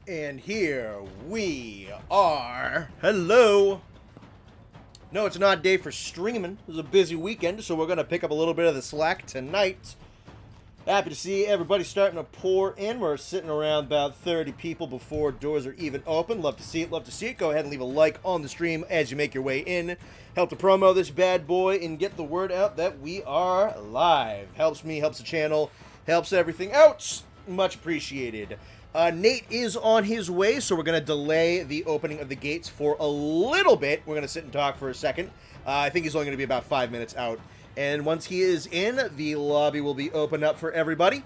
And here we are. Hello. No, it's not a day for streaming. It was a busy weekend, so we're going to pick up a little bit of the slack tonight. Happy to see everybody starting to pour in. We're sitting around about 30 people before doors are even open. Love to see it, love to see it. Go ahead and leave a like on the stream as you make your way in. Help to promo this bad boy and get the word out that we are live. Helps me, helps the channel, helps everything out. Much appreciated. Nate is on his way, so we're going to delay the opening of the gates for a little bit. We're going to sit and talk for a second. I think he's only going to be about 5 minutes out. And once he is in, the lobby will be opened up for everybody.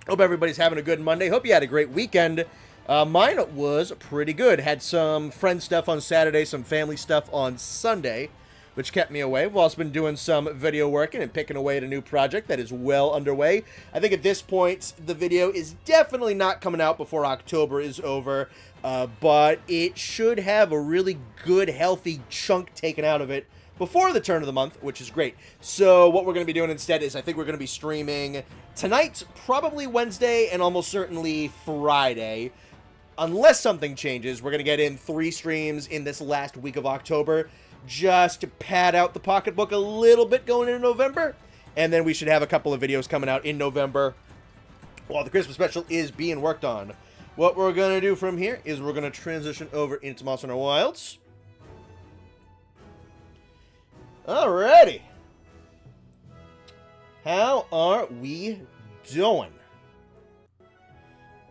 Hope everybody's having a good Monday. Hope you had a great weekend. Mine was pretty good. Had some friend stuff on Saturday, some family stuff on Sunday, which kept me away. We've also been doing some video working and picking away at a new project that is well underway. I think at this point, the video is definitely not coming out before October is over, but it should have a really good, healthy chunk taken out of it before the turn of the month, which is great. So what we're going to be doing instead is I think we're going to be streaming tonight, probably Wednesday, and almost certainly Friday. Unless something changes, we're going to get in 3 streams in this last week of October just to pad out the pocketbook a little bit going into November. And then we should have a couple of videos coming out in November while the Christmas special is being worked on. What we're going to do from here is we're going to transition over into Monster Hunter Wilds. Alrighty. How are we doing?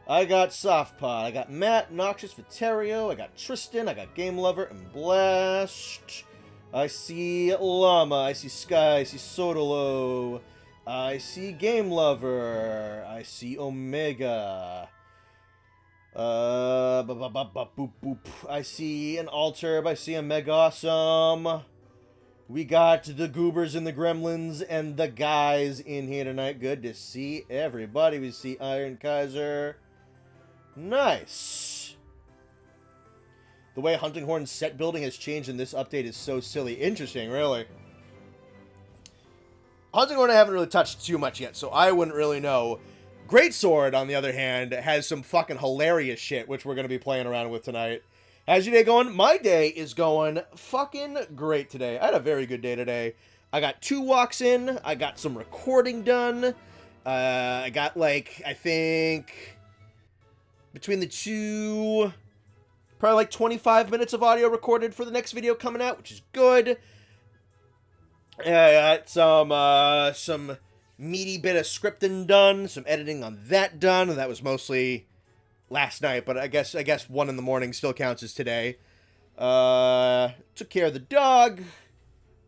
I got Softpod, I got Matt, Noxious, Viterio, I got Tristan, I got Game Lover, and Blast. I see Llama, I see Sky, I see Sotolo, I see Game Lover, I see Omega. Boop, boop. I see an Alterb, I see a Mega Awesome. We got the Goobers and the Gremlins and the guys in here tonight. Good to see everybody. We see Iron Kaiser. Nice. The way Hunting Horn's set building has changed in this update is so silly. Interesting, really. Hunting Horn I haven't really touched too much yet, so I wouldn't really know. Greatsword, on the other hand, has some fucking hilarious shit, which we're going to be playing around with tonight. How's your day going? My day is going fucking great today. I had a very good day today. I got 2 walks in. I got some recording done. I got, like, I think, between the two, probably like 25 minutes of audio recorded for the next video coming out, which is good. I got some meaty bit of scripting done, some editing on that done, and that was mostly last night, but I guess 1 in the morning still counts as today. Took care of the dog.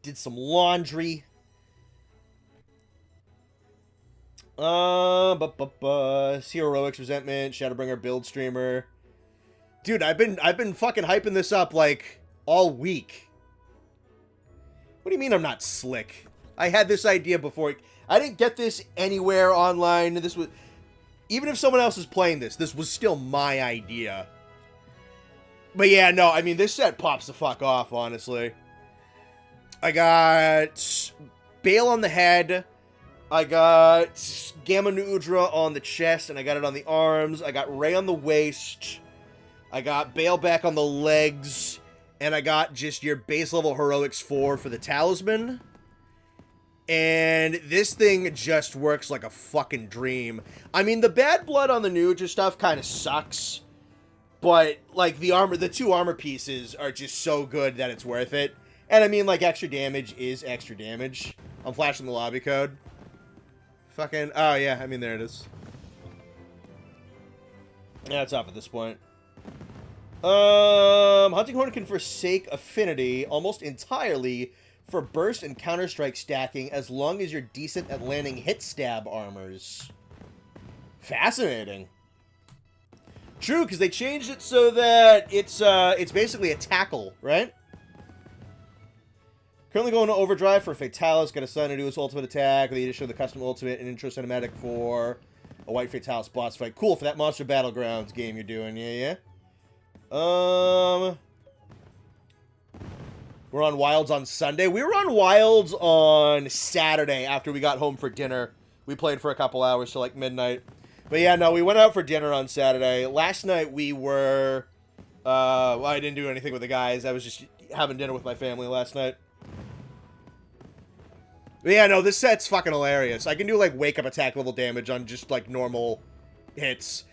Did some laundry. Heroics Resentment, Shadowbringer build streamer. Dude, I've been fucking hyping this up like all week. What do you mean I'm not slick? I had this idea before. I didn't get this anywhere online. This was, even if someone else is playing this was still my idea. But yeah, no, I mean, this set pops the fuck off, honestly. I got Bale on the head. I got Gamma Nudra on the chest, and I got it on the arms. I got Ray on the waist. I got Bale back on the legs. And I got just your base level Heroics 4 for the Talisman. And this thing just works like a fucking dream. I mean, the bad blood on the Nudra stuff kind of sucks. But, like, the 2 armor pieces are just so good that it's worth it. And I mean, like, extra damage is extra damage. I'm flashing the lobby code. Fucking, oh yeah, I mean, there it is. Yeah, it's off at this point. Hunting Horn can forsake affinity almost entirely for burst and counter-strike stacking as long as you're decent at landing hit stab armors. Fascinating. True, because they changed it so that it's basically a tackle, right? Currently going to overdrive for Fatalis. Got a son to do his ultimate attack. The addition of the custom ultimate and intro cinematic for a white Fatalis boss fight. Cool for that Monster Battlegrounds game you're doing. Yeah. We're on Wilds on Sunday. We were on Wilds on Saturday after we got home for dinner. We played for a couple hours till like midnight. But yeah, no, we went out for dinner on Saturday. Last night we were... well, I didn't do anything with the guys. I was just having dinner with my family last night. But yeah, no, this set's fucking hilarious. I can do, like, wake-up attack level damage on just, like, normal hits.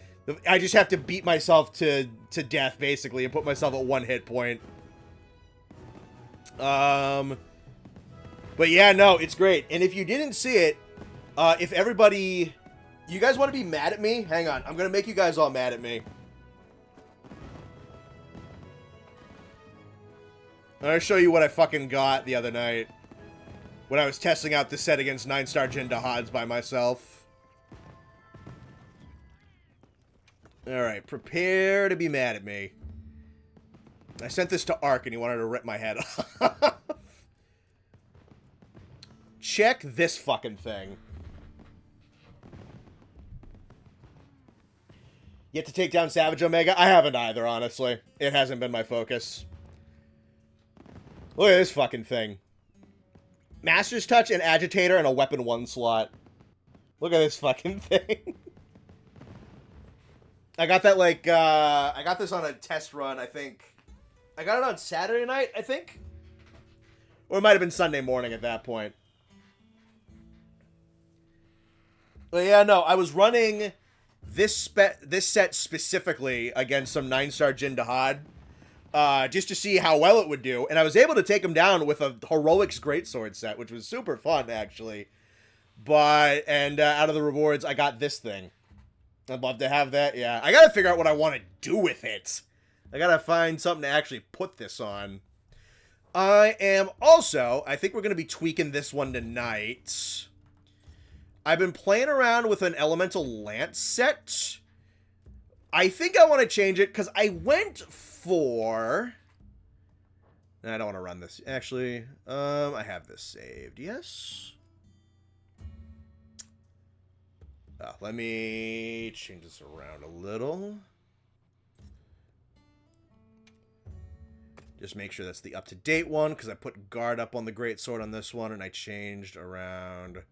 I just have to beat myself to death, basically, and put myself at 1 hit point. But yeah, no, it's great. And if you didn't see it, if everybody... You guys want to be mad at me? Hang on. I'm going to make you guys all mad at me. I'm going to show you what I fucking got the other night. When I was testing out this set against 9-star Jin Dahads by myself. Alright, prepare to be mad at me. I sent this to Ark and he wanted to rip my head off. Check this fucking thing. Yet to take down Savage Omega? I haven't either, honestly. It hasn't been my focus. Look at this fucking thing. Master's Touch, an Agitator, and a Weapon 1 slot. Look at this fucking thing. I got that, like, I got this on a test run, I think. I got it on Saturday night, I think? Or it might have been Sunday morning at that point. But yeah, no, I was running this set specifically against some 9-star Jin Dahad. Just to see how well it would do. And I was able to take him down with a Heroics Greatsword set, which was super fun, actually. But, and out of the rewards, I got this thing. I'd love to have that, yeah. I gotta figure out what I want to do with it. I gotta find something to actually put this on. I am also, I think we're gonna be tweaking this one tonight. I've been playing around with an Elemental Lance set. I think I want to change it, because I went for... I don't want to run this. Actually, I have this saved. Yes. Let me change this around a little. Just make sure that's the up-to-date one, because I put guard up on the Greatsword on this one, and I changed around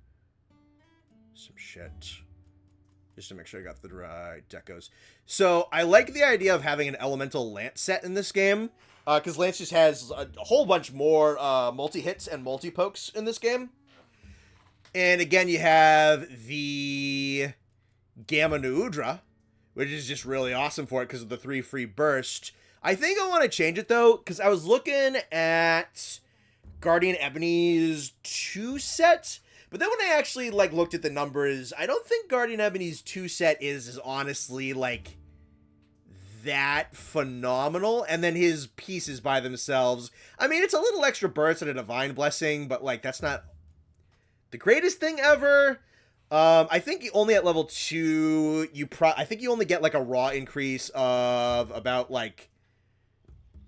some shit. Just to make sure I got the right decos. So, I like the idea of having an Elemental Lance set in this game. Because Lance just has a whole bunch more multi-hits and multi-pokes in this game. And again, you have the Gamma Nuudra, which is just really awesome for it because of the 3 free burst. I think I want to change it, though, because I was looking at Guardian Ebony's 2 set. But then when I actually, like, looked at the numbers, I don't think Guardian Ebony's 2 set is honestly, like, that phenomenal. And then his pieces by themselves, I mean, it's a little extra burst and a Divine Blessing, but, like, that's not the greatest thing ever. I think only at level 2, I think you only get, like, a raw increase of about, like,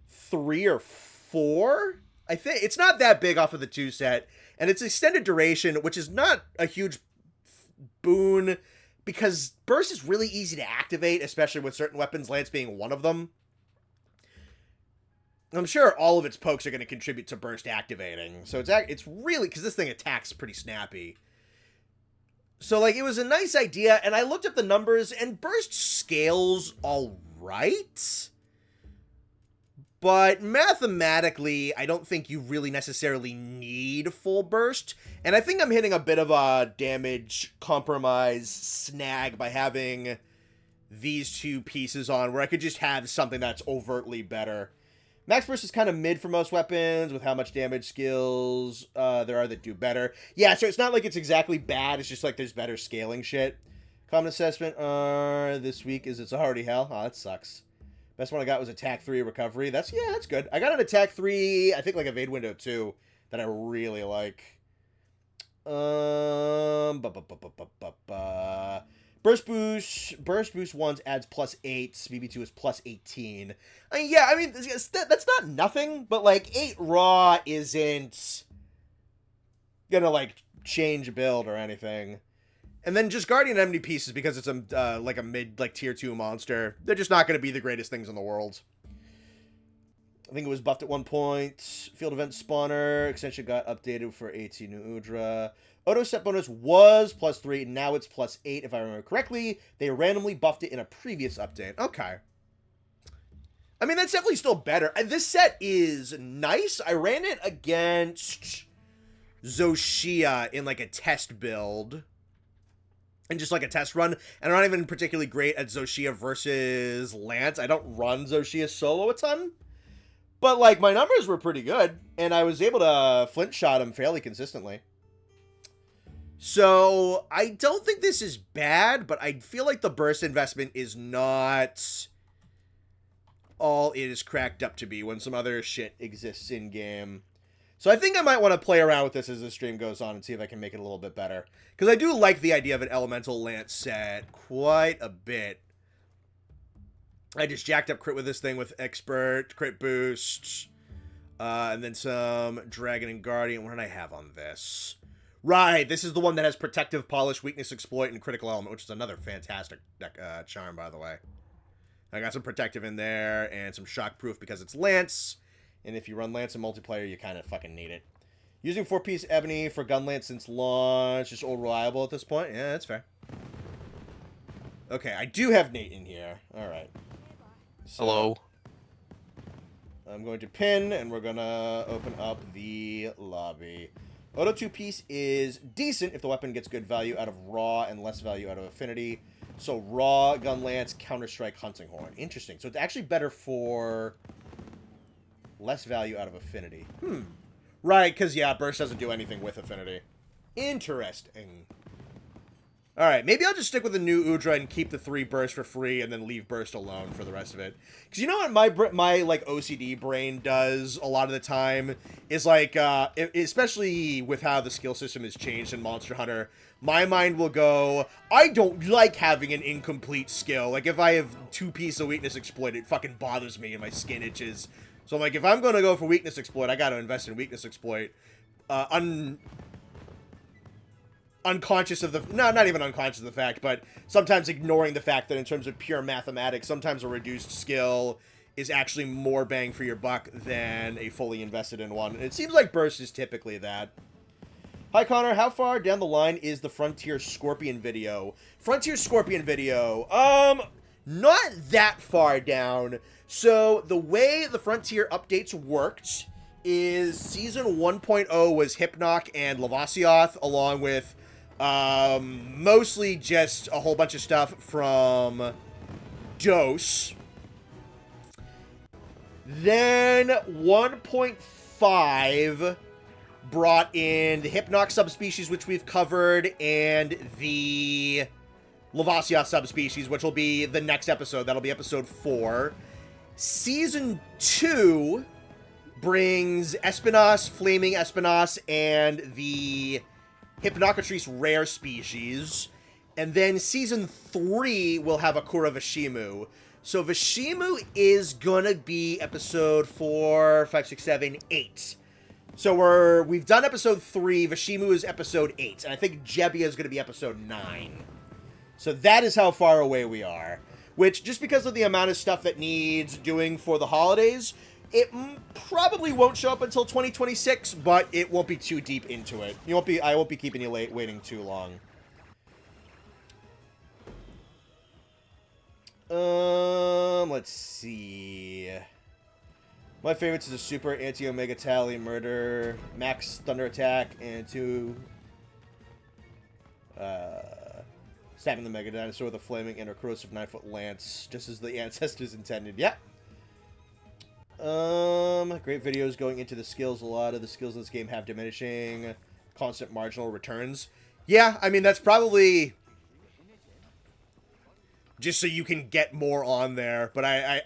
3 or 4? I think it's not that big off of the 2 set. And it's extended duration, which is not a huge boon, because burst is really easy to activate, especially with certain weapons, Lance being one of them. I'm sure all of its pokes are going to contribute to burst activating. So it's really, because this thing attacks pretty snappy. So, like, it was a nice idea, and I looked up the numbers, and burst scales all right. But mathematically, I don't think you really necessarily need full burst. And I think I'm hitting a bit of a damage compromise snag by having these 2 pieces on, where I could just have something that's overtly better. Max burst is kind of mid for most weapons with how much damage skills there are that do better. Yeah, so it's not like it's exactly bad. It's just like there's better scaling shit. Common assessment this week is it's already hell. Oh, that sucks. Best one I got was Attack 3 Recovery. That's good. I got an Attack 3, I think like Evade Window 2, that I really like. Burst Boost 1 adds +8, BB2 is +18. I mean, yeah, I mean, that's not nothing, but like 8 raw isn't gonna like change build or anything. And then just Guardian Enemy pieces, because it's a like a mid, like, tier 2 monster. They're just not going to be the greatest things in the world. I think it was buffed at one point. Field event spawner. Extension got updated for AT New Udra. Auto set bonus was +3. Now it's +8, if I remember correctly. They randomly buffed it in a previous update. Okay. I mean, that's definitely still better. This set is nice. I ran it against Zoshia in, like, a test build. And just, like, a test run. And I'm not even particularly great at Zoshia versus Lance. I don't run Zoshia solo a ton. But, like, my numbers were pretty good. And I was able to flint shot him fairly consistently. So, I don't think this is bad. But I feel like the burst investment is not all it is cracked up to be when some other shit exists in-game. So I think I might want to play around with this as the stream goes on and see if I can make it a little bit better. Because I do like the idea of an Elemental Lance set quite a bit. I just jacked up crit with this thing with Expert, crit boosts, and then some Dragon and Guardian. What did I have on this? Right, this is the one that has Protective Polish, Weakness Exploit, and Critical Element, which is another fantastic charm, by the way. I got some Protective in there, and some Shockproof because it's Lance. And if you run Lance in multiplayer, you kind of fucking need it. Using 4-piece Ebony for Gun Lance since launch. Just old reliable at this point. Yeah, that's fair. Okay, I do have Nate in here. Alright. So, hello. I'm going to pin, and we're going to open up the lobby. Auto 2-piece is decent if the weapon gets good value out of Raw and less value out of Affinity. So Raw, Gun Lance, Counter-Strike, Hunting Horn. Interesting. So it's actually better for less value out of Affinity. Right, because, yeah, Burst doesn't do anything with Affinity. Interesting. Alright, maybe I'll just stick with the new Udra and keep the 3 Burst for free and then leave Burst alone for the rest of it. Because you know what my like, OCD brain does a lot of the time? Is, like, especially with how the skill system has changed in Monster Hunter, my mind will go, I don't like having an incomplete skill. Like, if I have 2-piece of Weakness Exploit, it fucking bothers me and my skin itches. So, like, if I'm going to go for Weakness Exploit, I got to invest in Weakness Exploit. Unconscious of the... No, not even unconscious of the fact, but sometimes ignoring the fact that in terms of pure mathematics, sometimes a reduced skill is actually more bang for your buck than a fully invested in one. And it seems like Burst is typically that. Hi, Connor. How far down the line is the Frontier Scorpion video? Frontier Scorpion video? Not that far down. So, the way the Frontier updates worked is Season 1.0 was Hypnoc and Lavasioth, along with mostly just a whole bunch of stuff from Dose. Then 1.5 brought in the Hypnoc subspecies, which we've covered, and the Lavasioth subspecies, which will be the next episode. That'll be episode 4. Season 2 brings Espinas, Flaming Espinas, and the Hypnocatrice rare species. And then Season 3 will have Akura Vashimu. So Vashimu is gonna be episode 4, 5, 6, 7, 8. So we've done episode 3, Vashimu is episode 8, and I think Jebbia is gonna be episode 9. So that is how far away we are. Which, just because of the amount of stuff that needs doing for the holidays, it probably won't show up until 2026, but it won't be too deep into it. I won't be keeping you waiting too long. Let's see. My favorites is a Super Anti-Omega Tally, Murder, Max Thunder Attack, and 2... stabbing the Mega Dinosaur with a flaming and a corrosive 9-foot lance, just as the ancestors intended. Yep. Great videos going into the skills. A lot of the skills in this game have diminishing, constant marginal returns. Yeah, I mean, that's probably just so you can get more on there. But I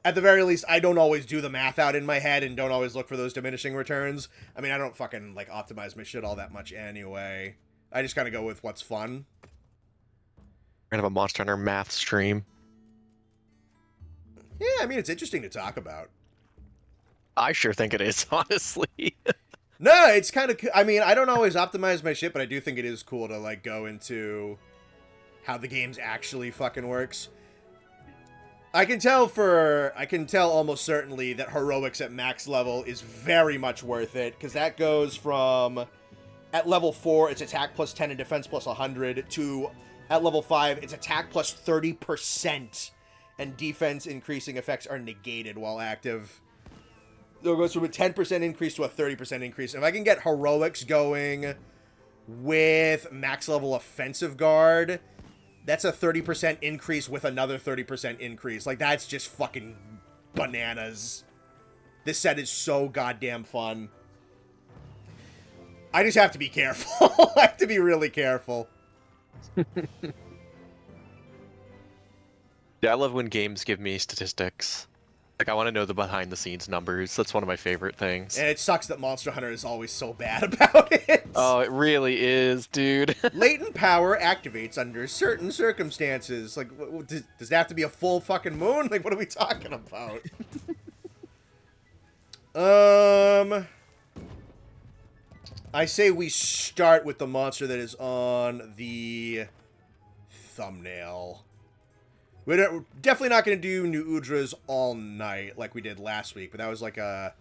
at the very least, I don't always do the math out in my head and don't always look for those diminishing returns. I mean, I don't fucking, like, optimize my shit all that much anyway. I just kind of go with what's fun. We're gonna have a Monster Hunter math stream. Yeah, I mean, it's interesting to talk about. I sure think it is, honestly. No, it's kind of... I mean, I don't always optimize my shit, but I do think it is cool to, like, go into how the game's actually fucking works. I can tell almost certainly that heroics at max level is very much worth it, because that goes from, at level 4, it's attack plus 10 and defense plus 100, to, at level 5, it's attack plus 30%, and defense increasing effects are negated while active. So it goes from a 10% increase to a 30% increase. If I can get heroics going with max level offensive guard, that's a 30% increase with another 30% increase. Like, that's just fucking bananas. This set is so goddamn fun. I just have to be careful. I have to be really careful. Yeah, I love when games give me statistics. Like, I want to know the behind-the-scenes numbers. That's one of my favorite things. And it sucks that Monster Hunter is always so bad about it. Oh, it really is, dude. Latent power activates under certain circumstances. Like, does it have to be a full fucking moon? Like, what are we talking about? I say we start with the monster that is on the thumbnail. We're definitely not going to do New Udras all night like we did last week, but that was like a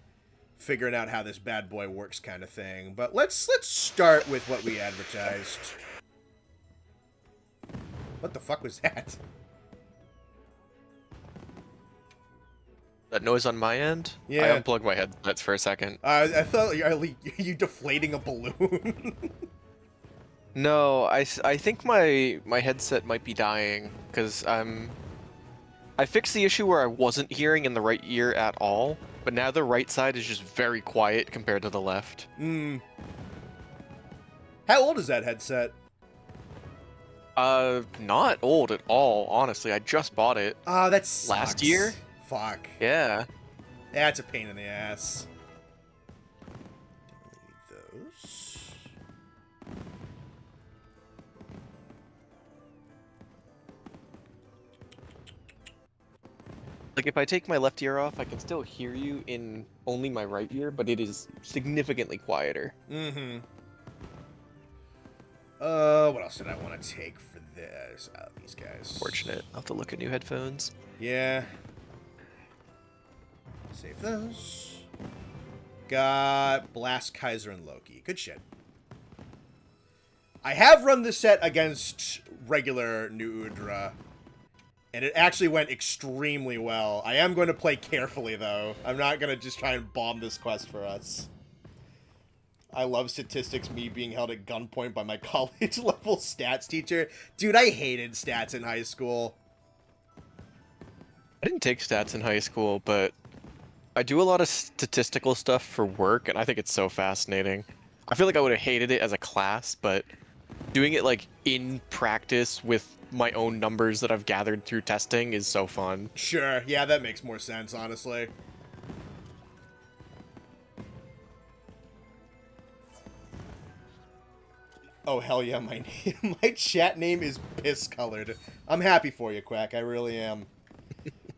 figuring out how this bad boy works kind of thing. But let's start with what we advertised. What the fuck was that? That noise on my end? Yeah. I unplugged my headsets for a second. I thought, are you deflating a balloon? No, I think my headset might be dying, because I fixed the issue where I wasn't hearing in the right ear at all, but now the right side is just very quiet compared to the left. How old is that headset? Not old at all, honestly. I just bought it. That's last year? Fuck. Yeah. That's a pain in the ass. Delete those. Like, if I take my left ear off, I can still hear you in only my right ear, but it is significantly quieter. What else did I want to take for this? These guys. Fortunate. I'll have to look at new headphones. Yeah. Save those. Got Blast, Kaiser, and Loki. Good shit. I have run this set against regular New Udra, and it actually went extremely well. I am going to play carefully, though. I'm not going to just try and bomb this quest for us. I love statistics, me being held at gunpoint by my college-level stats teacher. Dude, I hated stats in high school. I didn't take stats in high school, but I do a lot of statistical stuff for work, and I think it's so fascinating. I feel like I would have hated it as a class, but doing it, like, in practice with my own numbers that I've gathered through testing is so fun. Sure, yeah, that makes more sense, honestly. Oh, hell yeah, my chat name is piss-colored. I'm happy for you, Quack, I really am.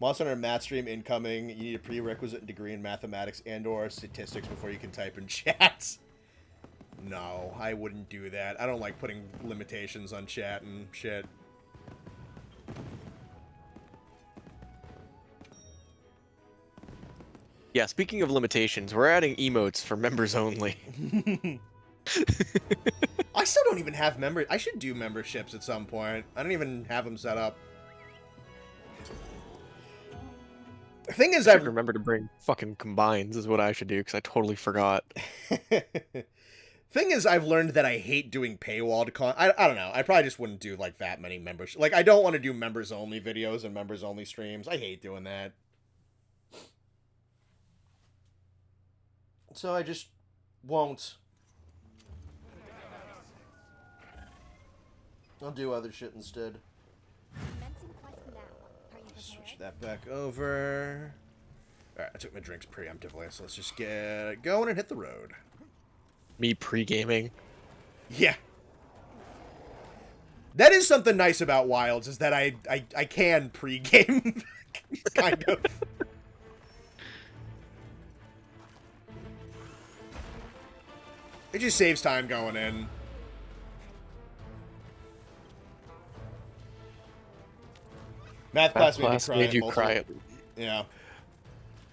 Monster Hunter Math Stream incoming. You need a prerequisite degree in mathematics and or statistics before you can type in chat. No, I wouldn't do that. I don't like putting limitations on chat and shit. Yeah, speaking of limitations, we're adding emotes for members only. I still don't even have I should do memberships at some point. I don't even have them set up. The thing is, I remember to bring fucking combines is what I should do, because I totally forgot. Thing is, I've learned that I hate doing paywalled I don't know. I probably just wouldn't do, like, that many memberships. Like, I don't want to do members-only videos and members-only streams. I hate doing that. So I just won't. I'll do other shit instead. Switch that back over. Alright, I took my drinks preemptively, so let's just get going and hit the road. Me pre-gaming. Yeah. That is something nice about Wilds, is that I can pre-game, kind of. It just saves time going in. Math Math class made me class cry. made you cry. Yeah.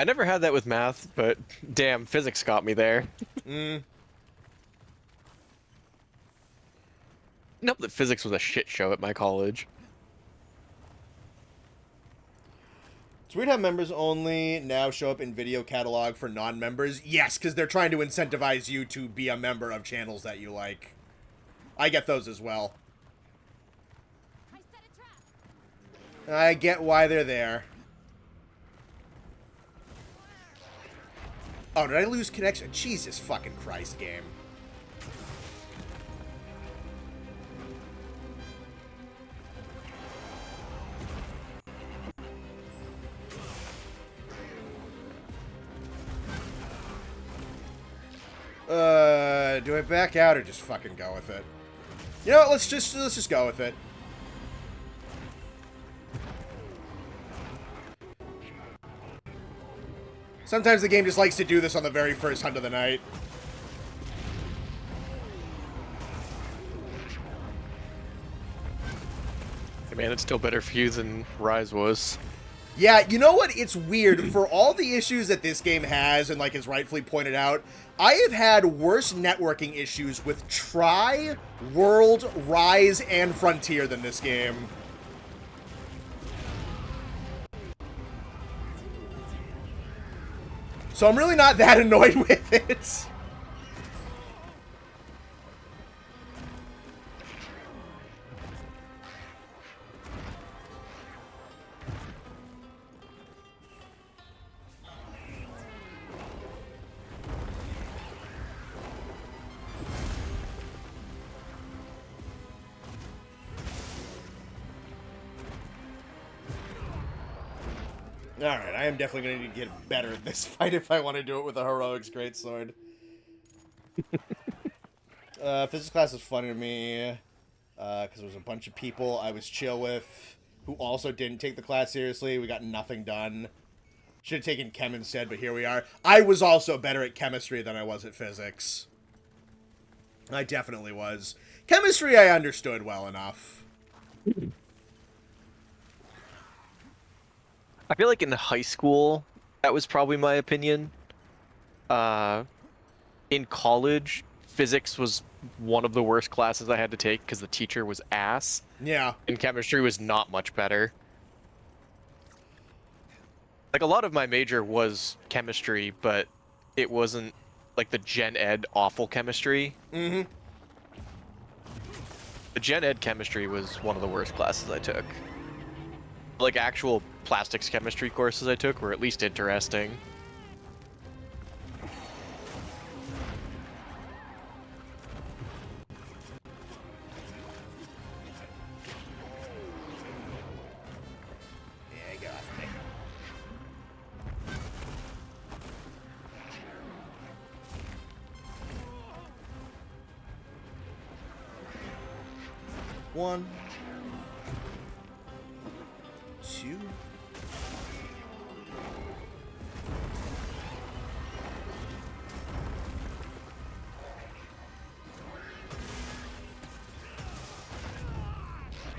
I never had that with math, but damn, physics got me there. Mm. Nope, that physics was a shit show at my college. It's weird how members only now show up in video catalog for non-members. Yes, because they're trying to incentivize you to be a member of channels that you like. I get those as well. I get why they're there. Oh, did I lose connection? Jesus fucking Christ, game. Do I back out or just fucking go with it? You know what, let's just go with it. Sometimes the game just likes to do this on the very first hunt of the night. Hey man, it's still better for you than Rise was. Yeah, you know what? It's weird. For all the issues that this game has, and like is rightfully pointed out, I have had worse networking issues with Tri, World, Rise, and Frontier than this game. So I'm really not that annoyed with it. Alright, I am definitely going to need to get better at this fight if I want to do it with a Heroics Greatsword. Physics class was funny to me, because there was a bunch of people I was chill with who also didn't take the class seriously. We got nothing done. Should have taken chem instead, but here we are. I was also better at chemistry than I was at physics. I definitely was. Chemistry I understood well enough. I feel like in high school, that was probably my opinion. In college, physics was one of the worst classes I had to take because the teacher was ass. Yeah. And chemistry was not much better. Like, a lot of my major was chemistry, but it wasn't, like, the gen ed awful chemistry. Mm-hmm. The gen ed chemistry was one of the worst classes I took. Like, actual plastics chemistry courses I took were at least interesting. Yeah, get off me. One. Two.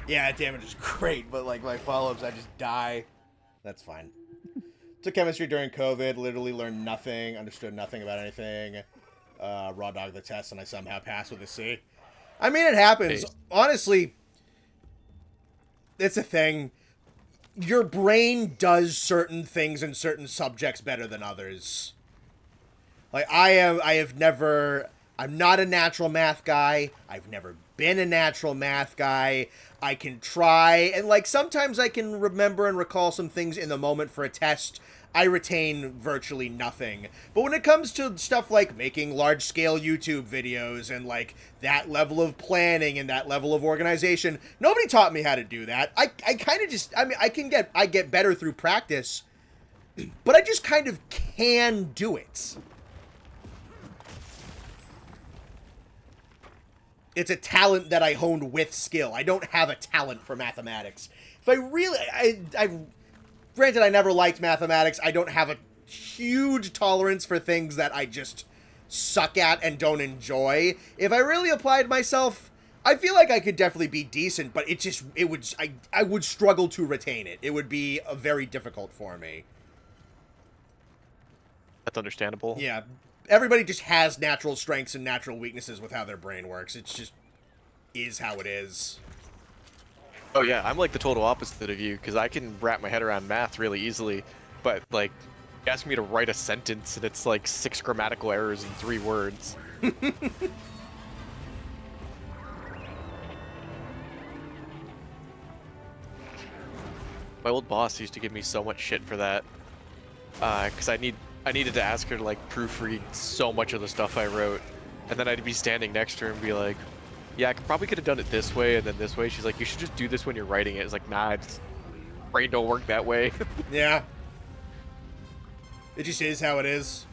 Yeah, damage is great, but like my follow-ups, I just die. That's fine. Took chemistry during COVID, literally learned nothing, understood nothing about anything. Raw dog the test, and I somehow passed with a C. I mean, it happens. Hey. Honestly, it's a thing. Your brain does certain things in certain subjects better than others. Like, I'm not a natural math guy. I've never been a natural math guy. I can try, and like, sometimes I can remember and recall some things in the moment for a test. I retain virtually nothing. But when it comes to stuff like making large-scale YouTube videos and like that level of planning and that level of organization, nobody taught me how to do that. I kind of just, I mean, I get better through practice, but I just kind of can do it. It's a talent that I honed with skill. I don't have a talent for mathematics. If I really, granted, I never liked mathematics. I don't have a huge tolerance for things that I just suck at and don't enjoy. If I really applied myself, I feel like I could definitely be decent, but I would struggle to retain it. It would be very difficult for me. That's understandable. Yeah, everybody just has natural strengths and natural weaknesses with how their brain works. It's just is how it is. Oh yeah, I'm like the total opposite of you, because I can wrap my head around math really easily, but like, you ask me to write a sentence and it's like 6 grammatical errors in 3 words. My old boss used to give me so much shit for that, because I needed to ask her to like proofread so much of the stuff I wrote, and then I'd be standing next to her and be like, yeah, I probably could have done it this way and then this way. She's like, you should just do this when you're writing it. It's like, nah, brain don't work that way. Yeah. It just is how it is.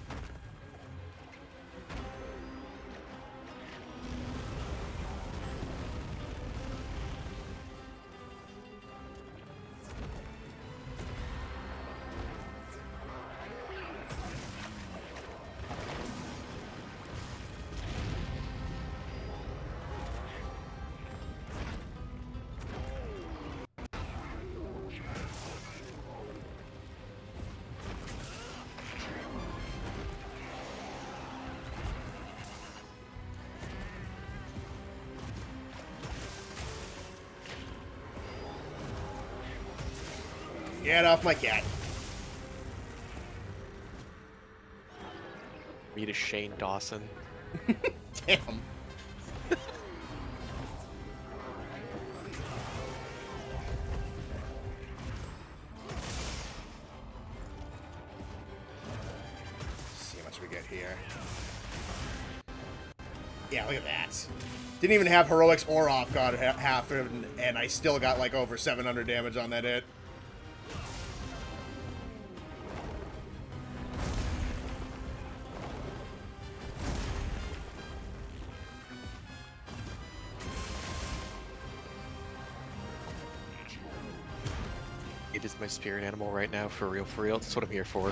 Get off my cat. Meet a Shane Dawson. Damn. See how much we get here. Yeah, look at that. Didn't even have heroics or off guard half, and I still got like over 700 damage on that hit. It is my spirit animal right now, for real, for real. That's what I'm here for.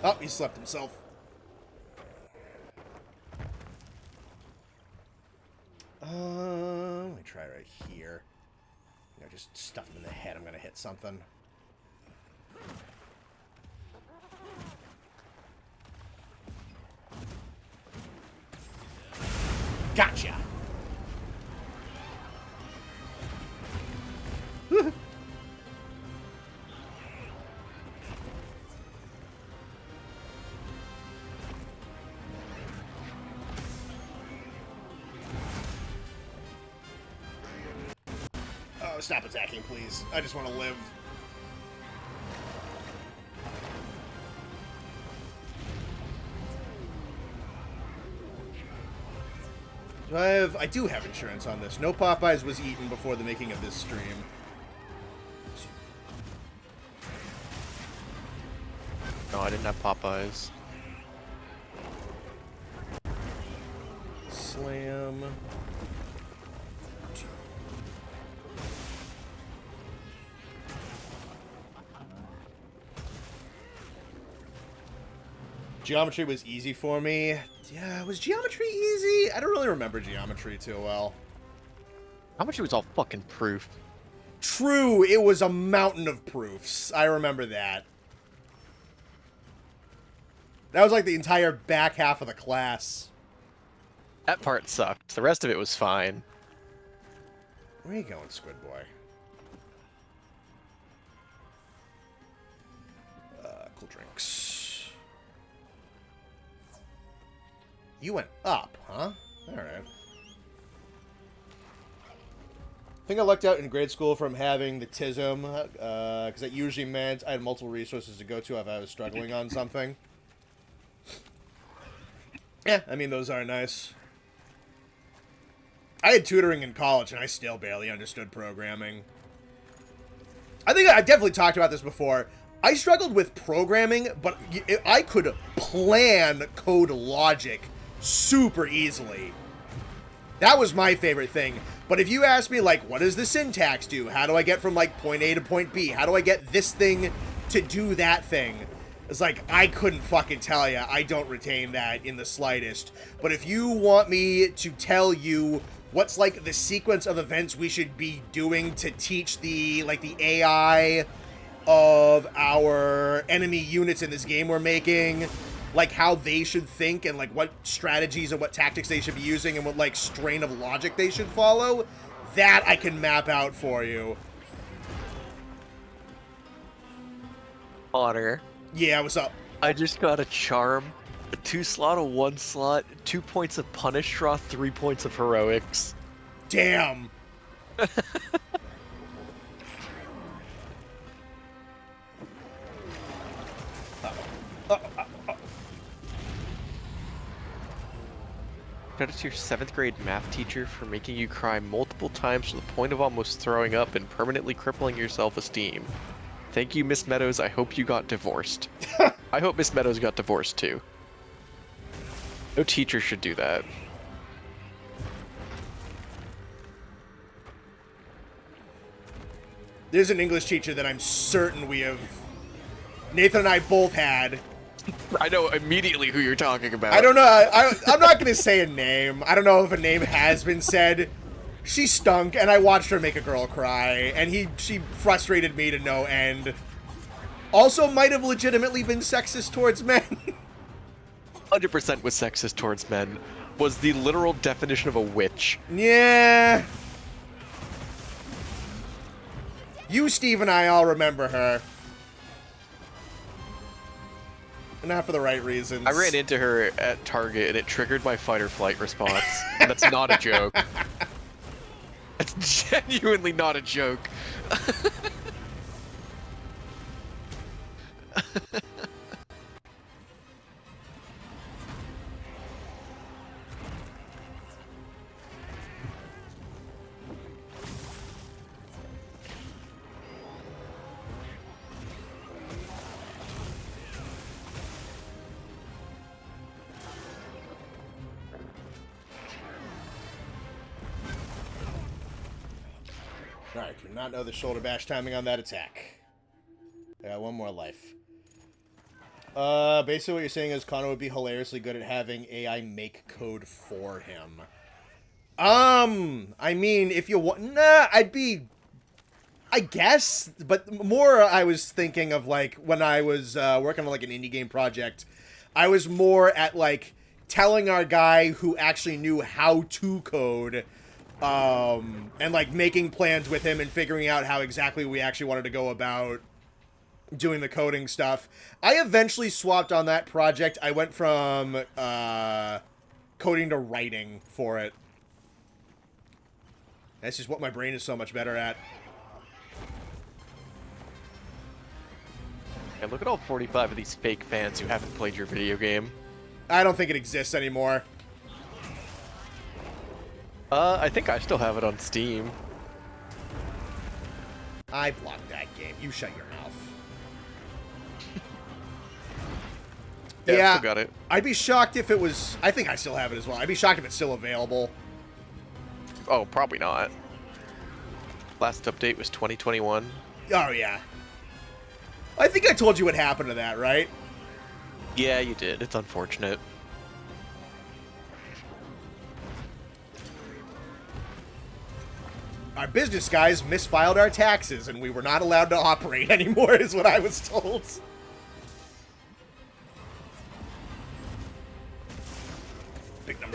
Oh, he slept himself. Let me try right here. You know, just stuff him in the head. I'm gonna hit something. Gotcha. Oh, stop attacking, please. I just want to live. I do have insurance on this. No Popeyes was eaten before the making of this stream. No, I didn't have Popeyes. Slam. Geometry was easy for me. Yeah, was geometry easy? I don't really remember geometry too well. How much it was all fucking proof? True, it was a mountain of proofs. I remember that. That was like the entire back half of the class. That part sucked. The rest of it was fine. Where are you going, Squid Boy? Cool drinks. You went up, huh? Alright. I think I lucked out in grade school from having the TISM, because that usually meant I had multiple resources to go to if I was struggling on something. Yeah, I mean, those are nice. I had tutoring in college, and I still barely understood programming. I think I definitely talked about this before. I struggled with programming, but I could plan code logic super easily. That was my favorite thing. But if you ask me, like, what does the syntax do? How do I get from, like, point A to point B? How do I get this thing to do that thing? It's like, I couldn't fucking tell you. I don't retain that in the slightest. But if you want me to tell you what's, like, the sequence of events we should be doing to teach the, like, the AI of our enemy units in this game we're making, like, how they should think and, like, what strategies and what tactics they should be using and what, like, strain of logic they should follow, that I can map out for you. Honor. Yeah, what's up? I just got a charm, a 2-slot, a 1-slot, 2 points of punish draw, 3 points of heroics. Damn. Credit to your 7th grade math teacher for making you cry multiple times to the point of almost throwing up and permanently crippling your self-esteem. Thank you, Miss Meadows. I hope you got divorced. I hope Miss Meadows got divorced too. No teacher should do that. There's an English teacher that I'm certain we have... Nathan and I both had. I know immediately who you're talking about. I don't know. I'm not going to say a name. I don't know if a name has been said. She stunk, and I watched her make a girl cry, and she frustrated me to no end. Also might have legitimately been sexist towards men. 100% was sexist towards men. Was the literal definition of a witch. Yeah. You, Steve, and I all remember her. Not for the right reasons. I ran into her at Target, and it triggered my fight or flight response. And that's not a joke. That's genuinely not a joke. Alright, do not know the shoulder bash timing on that attack. I got one more life. Basically what you're saying is Connor would be hilariously good at having AI make code for him. I mean, if you want... Nah, I'd be... I guess, but more I was thinking of, like, when I was working on, like, an indie game project, I was more at, like, telling our guy who actually knew how to code... and, like, making plans with him and figuring out how exactly we actually wanted to go about doing the coding stuff. I eventually swapped on that project. I went from, coding to writing for it. That's just what my brain is so much better at. And look at all 45 of these fake fans who haven't played your video game. I don't think it exists anymore. I think I still have it on Steam. I blocked that game. You shut your mouth. Yeah, I still got it. I'd be shocked if it was... I think I still have it as well. I'd be shocked if it's still available. Oh, probably not. Last update was 2021. Oh, yeah. I think I told you what happened to that, right? Yeah, you did. It's unfortunate. Our business guys misfiled our taxes, and we were not allowed to operate anymore, is what I was told.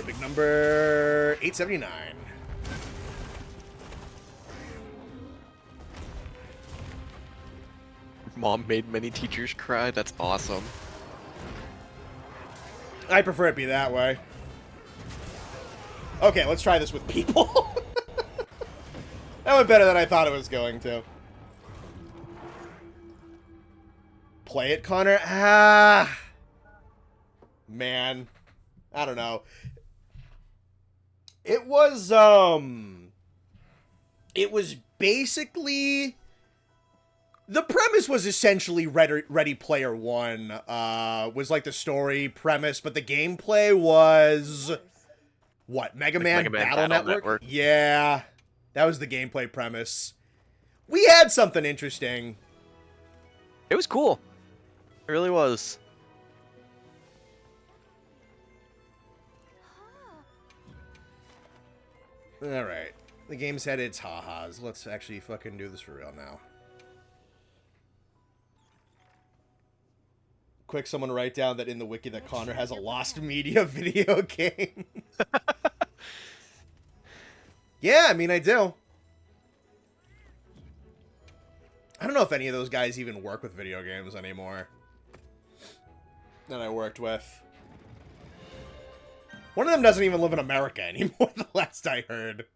Big number, 879. Mom made many teachers cry. That's awesome. I prefer it be that way. Okay, let's try this with people. That went better than I thought it was going to. Play it, Connor? Ah. Man. I don't know. It was basically, the premise was essentially Ready Player One, was like the story premise, but the gameplay was, what, Mega Man Battle Network? Yeah, that was the gameplay premise. We had something interesting. It was cool. It really was. Alright. The game's had its ha-has. Let's actually fucking do this for real now. Quick, someone write down that in the wiki that Connor has a lost media video game. Yeah, I mean, I do. I don't know if any of those guys even work with video games anymore. That I worked with. One of them doesn't even live in America anymore, the last I heard.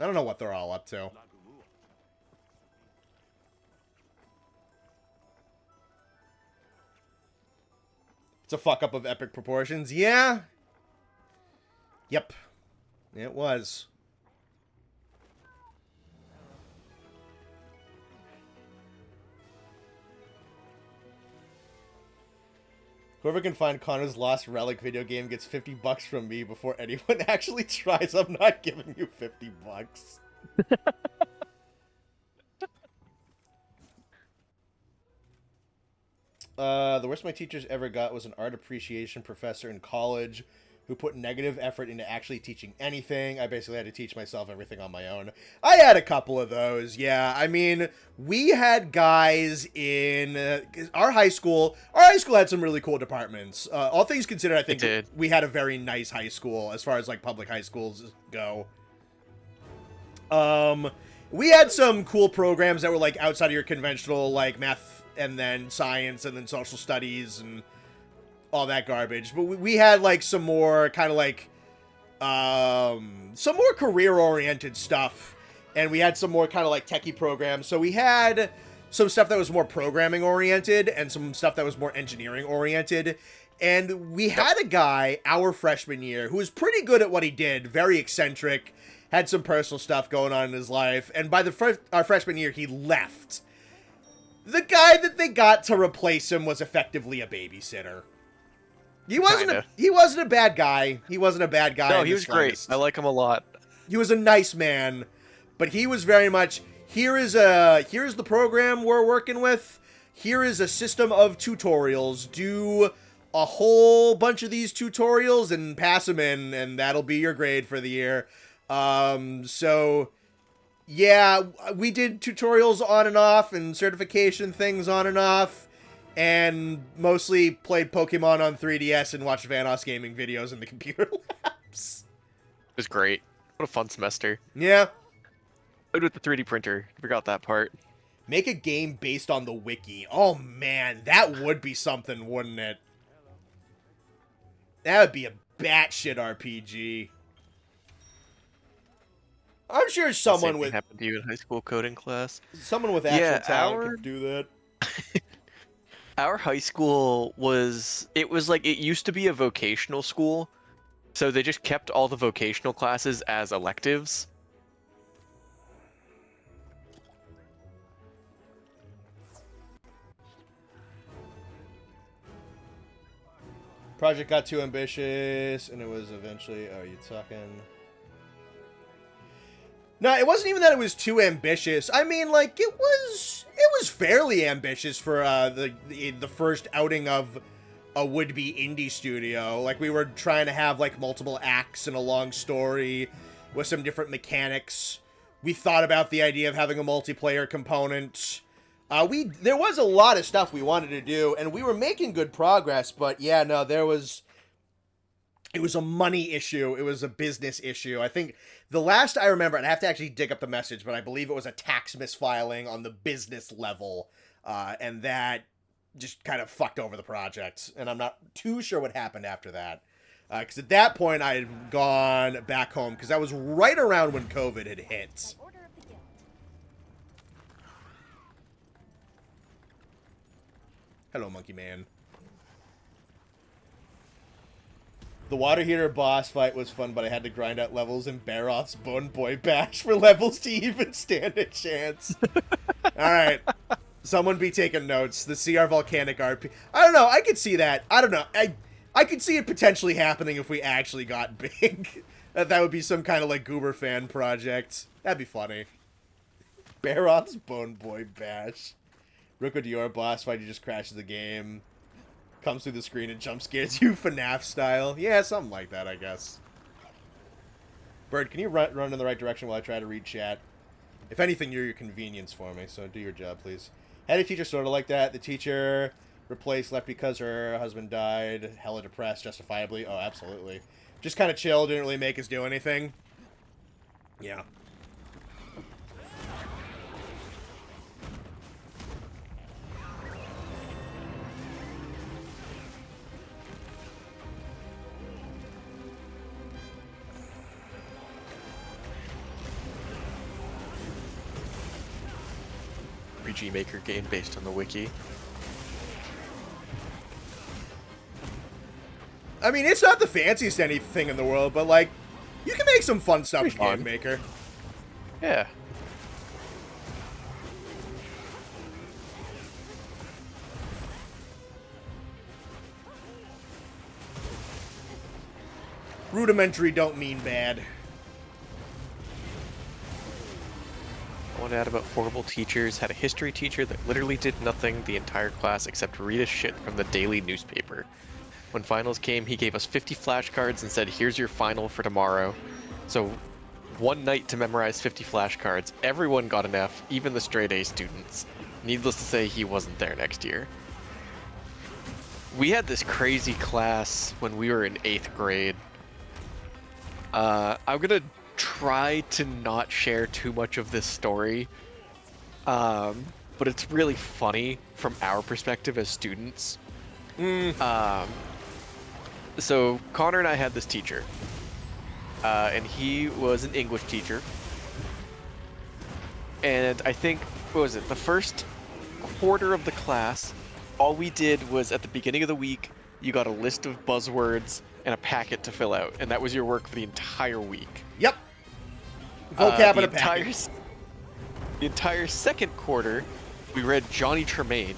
I don't know what they're all up to. It's a fuck up of epic proportions. Yeah. Yep. It was. Whoever can find Connor's Lost Relic video game gets $50 from me before anyone actually tries. I'm not giving you $50. The worst my teachers ever got was an art appreciation professor in college who put negative effort into actually teaching anything. I basically had to teach myself everything on my own. I had a couple of those, yeah. I mean, we had guys in our high school. Our high school had some really cool departments. All things considered, I think we had a very nice high school as far as like public high schools go. We had some cool programs that were like outside of your conventional like math and then science and then social studies and all that garbage. But we had like some more kind of like some more career-oriented stuff, and we had some more kind of like techie programs. So we had some stuff that was more programming-oriented and some stuff that was more engineering-oriented. And we had a guy our freshman year who was pretty good at what he did, very eccentric, had some personal stuff going on in his life, and by our freshman year, he left. The guy that they got to replace him was effectively a babysitter. He wasn't a bad guy. He wasn't a bad guy. No, he was great. I like him a lot. He was a nice man, but he was very much, here's the program we're working with. Here is a system of tutorials. Do a whole bunch of these tutorials and pass them in, and that'll be your grade for the year. So yeah, we did tutorials on and off and certification things on and off. And mostly played Pokemon on 3DS and watched Vanoss gaming videos in the computer labs. It was great. What a fun semester. Yeah. Played with the 3D printer. Forgot that part. Make a game based on the wiki. Oh man, that would be something, wouldn't it? That would be a batshit RPG. I'm sure someone with... happened to you in high school coding class? Someone with actual talent could do that. Our high school was like, it used to be a vocational school, so they just kept all the vocational classes as electives. Project got too ambitious, and it was eventually... Oh, you talking... No, it wasn't even that it was too ambitious. I mean, like, it was fairly ambitious for the first outing of a would-be indie studio. Like, we were trying to have, like, multiple acts and a long story with some different mechanics. We thought about the idea of having a multiplayer component. There was a lot of stuff we wanted to do, and we were making good progress, but yeah, no, it was a money issue. It was a business issue. I think the last I remember, and I have to actually dig up the message, but I believe it was a tax misfiling on the business level, and that just kind of fucked over the project. And I'm not too sure what happened after that. Because at that point, I had gone back home, because that was right around when COVID had hit. Hello, Monkey Man. The water heater boss fight was fun, but I had to grind out levels in Barroth's Bone Boy Bash for levels to even stand a chance. Alright. Someone be taking notes. The CR-Volcanic RP. I don't know. I could see that. I don't know. I could see it potentially happening if we actually got big. That would be some kind of, like, Goober fan project. That'd be funny. Barroth's Bone Boy Bash. Rook Dior boss fight, he just crashes the game. Comes through the screen and jump scares you FNAF style. Yeah, something like that, I guess. Bird, can you run in the right direction while I try to read chat? If anything, you're your convenience for me, so do your job, please. Had a teacher sort of like that. The teacher replaced, left because her husband died. Hella depressed, justifiably. Oh, absolutely. Just kind of chill, didn't really make us do anything. Yeah. RPG Maker game based on the wiki. I mean, it's not the fanciest anything in the world, but, like, you can make some fun stuff with Game Maker. Yeah. Rudimentary don't mean bad. I want to add about horrible teachers. Had a history teacher that literally did nothing the entire class except read a shit from the daily newspaper. When finals came, he gave us 50 flashcards and said, here's your final for tomorrow. So, one night to memorize 50 flashcards. Everyone got an F, even the straight A students. Needless to say, he wasn't there next year. We had this crazy class when we were in 8th grade. I'm gonna try to not share too much of this story, but it's really funny from our perspective as students. So Connor and I had this teacher, and he was an English teacher, and I think, what was it, the first quarter of the class, all we did was at the beginning of the week, you got a list of buzzwords and a packet to fill out, and that was your work for the entire week. Yep. Vocab and a packet. The entire second quarter, we read Johnny Tremaine.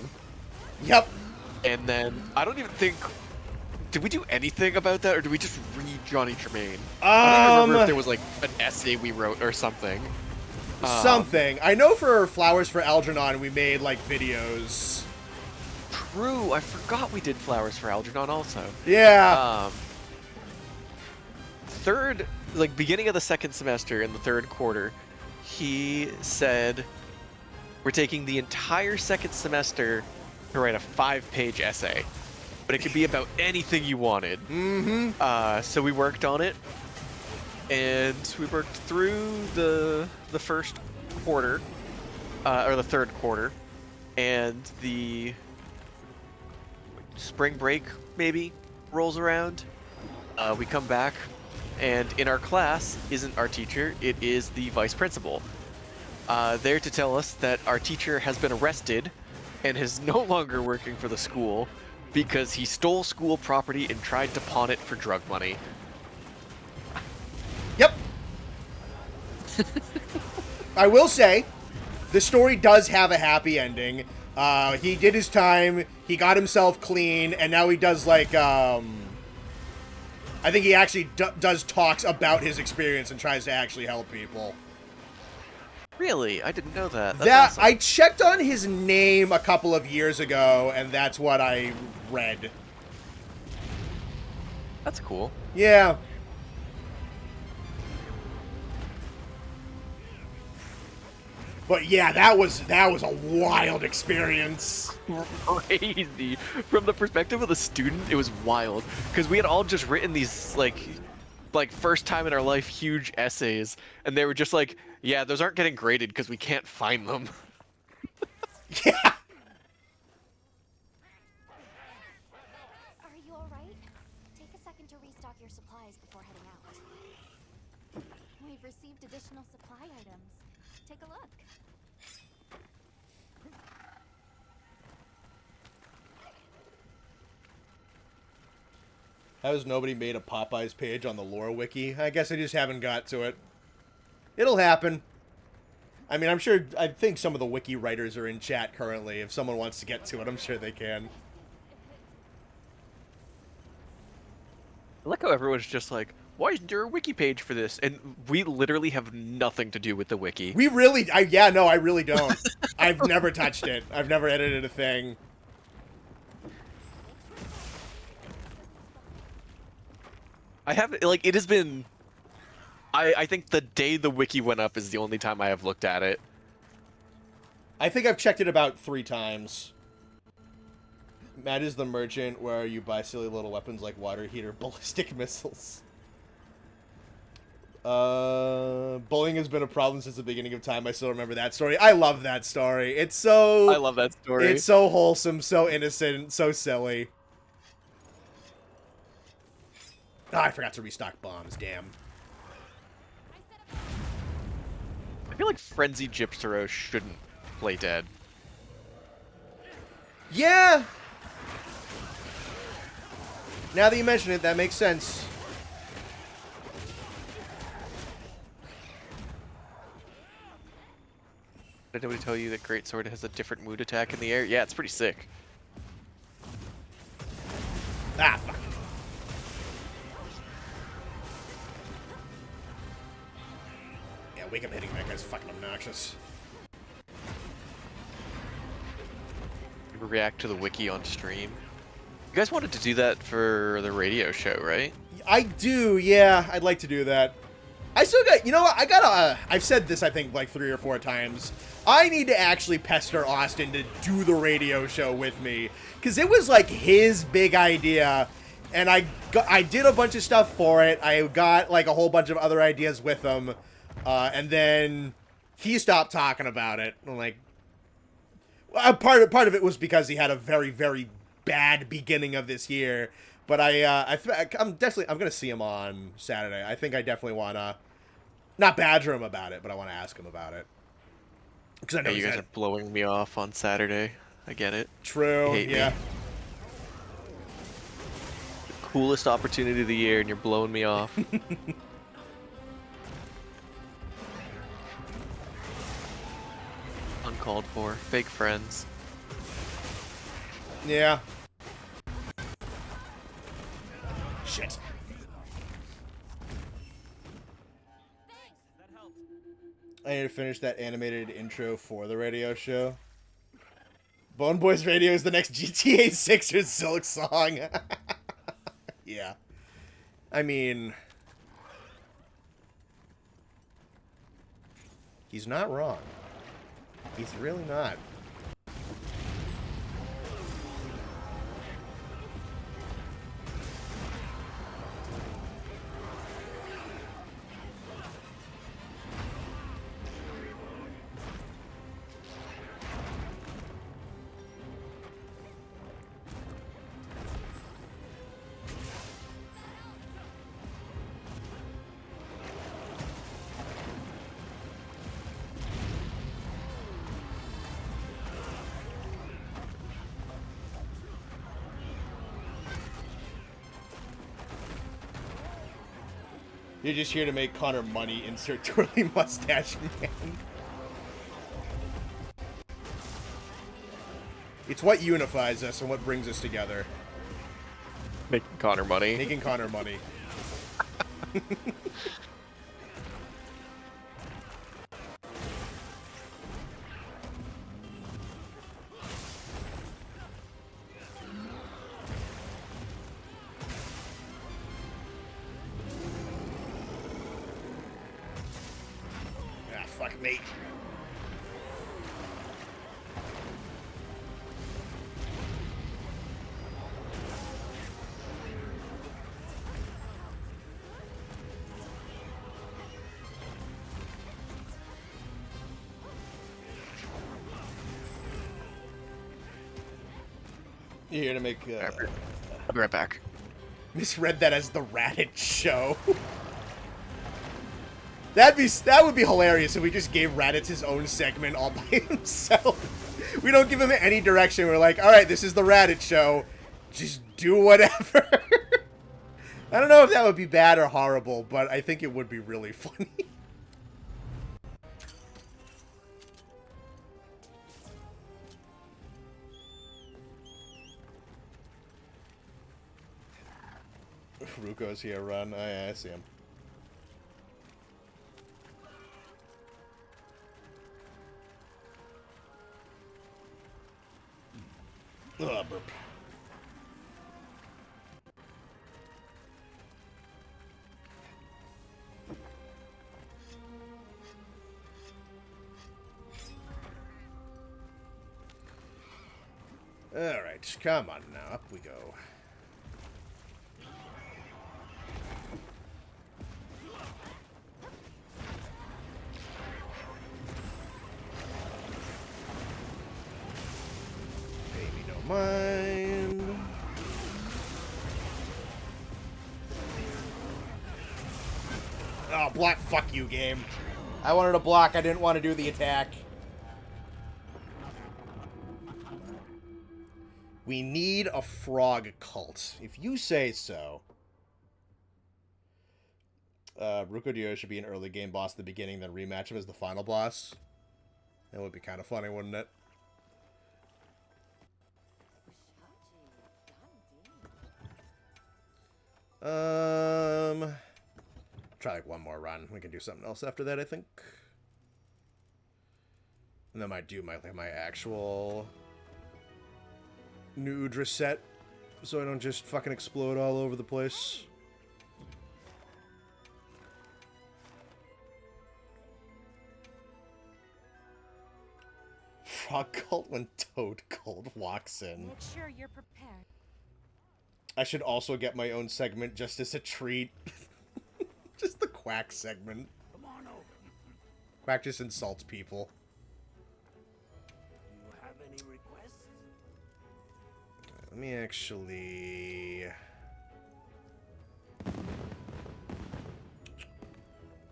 Yep. And then, I don't even think... Did we do anything about that, or did we just read Johnny Tremaine? I don't remember if there was, like, an essay we wrote or something. Something. I know for Flowers for Algernon, we made, like, videos. True, I forgot we did Flowers for Algernon also. Yeah. Beginning of the second semester in the third quarter, he said, we're taking the entire second semester to write a 5-page essay. But it could be about anything you wanted. Mm-hmm. So we worked on it, and we worked through the first quarter, or the third quarter, and the spring break maybe rolls around. We come back, and in our class isn't our teacher, it is the vice principal. There to tell us that our teacher has been arrested and is no longer working for the school because he stole school property and tried to pawn it for drug money. Yep. I will say, the story does have a happy ending. He did his time, he got himself clean, and now he does, like, I think he actually does talks about his experience and tries to actually help people. Really? I didn't know that. That's awesome. I checked on his name a couple of years ago, and that's what I read. That's cool. Yeah. But yeah, that was a wild experience. Crazy. From the perspective of the student, it was wild. Because we had all just written these, like first time in our life huge essays, and they were just like, yeah, those aren't getting graded because we can't find them. Yeah. Are you alright? Take a second to restock your supplies before heading out. We've received additional supply items. Take a look. How has nobody made a Popeyes page on the lore wiki? I guess I just haven't got to it. It'll happen. I mean, I think some of the wiki writers are in chat currently. If someone wants to get to it, I'm sure they can. I like how everyone's just like, why isn't there a wiki page for this? And we literally have nothing to do with the wiki. We really, yeah, no, I really don't. I've never touched it. I've never edited a thing. I haven't, like, it has been... I think the day the wiki went up is the only time I have looked at it. I think I've checked it about 3 times. Matt is the merchant where you buy silly little weapons like water heater, ballistic missiles. Bullying has been a problem since the beginning of time. I still remember that story. I love that story. It's so... I love that story. It's so wholesome, so innocent, so silly. Oh, I forgot to restock bombs, damn. I feel like Frenzy Gypsero shouldn't play dead. Yeah! Now that you mention it, that makes sense. Did anybody tell you that Greatsword has a different mood attack in the air? Yeah, it's pretty sick. Ah, fuck. Yeah, wake up hitting that guy's fucking obnoxious. You ever react to the wiki on stream? You guys wanted to do that for the radio show, right? I do, yeah. I'd like to do that. I still got, you know what, I've said this, I think, like 3 or 4 times. I need to actually pester Austin to do the radio show with me. Because it was, like, his big idea. And I did a bunch of stuff for it. I got, like, a whole bunch of other ideas with him. And then he stopped talking about it. I'm like, part of it was because he had a very, very bad beginning of this year. But I'm gonna see him on Saturday. I think I definitely wanna not badger him about it, but I want to ask him about it. Because I know you guys are blowing me off on Saturday. I get it. True. Yeah. The coolest opportunity of the year, and you're blowing me off. Uncalled for. Fake friends. Yeah. Shit. I need to finish that animated intro for the radio show. Bone Boys Radio is the next GTA 6 or Silk song. Yeah. I mean... he's not wrong. He's really not. You're just here to make Connor money, insert twirly mustache man. It's what unifies us and what brings us together. Making Connor money. Making Connor money. Fuck me. You're here to make... I'll be right back. Misread that as the Raditz show. That would be hilarious if we just gave Raditz his own segment all by himself. We don't give him any direction. We're like, all right, this is the Raditz show. Just do whatever. I don't know if that would be bad or horrible, but I think it would be really funny. Ruko's here, run. Oh, yeah, I see him. Ugh, burp. Alright, come on now, up we go. Baby, don't mind. Oh, block, fuck you, game. I wanted to block, I didn't want to do the attack. We need a frog cult, if you say so. Ruko Dio should be an early game boss at the beginning, then rematch him as the final boss. That would be kind of funny, wouldn't it? Try like one more run. We can do something else after that, I think. And then I might do my actual new Udra set, so I don't just fucking explode all over the place. Frog cult when Toad Cult walks in. Make sure you're prepared. I should also get my own segment just as a treat. Just the Quack segment. Come on over. Quack just insults people. You have any requests? Let me actually...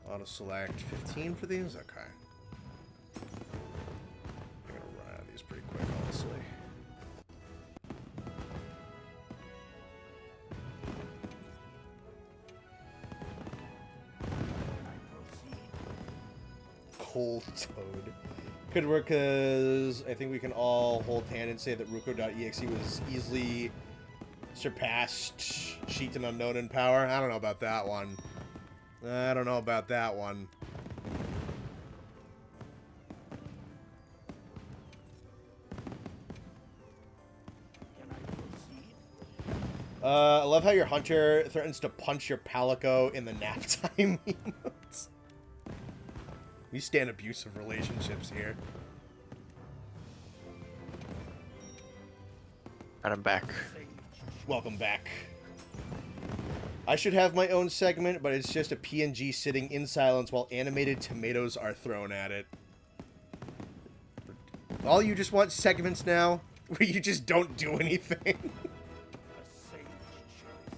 auto-select 15 for these? Okay. I'm gonna run out of these pretty quick, honestly. Cold Toad. Could work because I think we can all hold hand and say that Ruko.exe was easily surpassed Sheet and Unknown in power. I don't know about that one. I don't know about that one. Can I proceed? I love how your hunter threatens to punch your palico in the nap time emotes. We stand abusive relationships here. And I'm back. Welcome back. I should have my own segment, but it's just a PNG sitting in silence while animated tomatoes are thrown at it. All you just want segments now where you just don't do anything. A sage choice.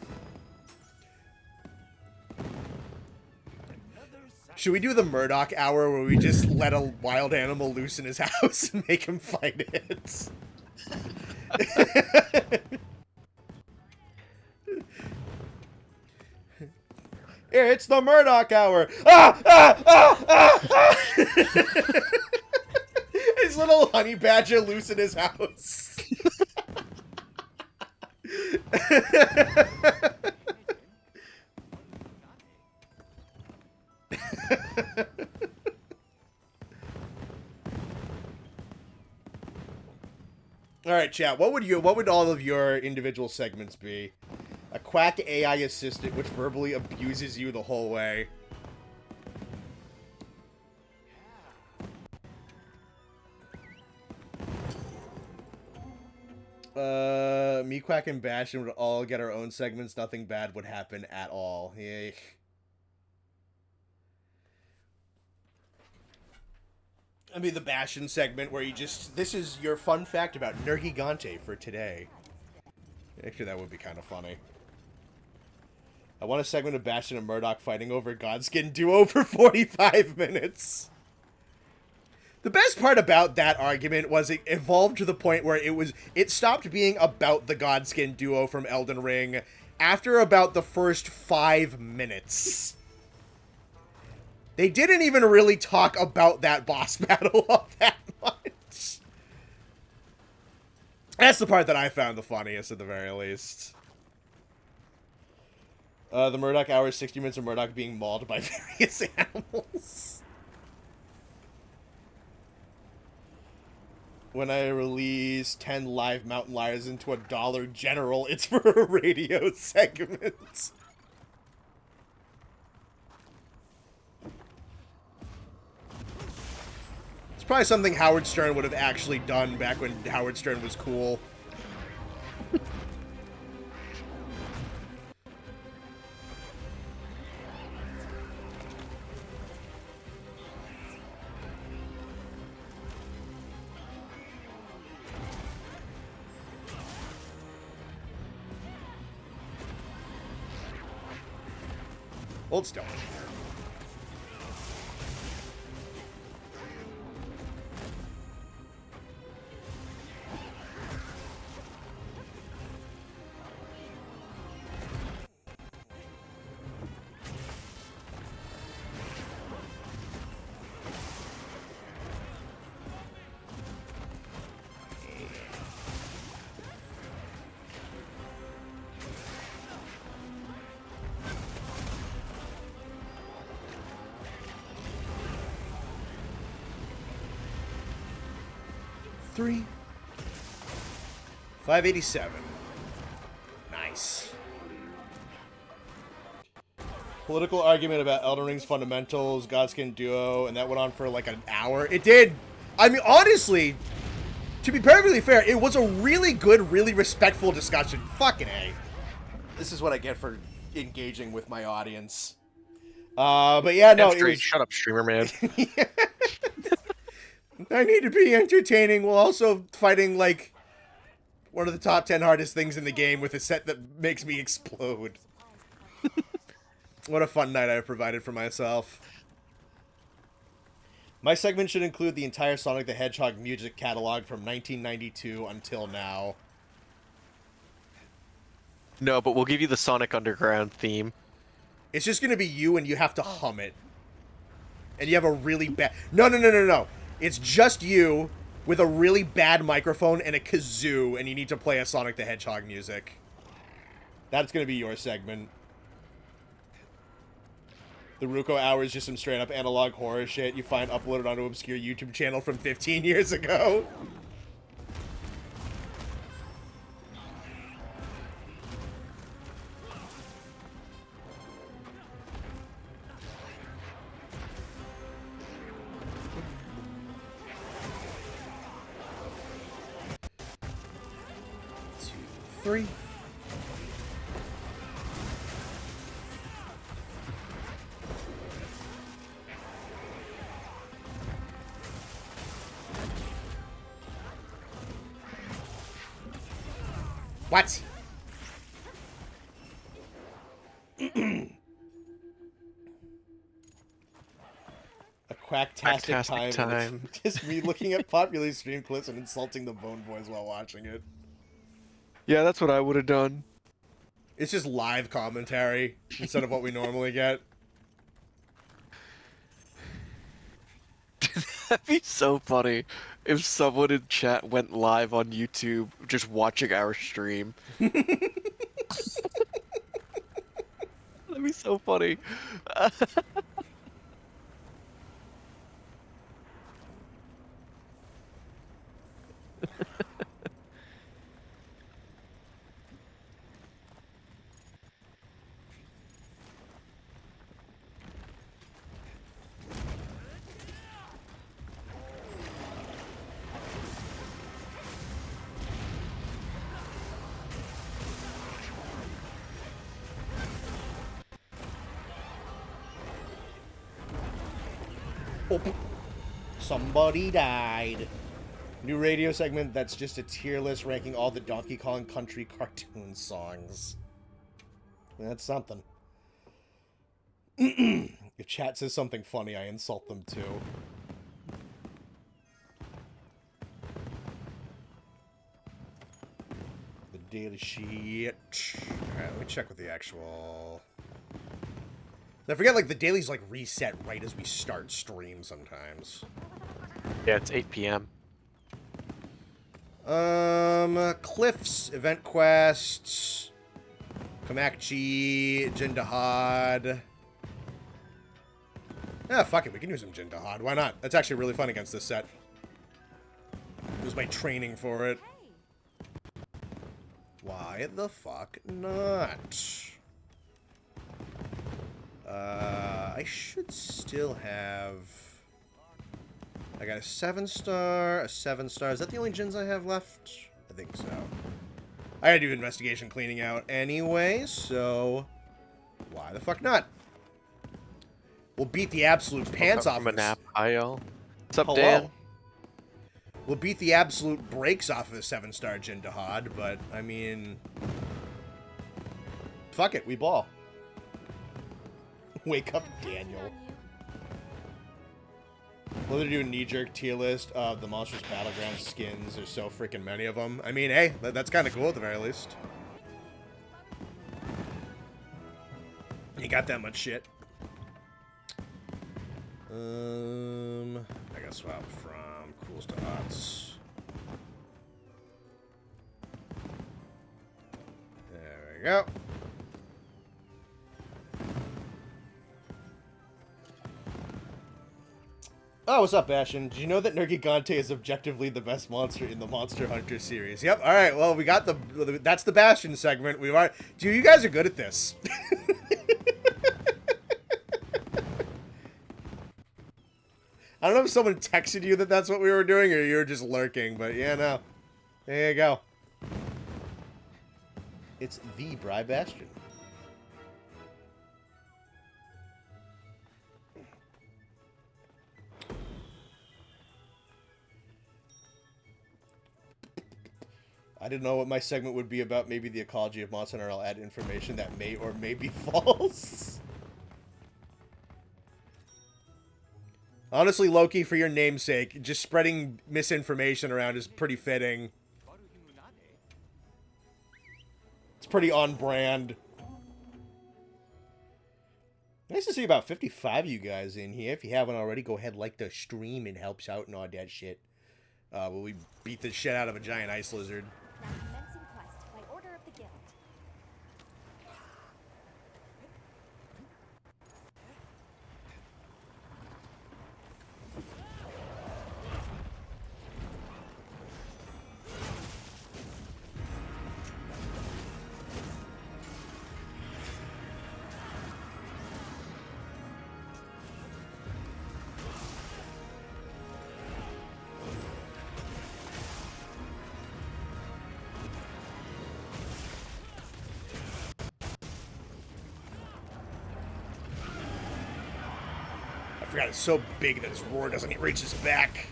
Another Should we do the Murdoch hour where we just let a wild animal loose in his house and make him fight it? It's the Murdoch hour! Ah! Ah! Ah! Ah! Ah! His little honey badger loose in his house. All right, chat. What would all of your individual segments be? A quack AI assistant which verbally abuses you the whole way. Me, Quack, and Bastion would all get our own segments. Nothing bad would happen at all. Yay. I mean, the Bastion segment where you just... This is your fun fact about Nergigante for today. Actually, that would be kind of funny. I want a segment of Bastion and Murdoch fighting over Godskin duo for 45 minutes. The best part about that argument was it evolved to the point where it stopped being about the Godskin duo from Elden Ring after about the first 5 minutes. They didn't even really talk about that boss battle all that much. That's the part that I found the funniest, at the very least. The Murdoch hour is 60 minutes of Murdoch being mauled by various animals. When I release 10 live mountain lions into a $1 general, it's for a radio segment. It's probably something Howard Stern would have actually done back when Howard Stern was cool. Hold still. Three. 587. Nice. Political argument about Elden Ring's fundamentals, Godskin Duo, and that went on for like an hour. It did. I mean, honestly, to be perfectly fair, it was a really good, really respectful discussion. Fucking A. This is what I get for engaging with my audience. But yeah, no, it was... Shut up, streamer man. I need to be entertaining while also fighting, like, one of the top 10 hardest things in the game with a set that makes me explode. What a fun night I've provided for myself. My segment should include the entire Sonic the Hedgehog music catalog from 1992 until now. No, but we'll give you the Sonic Underground theme. It's just going to be you and you have to hum it. And you have a really bad... No. It's just you with a really bad microphone and a kazoo, and you need to play a Sonic the Hedgehog music. That's going to be your segment. The Ruko Hour is just some straight-up analog horror shit you find uploaded onto an obscure YouTube channel from 15 years ago. Three. What? A quacktastic time. Just me looking at popular stream clips and insulting the Bone Boys while watching it. Yeah, that's what I would have done. It's just live commentary instead of what we normally get. That'd be so funny if someone in chat went live on YouTube just watching our stream. That'd be so funny. Oh. Somebody died. New radio segment that's just a tier list ranking all the Donkey Kong Country cartoon songs. That's something. If chat says something funny, I insult them too. The daily sheet. Alright, let me check with the actual... I forget, like, the dailies, like, reset right as we start stream sometimes. Yeah, it's 8 p.m. Cliffs, event quests, Komakchi, Jindahad. Ah, fuck it, we can use some Jindahad. Why not? That's actually really fun against this set. It was my training for it. Why the fuck not? I should still have... I got a 7-star, a 7-star. Is that the only gens I have left? I think so. I gotta do investigation cleaning out anyway, so... Why the fuck not? We'll beat the absolute pants off from a this. nap. Hi, y'all. What's up, Hello. Dan? We'll beat the absolute brakes off of the 7-star Jindahad, but, I mean... Fuck it, we ball. Wake up, Daniel. We'll do a knee-jerk tier list of the Monsters Battleground skins. There's so freaking many of them. I mean, hey, that's kind of cool at the very least. You got that much shit. I gotta swap from cools to hots. There we go. Oh, what's up, Bastion? Did you know that Nergigante is objectively the best monster in the Monster Hunter series? Yep. All right. Well, we got the that's the Bastion segment. We are. Dude, you guys are good at this. I don't know if someone texted you that that's what we were doing, or you were just lurking. But yeah, no. There you go. It's the Bry Bastion. I didn't know what my segment would be about. Maybe the ecology of Monster Hunter. I'll add information that may or may be false. Honestly, Loki, for your namesake, just spreading misinformation around is pretty fitting. It's pretty on brand. Nice to see about 55 of you guys in here. If you haven't already, go ahead, like the stream. It helps out and all that shit. Will we beat the shit out of a giant ice lizard? Now commencing quest by order of the guild. I forgot it's so big that his roar doesn't reach his back.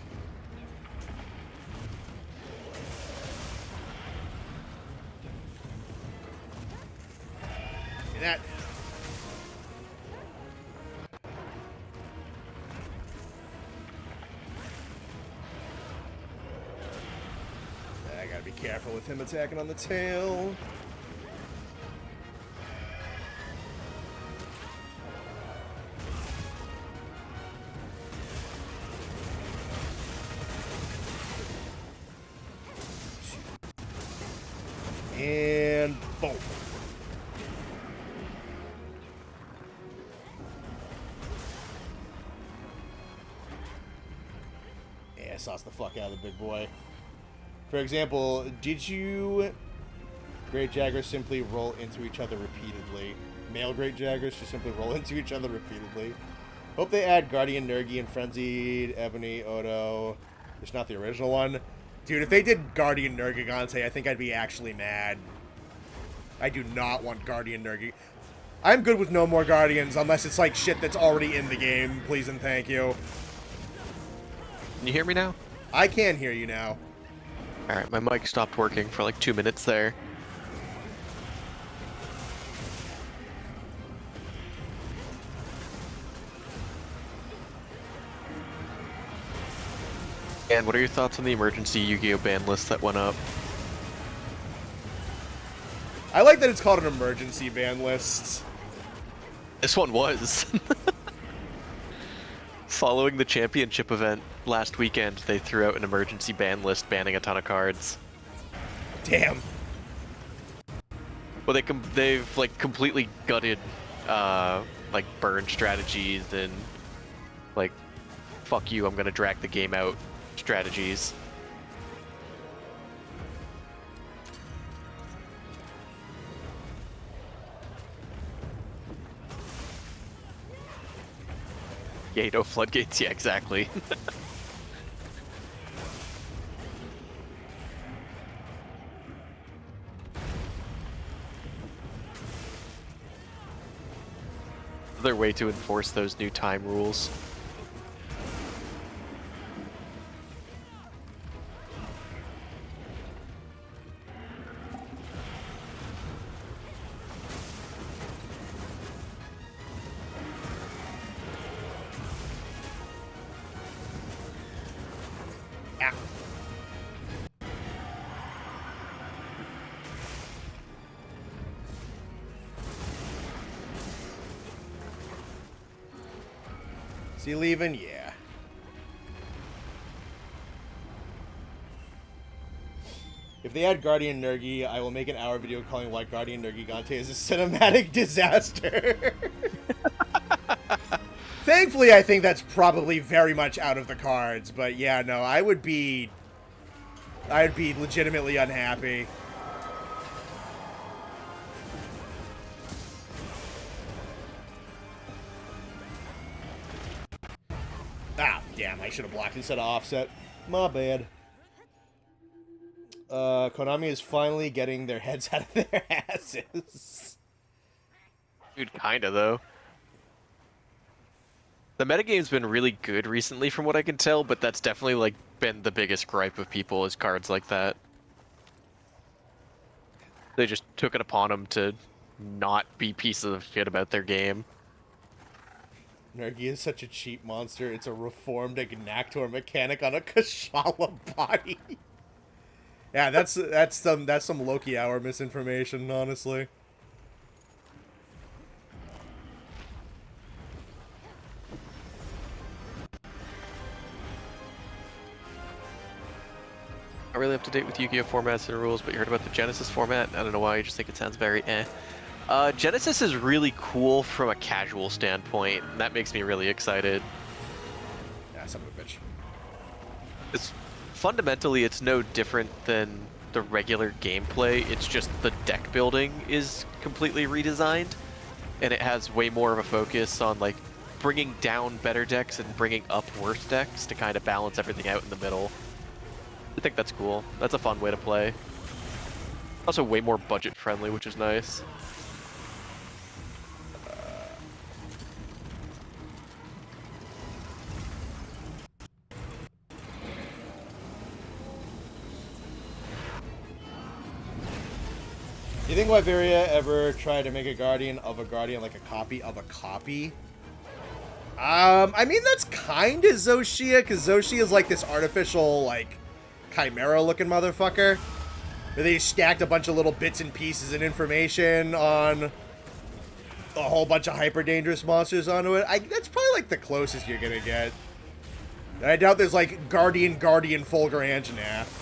See that? I gotta be careful with him attacking on the tail. And boom. Yeah, sauce the fuck out of the big boy. For example, did you Great Jaggers simply roll into each other repeatedly? Male Great Jaggers just simply roll into each other repeatedly. Hope they add Guardian Nergi and Frenzied Ebony Odo. It's not the original one. Dude, if they did Guardian Nergigante, I think I'd be actually mad. I do not want Guardian Nergi. I'm good with no more Guardians, unless it's like shit that's already in the game. Please and thank you. Can you hear me now? I can hear you now. Alright, my mic stopped working for like 2 minutes there. And what are your thoughts on the emergency Yu-Gi-Oh ban list that went up? I like that it's called an emergency ban list. This one was. Following the championship event last weekend, they threw out an emergency ban list banning a ton of cards. Damn. Well, they've like completely gutted like burn strategies and like fuck you, I'm gonna drag the game out strategies. Yeah, no floodgates. Yeah, exactly. Another way to enforce those new time rules. Is he leaving? Yeah. If they add Guardian Nergi, I will make an hour video calling why Guardian Nergigante is a cinematic disaster. Thankfully, I think that's probably very much out of the cards. But yeah, no, I'd be legitimately unhappy. Ah, damn, I should have blocked instead of offset. My bad. Konami is finally getting their heads out of their asses. Dude, kinda though. The metagame's been really good recently from what I can tell, but that's definitely like been the biggest gripe of people is cards like that. They just took it upon them to not be pieces of shit about their game. Nergi is such a cheap monster. It's a reformed Ignactor mechanic on a Kashala body. Yeah, that's some Loki Hour misinformation, honestly. Not really up to date with Yu-Gi-Oh formats and rules, but you heard about the Genesis format. I don't know why, I just think it sounds very eh. Genesis is really cool from a casual standpoint, and that makes me really excited. Yeah, son of a bitch. It's fundamentally, it's no different than the regular gameplay. It's just the deck building is completely redesigned, and it has way more of a focus on like bringing down better decks and bringing up worse decks to kind of balance everything out in the middle. I think that's cool. That's a fun way to play. Also way more budget friendly, which is nice. Do you think Wyveria ever tried to make a Guardian of a Guardian like a copy of a copy? I mean, that's kind of Zoshia, because Zoshia is like this artificial, like, chimera-looking motherfucker. Where they stacked a bunch of little bits and pieces and information on a whole bunch of hyper-dangerous monsters onto it. That's probably, like, the closest you're gonna get. And I doubt there's, like, Guardian Fulgur Anjanath.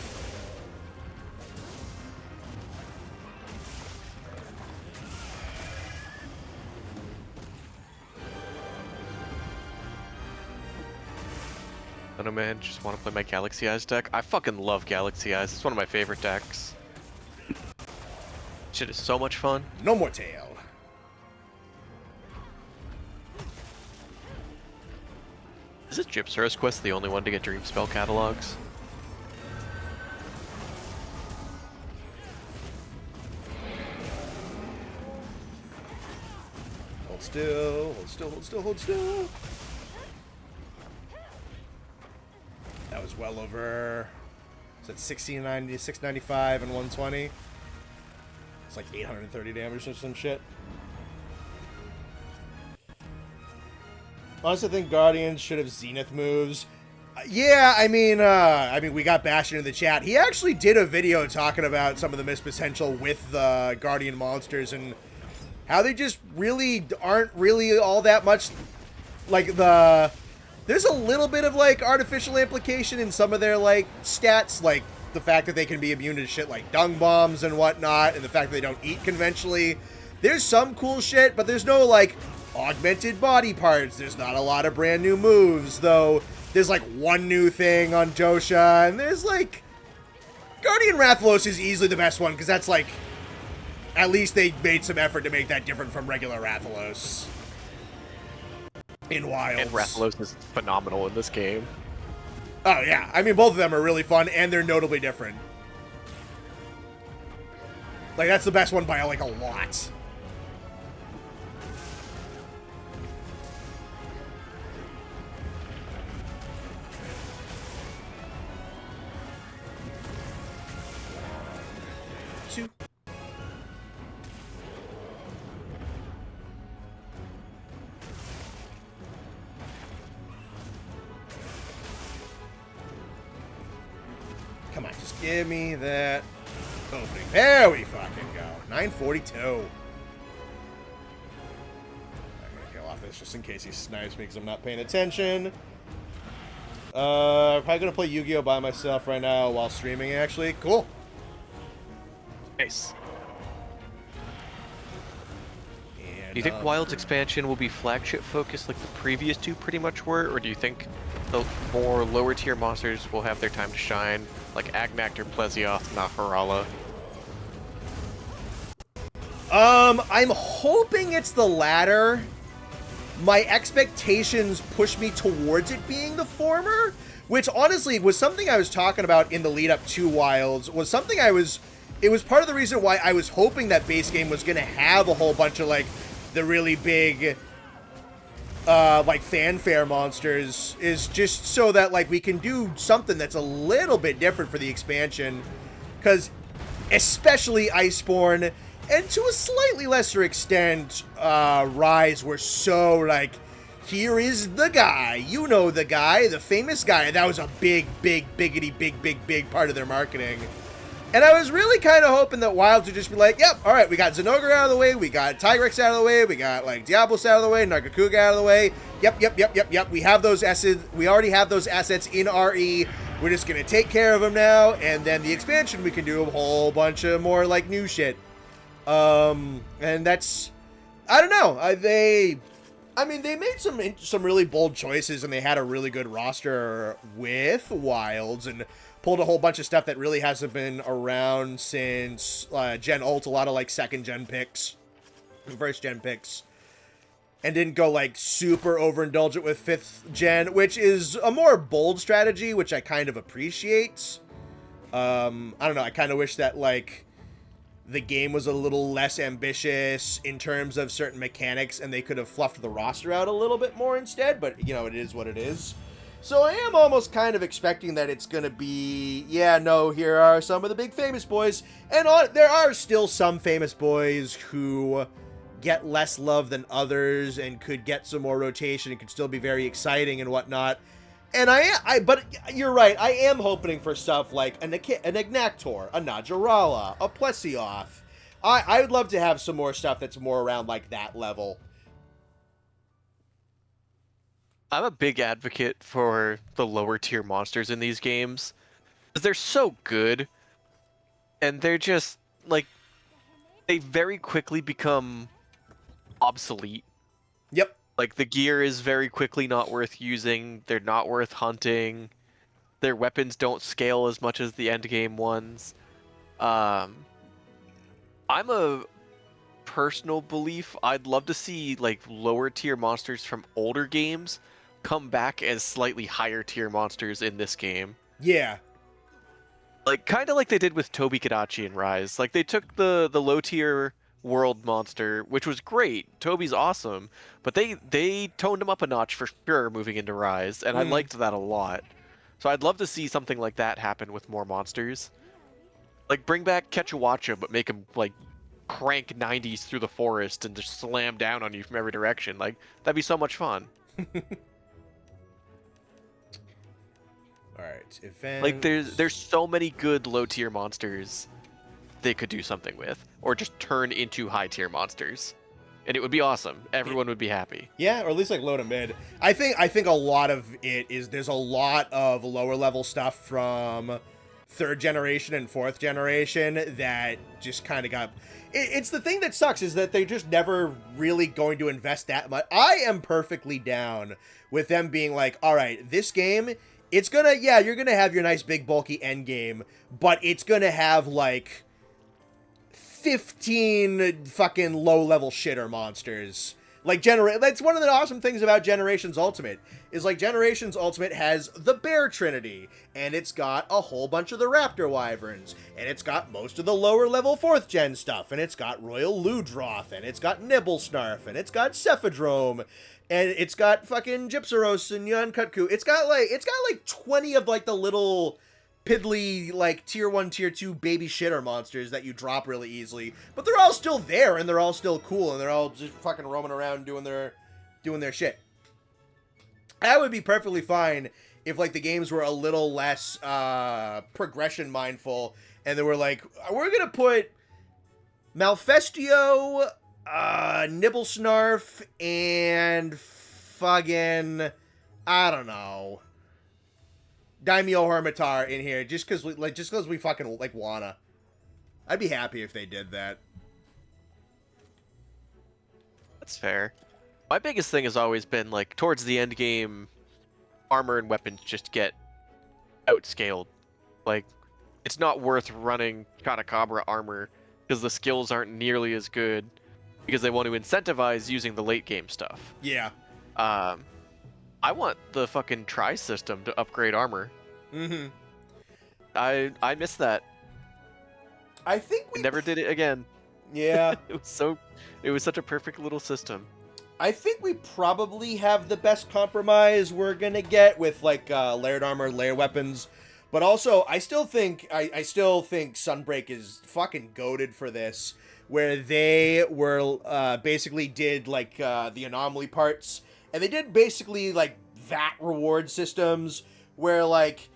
I don't know, man, just want to play my Galaxy Eyes deck. I fucking love Galaxy Eyes. It's one of my favorite decks. Shit is so much fun. No more tail. Isn't Gypsaros Quest the only one to get Dream Spell catalogs? Hold still, hold still, hold still, hold still. That was well over, is that 1690, 695 and 120? It's like 830 damage or some shit. Honestly, I think Guardians should have Zenith moves. Yeah, I mean, we got Bastion in the chat. He actually did a video talking about some of the missed potential with the Guardian monsters and how they just really aren't really all that much like there's a little bit of like artificial implication in some of their like stats, like the fact that they can be immune to shit like dung bombs and whatnot, and the fact that they don't eat conventionally. There's some cool shit, but there's no like augmented body parts. There's not a lot of brand new moves, though. There's like one new thing on Josha, and there's like Guardian Rathalos is easily the best one because that's like at least they made some effort to make that different from regular Rathalos in Wilds. And Rathalos is phenomenal in this game. Oh yeah, I mean both of them are really fun and they're notably different. Like that's the best one by like a lot. Two. Come on, just give me that opening. There we fucking go. 942. I'm gonna kill off this just in case he snipes me because I'm not paying attention. Probably gonna play Yu-Gi-Oh by myself right now while streaming actually. Cool. Nice. And, Do you think Wild's expansion will be flagship focused like the previous two pretty much were, or do you think the more lower tier monsters will have their time to shine, like Agnactor, Plesioth, Naharala? I'm hoping it's the latter. My expectations push me towards it being the former, which honestly was something I was talking about in the lead up to Wilds, was something it was part of the reason why I was hoping that base game was going to have a whole bunch of, like, the really big, like, fanfare monsters, is just so that, like, we can do something that's a little bit different for the expansion, because especially Iceborne, and to a slightly lesser extent, Rise, were so, like, here is the guy, you know the guy, the famous guy. That was a big part of their marketing. And I was really kind of hoping that Wilds would just be like, yep, all right, we got Zenogre out of the way, we got Tigrex out of the way, we got, like, Diablos out of the way, Nargacuga out of the way. Yep. We have those assets. We already have those assets in RE. We're just going to take care of them now, and then the expansion, we can do a whole bunch of more, like, new shit. And that's, I don't know. They made some really bold choices, and they had a really good roster with Wilds, and pulled a whole bunch of stuff that really hasn't been around since Gen Ult, a lot of like second gen picks, first gen picks, and didn't go like super overindulgent with fifth gen, which is a more bold strategy, which I kind of appreciate. I don't know, I kind of wish that like the game was a little less ambitious in terms of certain mechanics and they could have fluffed the roster out a little bit more instead, but you know, it is what it is. So I am almost kind of expecting that it's going to be, yeah, no, here are some of the big famous boys. And there are still some famous boys who get less love than others and could get some more rotation and could still be very exciting and whatnot. And but you're right, I am hoping for stuff like an Agnactor, a Najarala, a Plesioth. I would love to have some more stuff that's more around like that level. I'm a big advocate for the lower tier monsters in these games, because they're so good, and they're just, like, they very quickly become obsolete. Yep. Like, the gear is very quickly not worth using, they're not worth hunting, their weapons don't scale as much as the endgame ones. I'm a personal belief, I'd love to see, like, lower tier monsters from older games come back as slightly higher tier monsters in this game. Yeah. Like, kind of like they did with Tobi Kadachi and Rise. Like, they took the low tier world monster, which was great. Tobi's awesome, but they toned him up a notch for sure moving into Rise, and I liked that a lot. So I'd love to see something like that happen with more monsters. Like, bring back Kechawacha, but make him, like, crank 90s through the forest and just slam down on you from every direction. Like, that'd be so much fun. event. Like there's so many good low tier monsters they could do something with, or just turn into high tier monsters, and it would be awesome. Everyone would be happy. Yeah, or at least like low to mid. I think a lot of it is there's a lot of lower level stuff from 3rd generation and 4th generation that just kind of got. It's the thing that sucks is that they're just never really going to invest that much. I am perfectly down with them being like, all right, this game, it's gonna, yeah, you're gonna have your nice big bulky end game, but it's gonna have like 15 fucking low-level shitter monsters. Like, that's one of the awesome things about Generations Ultimate, is like Generations Ultimate has the Bear Trinity, and it's got a whole bunch of the Raptor Wyverns, and it's got most of the lower-level 4th gen stuff, and it's got Royal Ludroth, and it's got Nibblesnarf, and it's got Cephadrome, and it's got fucking Gypsaros and Yonkutku. It's got like 20 of like the little piddly, like, tier 1, tier 2 baby shitter monsters that you drop really easily. But they're all still there, and they're all still cool, and they're all just fucking roaming around doing their shit. That would be perfectly fine if, like, the games were a little less, progression mindful, and they were like, we're gonna put Malfestio, Nibblesnarf, and fucking, I don't know, Daimyo Hermitar in here just because we fucking like wanna. I'd be happy if they did that. That's fair. My biggest thing has always been like towards the end game, armor and weapons just get outscaled. Like it's not worth running Katakabra armor because the skills aren't nearly as good because they want to incentivize using the late game stuff. Yeah. I want the fucking try system to upgrade armor. Mm-hmm. I miss that. I think we never did it again. Yeah. It was such a perfect little system. I think we probably have the best compromise we're gonna get with like layered armor, layered weapons. But also, I still think Sunbreak is fucking goated for this, where they were basically did like the anomaly parts. And they did basically, like, VAT reward systems where, like,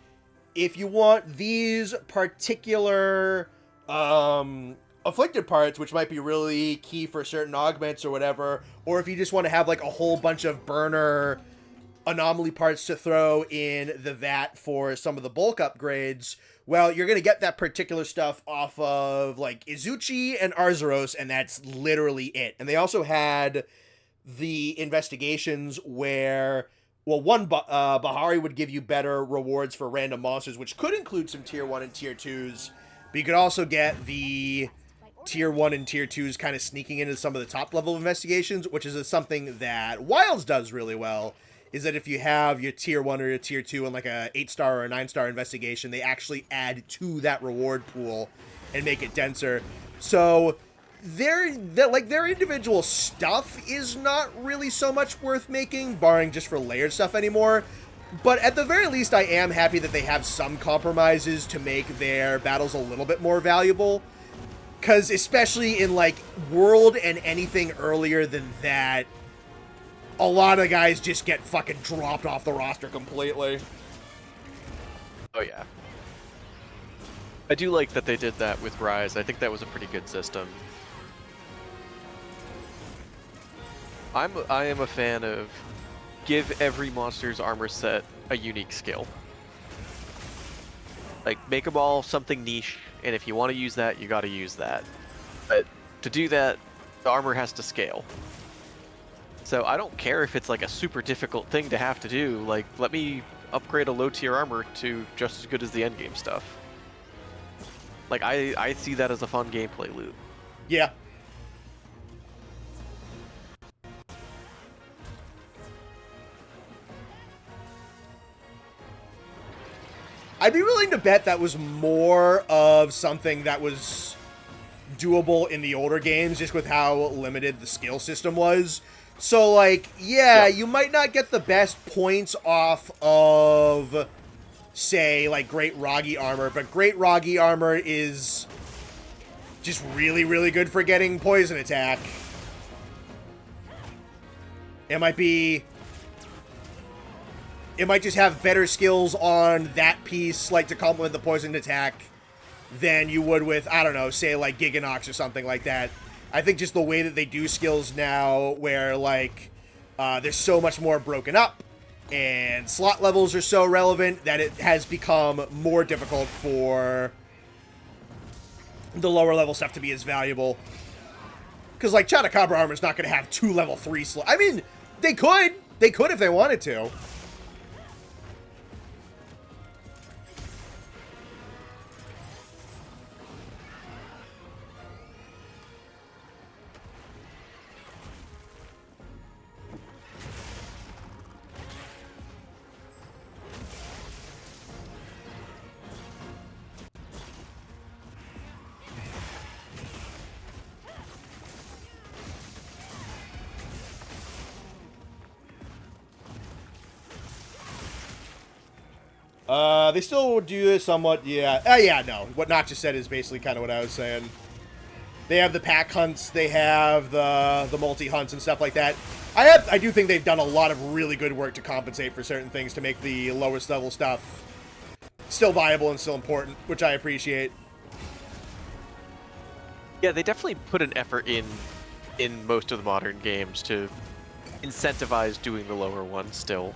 if you want these particular afflicted parts, which might be really key for certain augments or whatever, or if you just want to have, like, a whole bunch of burner anomaly parts to throw in the VAT for some of the bulk upgrades, well, you're going to get that particular stuff off of, like, Izuchi and Arzuros, and that's literally it. And they also had the investigations where, well, one, Bahari would give you better rewards for random monsters, which could include some tier 1 and tier 2s, but you could also get the tier 1 and tier 2s kind of sneaking into some of the top level investigations, which is something that Wilds does really well, is that if you have your tier 1 or your tier 2 in like a 8-star or a 9-star investigation, they actually add to that reward pool and make it denser. So their individual stuff is not really so much worth making, barring just for layered stuff anymore. But at the very least, I am happy that they have some compromises to make their battles a little bit more valuable. Because especially in, like, World and anything earlier than that, a lot of guys just get fucking dropped off the roster completely. Oh, yeah. I do like that they did that with Rise. I think that was a pretty good system. I am a fan of give every monster's armor set a unique skill. Like, make them all something niche, and if you want to use that, you gotta use that. But to do that, the armor has to scale. So I don't care if it's like a super difficult thing to have to do, like, let me upgrade a low tier armor to just as good as the endgame stuff. Like, I see that as a fun gameplay loop. Yeah. I'd be willing to bet that was more of something that was doable in the older games, just with how limited the skill system was. So, like, yeah, you might not get the best points off of, say, like, Great Ragi Armor, but Great Ragi Armor is just really, really good for getting Poison Attack. It might be it might just have better skills on that piece, like to complement the poison attack, than you would with, I don't know, say like Giganox or something like that. I think just the way that they do skills now, where like they're so much more broken up, and slot levels are so relevant that it has become more difficult for the lower level stuff to be as valuable. Because like Chotacabra armor is not going to have 2 level 3 slots. I mean, they could if they wanted to. They still do this somewhat, yeah. Yeah, no. What Nox just said is basically kind of what I was saying. They have the pack hunts, they have the multi-hunts and stuff like that. I do think they've done a lot of really good work to compensate for certain things to make the lowest level stuff still viable and still important, which I appreciate. Yeah, they definitely put an effort in most of the modern games to incentivize doing the lower ones still.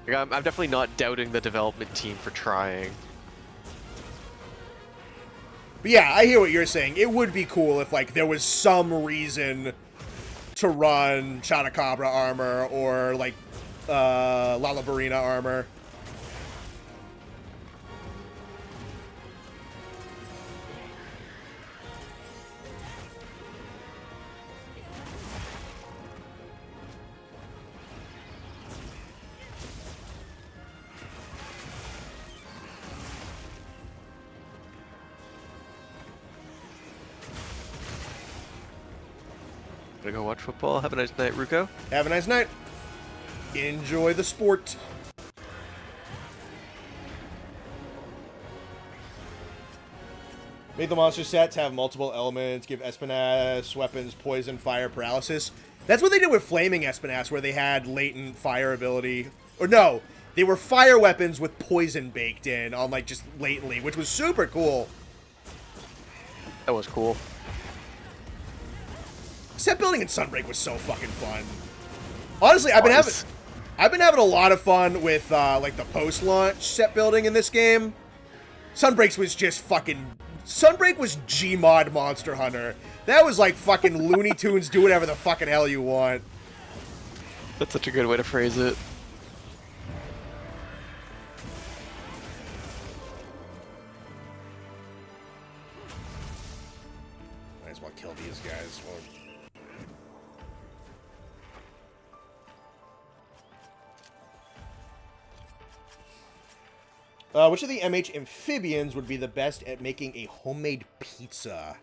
Like, I'm definitely not doubting the development team for trying. But yeah, I hear what you're saying. It would be cool if like there was some reason to run Chotacabra armor or like Lalabarina armor. Gonna go watch football. Have a nice night, Ruko. Have a nice night. Enjoy the sport. Make the monster sets have multiple elements, give Espinas weapons poison, fire, paralysis. That's what they did with Flaming Espinas, where they had latent fire ability. Or no, they were fire weapons with poison baked in on like just latently, which was super cool. That was cool. Set building in Sunbreak was so fucking fun. Honestly, I've been having a lot of fun with like the post-launch set building in this game. Sunbreak was Gmod Monster Hunter. That was like fucking Looney Tunes, do whatever the fucking hell you want. That's such a good way to phrase it. Might as well kill these guys. Which of the MH amphibians would be the best at making a homemade pizza?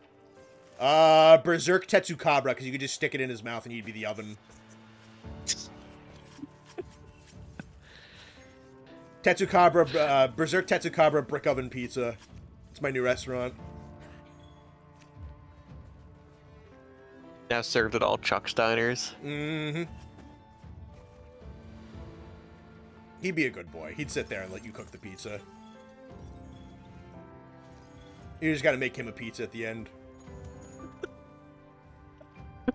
Berserk Tetsukabra, because you could just stick it in his mouth and he'd be the oven. Berserk Tetsukabra Brick Oven Pizza. It's my new restaurant. Now served at all Chuck's diners. Mm-hmm. He'd be a good boy. He'd sit there and let you cook the pizza. You just gotta make him a pizza at the end.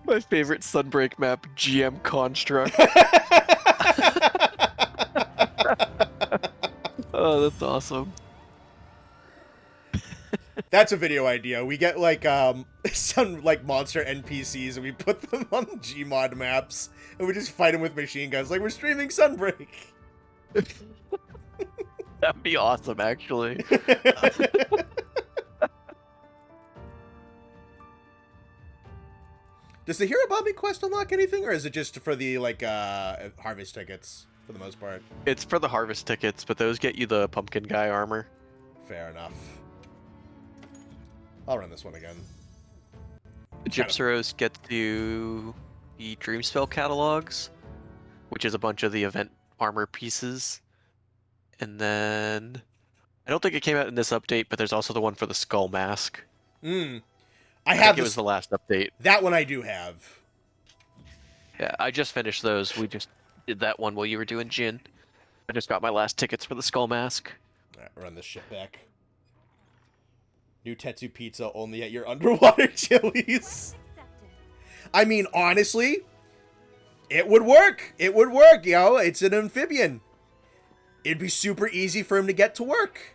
My favorite Sunbreak map, GM Construct. Oh, that's awesome. That's a video idea. We get like some like monster NPCs and we put them on Gmod maps and we just fight them with machine guns like we're streaming Sunbreak. That'd be awesome, actually. Does the Hero Bobby quest unlock anything, or is it just for the like harvest tickets for the most part? It's for the harvest tickets, but those get you the pumpkin guy armor. Fair enough. I'll run this one again. The Gypseros get you the Dreamspell catalogs, which is a bunch of the event armor pieces. And then I don't think it came out in this update, but there's also the one for the skull mask. I think it was the last update. That one I do have. Yeah, I just finished those. We just did that one while you were doing Jin. I just got my last tickets for the Skull Mask. Alright, run this shit back. New Tetsu pizza only at your underwater Chili's. Accepted. I mean, honestly, it would work. It would work, yo. It's an amphibian. It'd be super easy for him to get to work.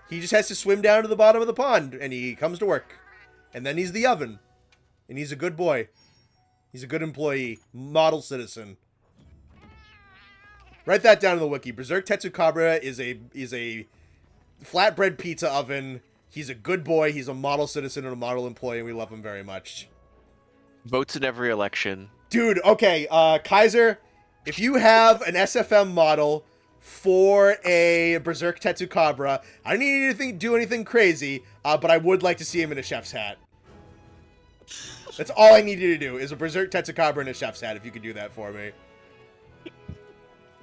He just has to swim down to the bottom of the pond, and he comes to work. And then he's the oven. And he's a good boy. He's a good employee. Model citizen. Write that down in the wiki. Berserk Tetsukabra is a flatbread pizza oven. He's a good boy. He's a model citizen and a model employee, and we love him very much. Votes in every election. Dude, okay, Kaiser, if you have an SFM model for a Berserk Tetsukabra, I don't need anything to do anything crazy, but I would like to see him in a chef's hat. That's all I need you to do, is a Berserk Tetsukabra in a chef's hat, if you could do that for me.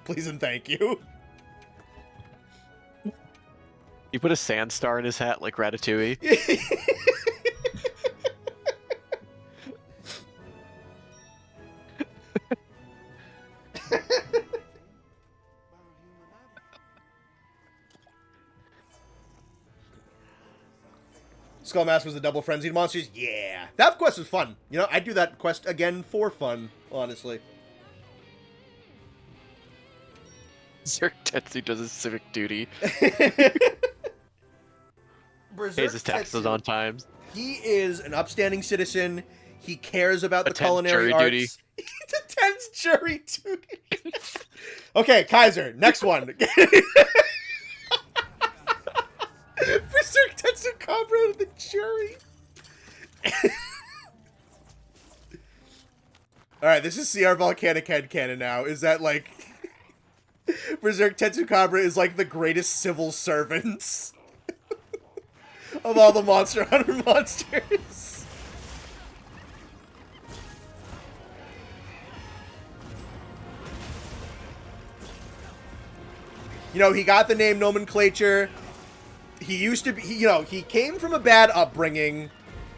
Please and thank you. You put a sand star in his hat like Ratatouille. Skullmask was the double frenzied monsters? Yeah. That quest was fun. You know, I'd do that quest again for fun, honestly. Berserk Tetsu does his civic duty. Berserk Pays his taxes Tetsu, on time. he is an upstanding citizen. He cares about the Attends culinary jury arts. duty. He attends jury duty. Okay, Kaiser, next one. Berserk Tetsukabra to the jury. Alright, this is CR-Volcanic headcanon now. Is that, like... Berserk Tetsukabra is, like, the greatest civil servants of all the Monster Hunter monsters. You know, he got the name nomenclature. He used to be, he came from a bad upbringing.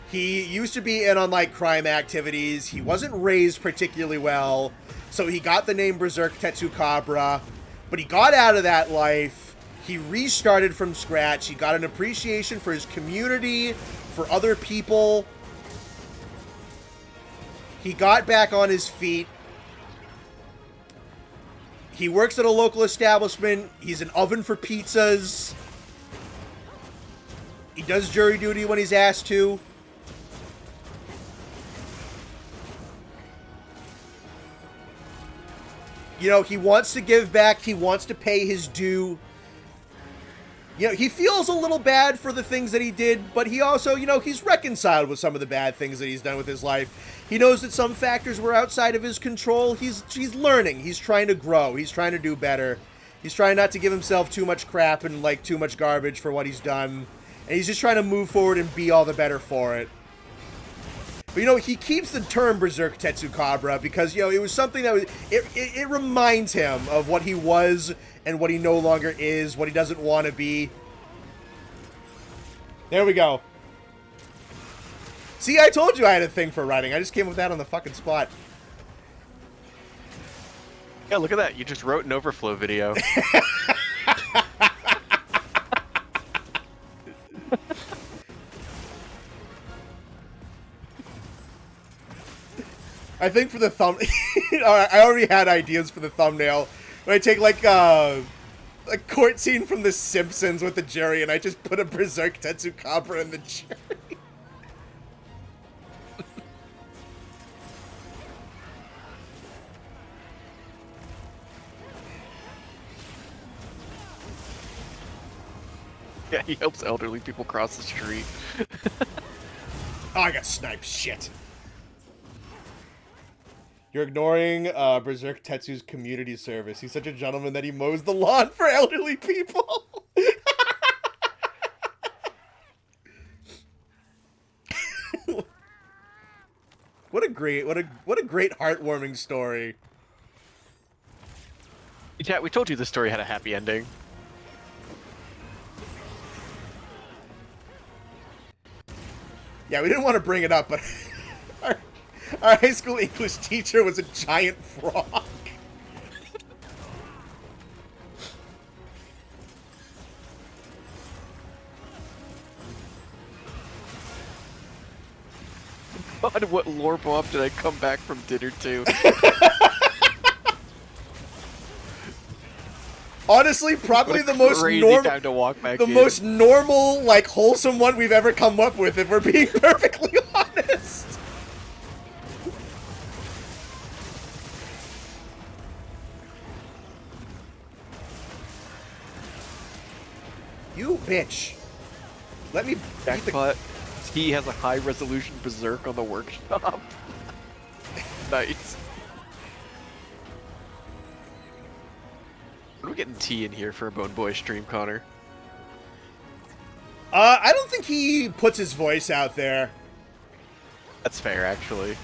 He used to be in on, like, crime activities. He wasn't raised particularly well. So he got the name Berserk Tetsukabra. But he got out of that life. He restarted from scratch. He got an appreciation for his community, for other people. He got back on his feet. He works at a local establishment. He's an oven for pizzas. He does jury duty when he's asked to. You know, he wants to give back. He wants to pay his due. You know, he feels a little bad for the things that he did, but he also, you know, he's reconciled with some of the bad things that he's done with his life. He knows that some factors were outside of his control. He's learning. He's trying to grow. He's trying to do better. He's trying not to give himself too much crap and, like, too much garbage for what he's done. And he's just trying to move forward and be all the better for it. But, you know, he keeps the term Berserk Tetsukabra because, you know, it was something that was... It reminds him of what he was and what he no longer is, what he doesn't want to be. There we go. See, I told you I had a thing for writing. I just came with that on the fucking spot. Yeah, look at that. You just wrote an overflow video. I think for the I already had ideas for the thumbnail. When I take, like, a court scene from The Simpsons with the jury, and I just put a Berserk Tetsukabra in the jury. Yeah, he helps elderly people cross the street. Oh, I got sniped. Shit. You're ignoring Berserk Tetsu's community service. He's such a gentleman that he mows the lawn for elderly people. What a great heartwarming story. Yeah, we told you the story had a happy ending. Yeah, we didn't want to bring it up, but our high school English teacher was a giant frog. God, what lore bomb did I come back from dinner to? Honestly, probably What a the most crazy normal, time to walk back the in. most normal, like wholesome one we've ever come up with, if we're being perfectly honest. You bitch. Let me beat the... Jackpot. He has a high resolution berserk on the workshop. Nice. When are we getting tea in here for a Bone Boy stream, Connor? I don't think he puts his voice out there. That's fair, actually.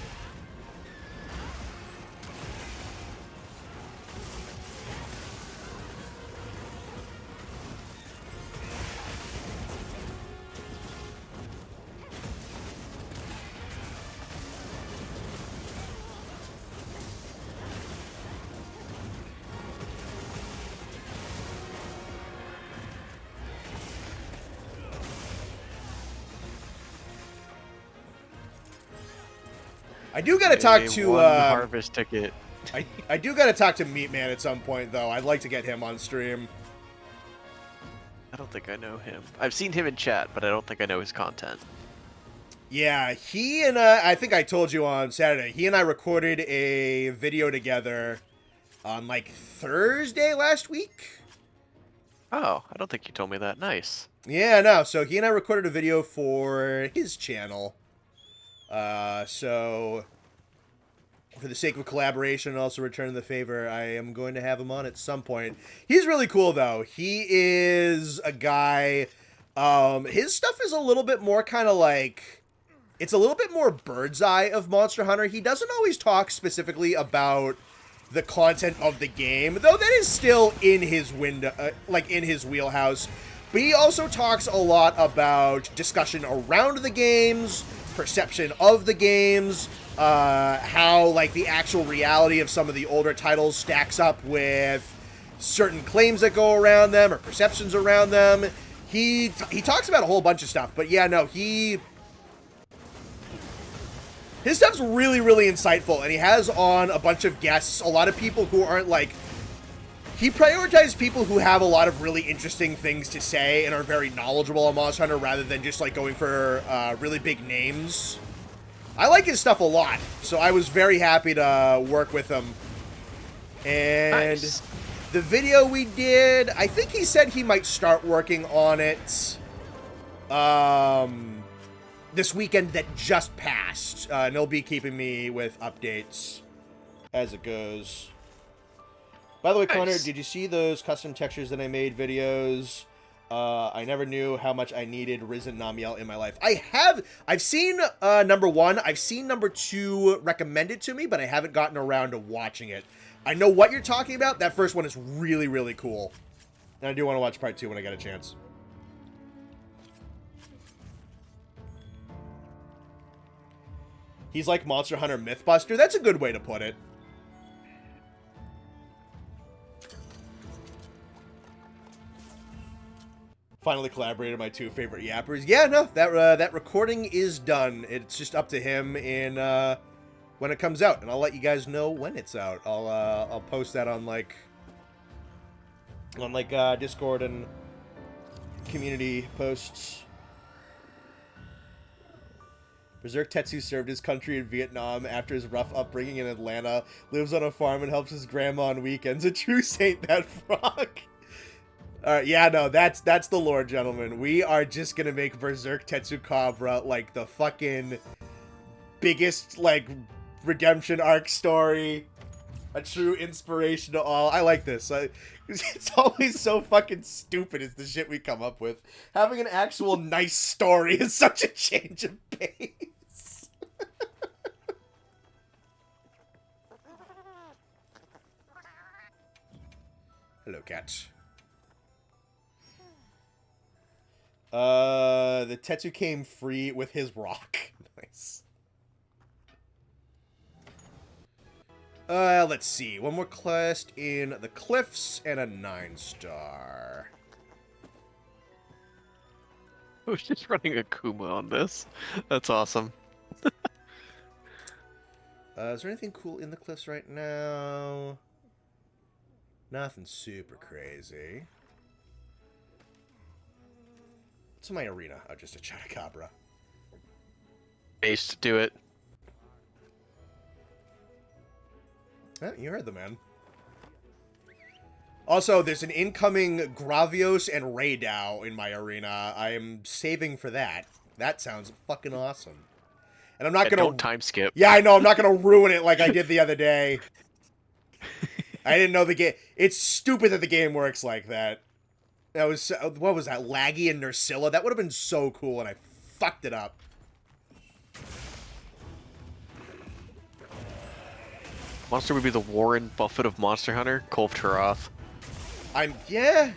I do gotta talk to, one harvest ticket. I do gotta talk to Meatman at some point, though. I'd like to get him on stream. I don't think I know him. I've seen him in chat, but I don't think I know his content. Yeah, he and I think I told you on Saturday, he and I recorded a video together on, like, Thursday last week? Oh, I don't think you told me that. Nice. Yeah, no, so he and I recorded a video for his channel. So, for the sake of collaboration and also returning the favor, I am going to have him on at some point. He's really cool, though. He is a guy, his stuff is a little bit more kind of like, it's a little bit more bird's eye of Monster Hunter. He doesn't always talk specifically about the content of the game, though that is still in his window, like in his wheelhouse. But he also talks a lot about discussion around the games, perception of the games, how like the actual reality of some of the older titles stacks up with certain claims that go around them or perceptions around them. He talks about a whole bunch of stuff, but yeah, no, his stuff's really, really insightful, and he has on a bunch of guests, a lot of people who aren't like, he prioritizes people who have a lot of really interesting things to say and are very knowledgeable on Monster Hunter rather than just like going for really big names. I like his stuff a lot, so I was very happy to work with him. And Nice. the video we did, I think he said he might start working on it this weekend that just passed. And he'll be keeping me with updates as it goes. By the way, Connor, Nice. did you see those custom textures that I made videos? I never knew how much I needed Risen Namiel in my life. I've seen number 1, I've seen number 2 recommended to me, but I haven't gotten around to watching it. I know what you're talking about. That first one is really, really cool. And I do want to watch part 2 when I get a chance. He's like Monster Hunter Mythbuster. That's a good way to put it. Finally collaborated with my 2 favorite yappers. Yeah, no, that recording is done. It's just up to him in when it comes out, and I'll let you guys know when it's out. I'll post that on Discord and community posts. Berserk Tetsu served his country in Vietnam after his rough upbringing in Atlanta, lives on a farm and helps his grandma on weekends. A true saint, that frog. Alright, yeah, no, that's the lore, gentlemen. We are just gonna make Berserk Tetsukabra, like, the fucking biggest, like, redemption arc story. A true inspiration to all. I like this. It's always so fucking stupid is the shit we come up with. Having an actual nice story is such a change of pace. Hello, cat. The Tetsu came free with his rock. Nice. Let's see. One more quest in the Cliffs and a 9-star. Who's just running a Kuma on this? That's awesome. Is there anything cool in the cliffs right now? Nothing super crazy. What's in my arena? Oh, just a Chotacabra. Ace to do it. Oh, you heard the man. Also, there's an incoming Gravios and Raydao in my arena. I am saving for that. That sounds fucking awesome. And I'm not And gonna don't time skip. Yeah, I know. I'm not gonna ruin it like I did the other day. I didn't know the game. It's stupid that the game works like that. That was what was that? Laggy and Nursilla. That would have been so cool, and I fucked it up. Monster would be the Warren Buffett of Monster Hunter, Kolv Taroth. Yeah.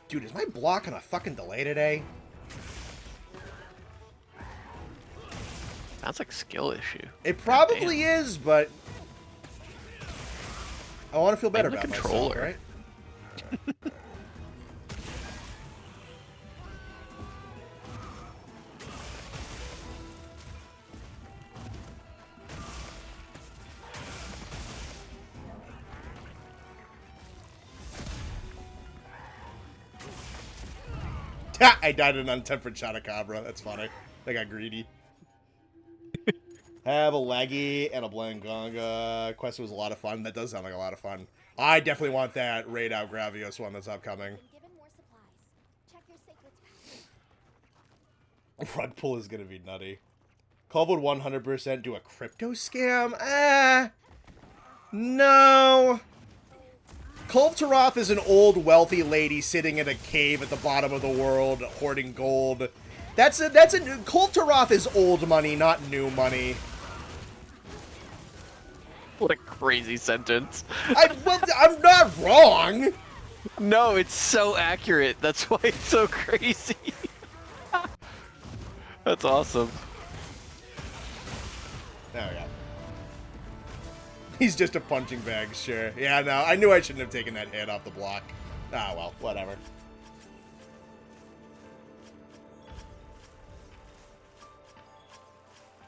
Dude, is my block on a fucking delay today? Sounds like a skill issue. It probably is, but I want to feel better Blame about the myself, controller. right? I died in an untempered Chotacabra. That's funny. I got greedy. Have a Laggy and a Blanganga. Quest was a lot of fun. That does sound like a lot of fun. I definitely want that Raid Out Gravios one that's upcoming. Been given more supplies. Check your sacred pack. Rug pull is gonna be nutty. Call would 100% do a crypto scam? Ah, no. Kolv Taroth is an old wealthy lady sitting in a cave at the bottom of the world hoarding gold. Kolv Taroth is old money, not new money. What a crazy sentence. I'm not wrong. No, it's so accurate. That's why it's so crazy. That's awesome. There we go. He's just a punching bag, sure. Yeah, no, I knew I shouldn't have taken that hit off the block. Ah, well, whatever.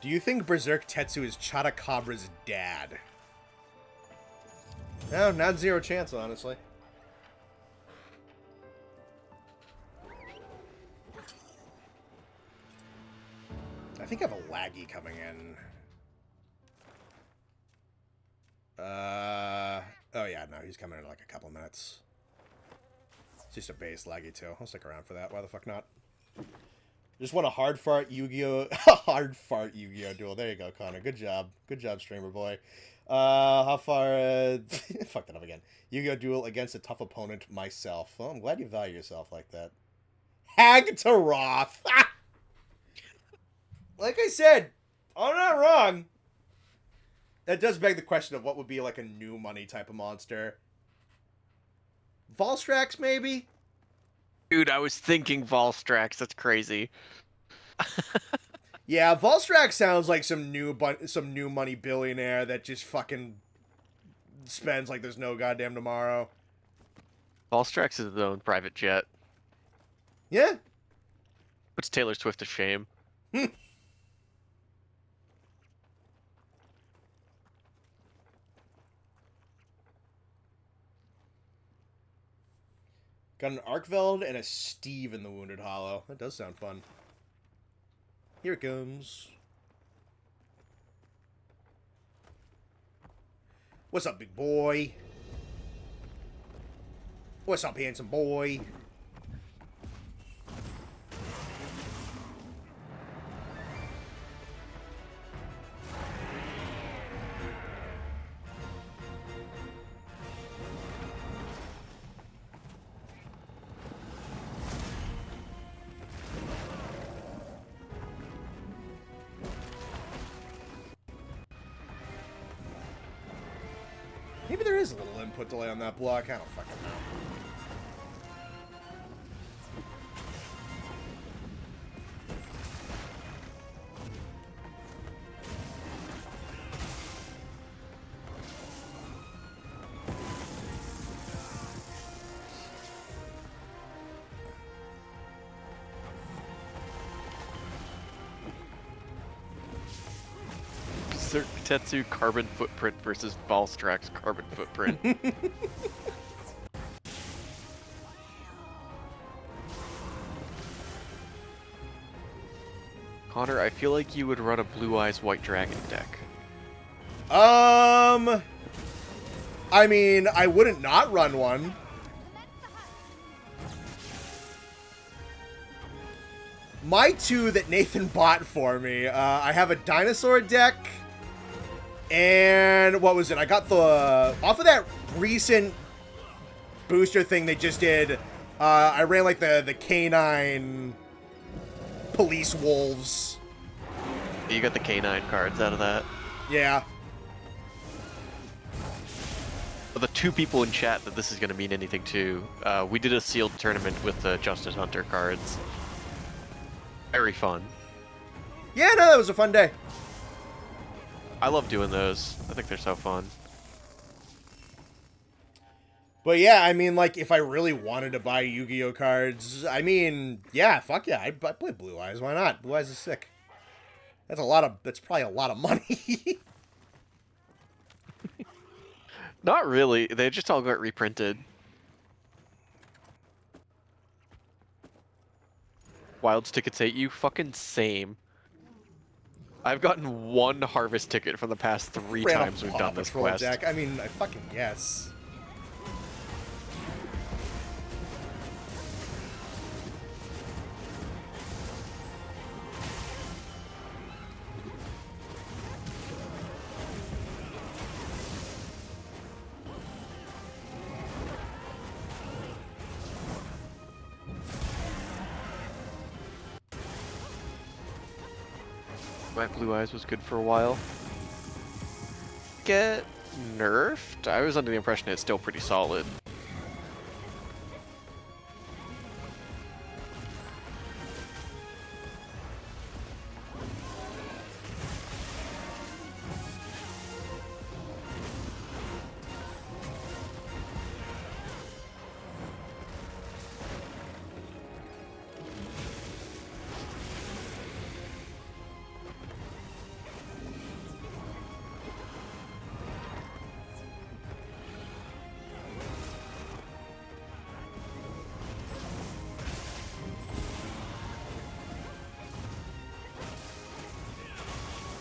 Do you think Berserk Tetsu is Chotakabra's dad? No, not zero chance, honestly. I think I have a Laggy coming in. Oh yeah, no, he's coming in like a couple minutes. It's just a base Laggy too. I'll stick around for that. Why the fuck not? Just want a hard fart Yu-Gi-Oh! Hard fart Yu-Gi-Oh! Duel. There you go, Connor. Good job. Good job, streamer boy. How far, fuck that up again. Yu-Gi-Oh! Duel against a tough opponent, myself. Well, I'm glad you value yourself like that. Hag to Roth! Like I said, I'm not wrong. That does beg the question of what would be like a new money type of monster. Volstrax, maybe? Dude, I was thinking Volstrax. That's crazy. Yeah, Volstrax sounds like some new money billionaire that just fucking spends like there's no goddamn tomorrow. Volstrax is his own private jet. Yeah. Puts Taylor Swift to shame. Got an Arkveld and a Steve in the Wounded Hollow. That does sound fun. Here it comes. What's up, big boy? What's up, handsome boy? Maybe there is a little input delay on that block. I don't fucking know. Berserk Tetsu carbon footprint versus Valstrax's carbon footprint. Connor, I feel like you would run a Blue Eyes White Dragon deck. I mean, I wouldn't not run one. My two that Nathan bought for me, I have a dinosaur deck, and what was it? I got the, off of that recent booster thing they just did, I ran like the canine police wolves. You got the canine cards out of that. Yeah. For the two people in chat that this is going to mean anything to, we did a sealed tournament with the Justice Hunter cards. Very fun. Yeah, no, that was a fun day. I love doing those. I think they're so fun. But yeah, I mean, like, if I really wanted to buy Yu-Gi-Oh cards, I mean, yeah, fuck yeah, I'd play Blue Eyes. Why not? Blue Eyes is sick. That's probably a lot of money. Not really. They just all got reprinted. Wilds tickets hate you? Fucking same. I've gotten one harvest ticket from the past 3 Ran a times we've Paw done this Patrol quest. deck. I mean, I fucking guess. My Blue Eyes was good for a while. Get nerfed? I was under the impression it's still pretty solid.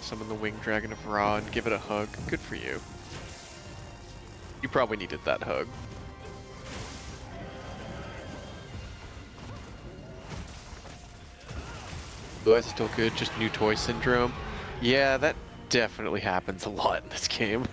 Summon the Winged Dragon of Ra and give it a hug. Good for you. You probably needed that hug. Blue Eyes is still good, just new toy syndrome. Yeah, that definitely happens a lot in this game.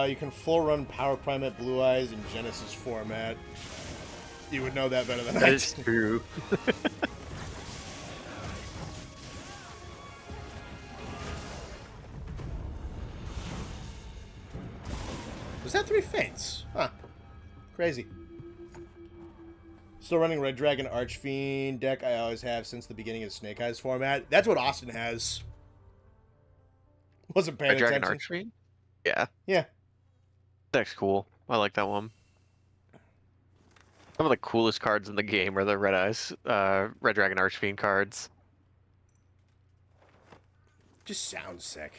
You can full run Power Primate Blue Eyes in Genesis format. You would know that better than I do. That is true. Was that 3 Fates? Huh. Crazy. Still running Red Dragon Archfiend deck I always have since the beginning of Snake Eyes format. That's what Austin has. Wasn't paying Red Dragon attention. Archfiend? Yeah. Yeah. Deck's cool. I like that one. Some of the coolest cards in the game are the Red Dragon Archfiend cards. Just sounds sick.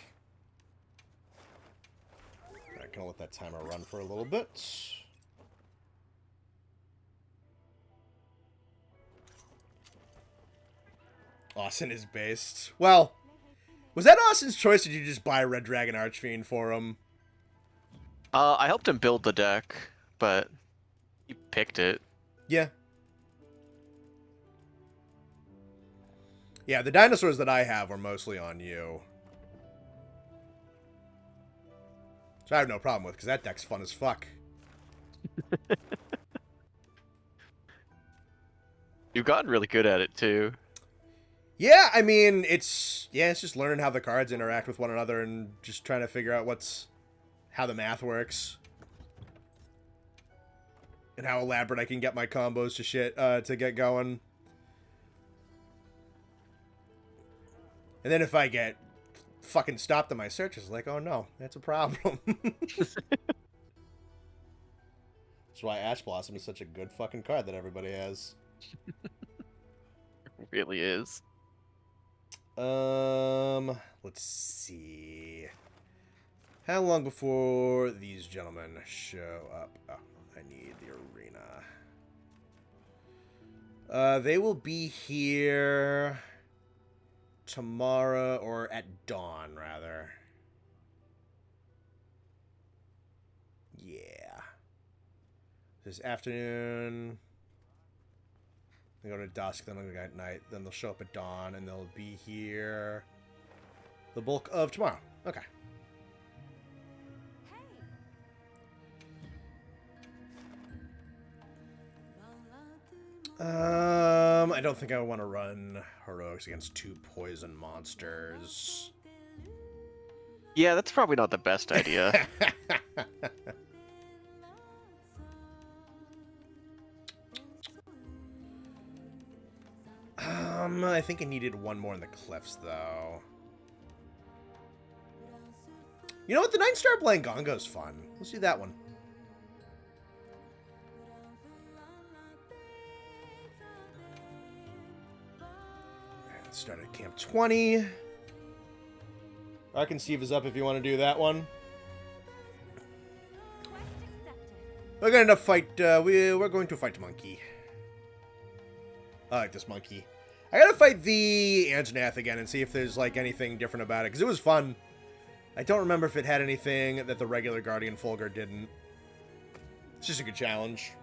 Alright, gonna let that timer run for a little bit. Austin is based. Well, was that Austin's choice, or did you just buy Red Dragon Archfiend for him? I helped him build the deck, but he picked it. Yeah. Yeah, the dinosaurs that I have are mostly on you. Which I have no problem with, because that deck's fun as fuck. You've gotten really good at it, too. Yeah, I mean, it's just learning how the cards interact with one another and just trying to figure out how the math works. And how elaborate I can get my combos to get going. And then if I get fucking stopped in my search, it's like, oh no, that's a problem. That's why Ash Blossom is such a good fucking card that everybody has. It really is. Let's see. How long before these gentlemen show up? Oh, I need the arena. They will be here tomorrow, or at dawn, rather. Yeah. This afternoon. They go to dusk, then they'll go at night, then they'll show up at dawn, and they'll be here the bulk of tomorrow. Okay. I don't think I want to run heroics against 2 poison monsters. Yeah, that's probably not the best idea. I think I needed one more in the cliffs, though. You know what? The 9-star Blangongo's fun. Let's do that one. Start at Camp 20. Arkansas is up if you want to do that one. We're going to fight. We're going to fight Monkey. I like this monkey. I gotta fight the Anjanath again and see if there's like anything different about it, because it was fun. I don't remember if it had anything that the regular Guardian Fulgur didn't. It's just a good challenge.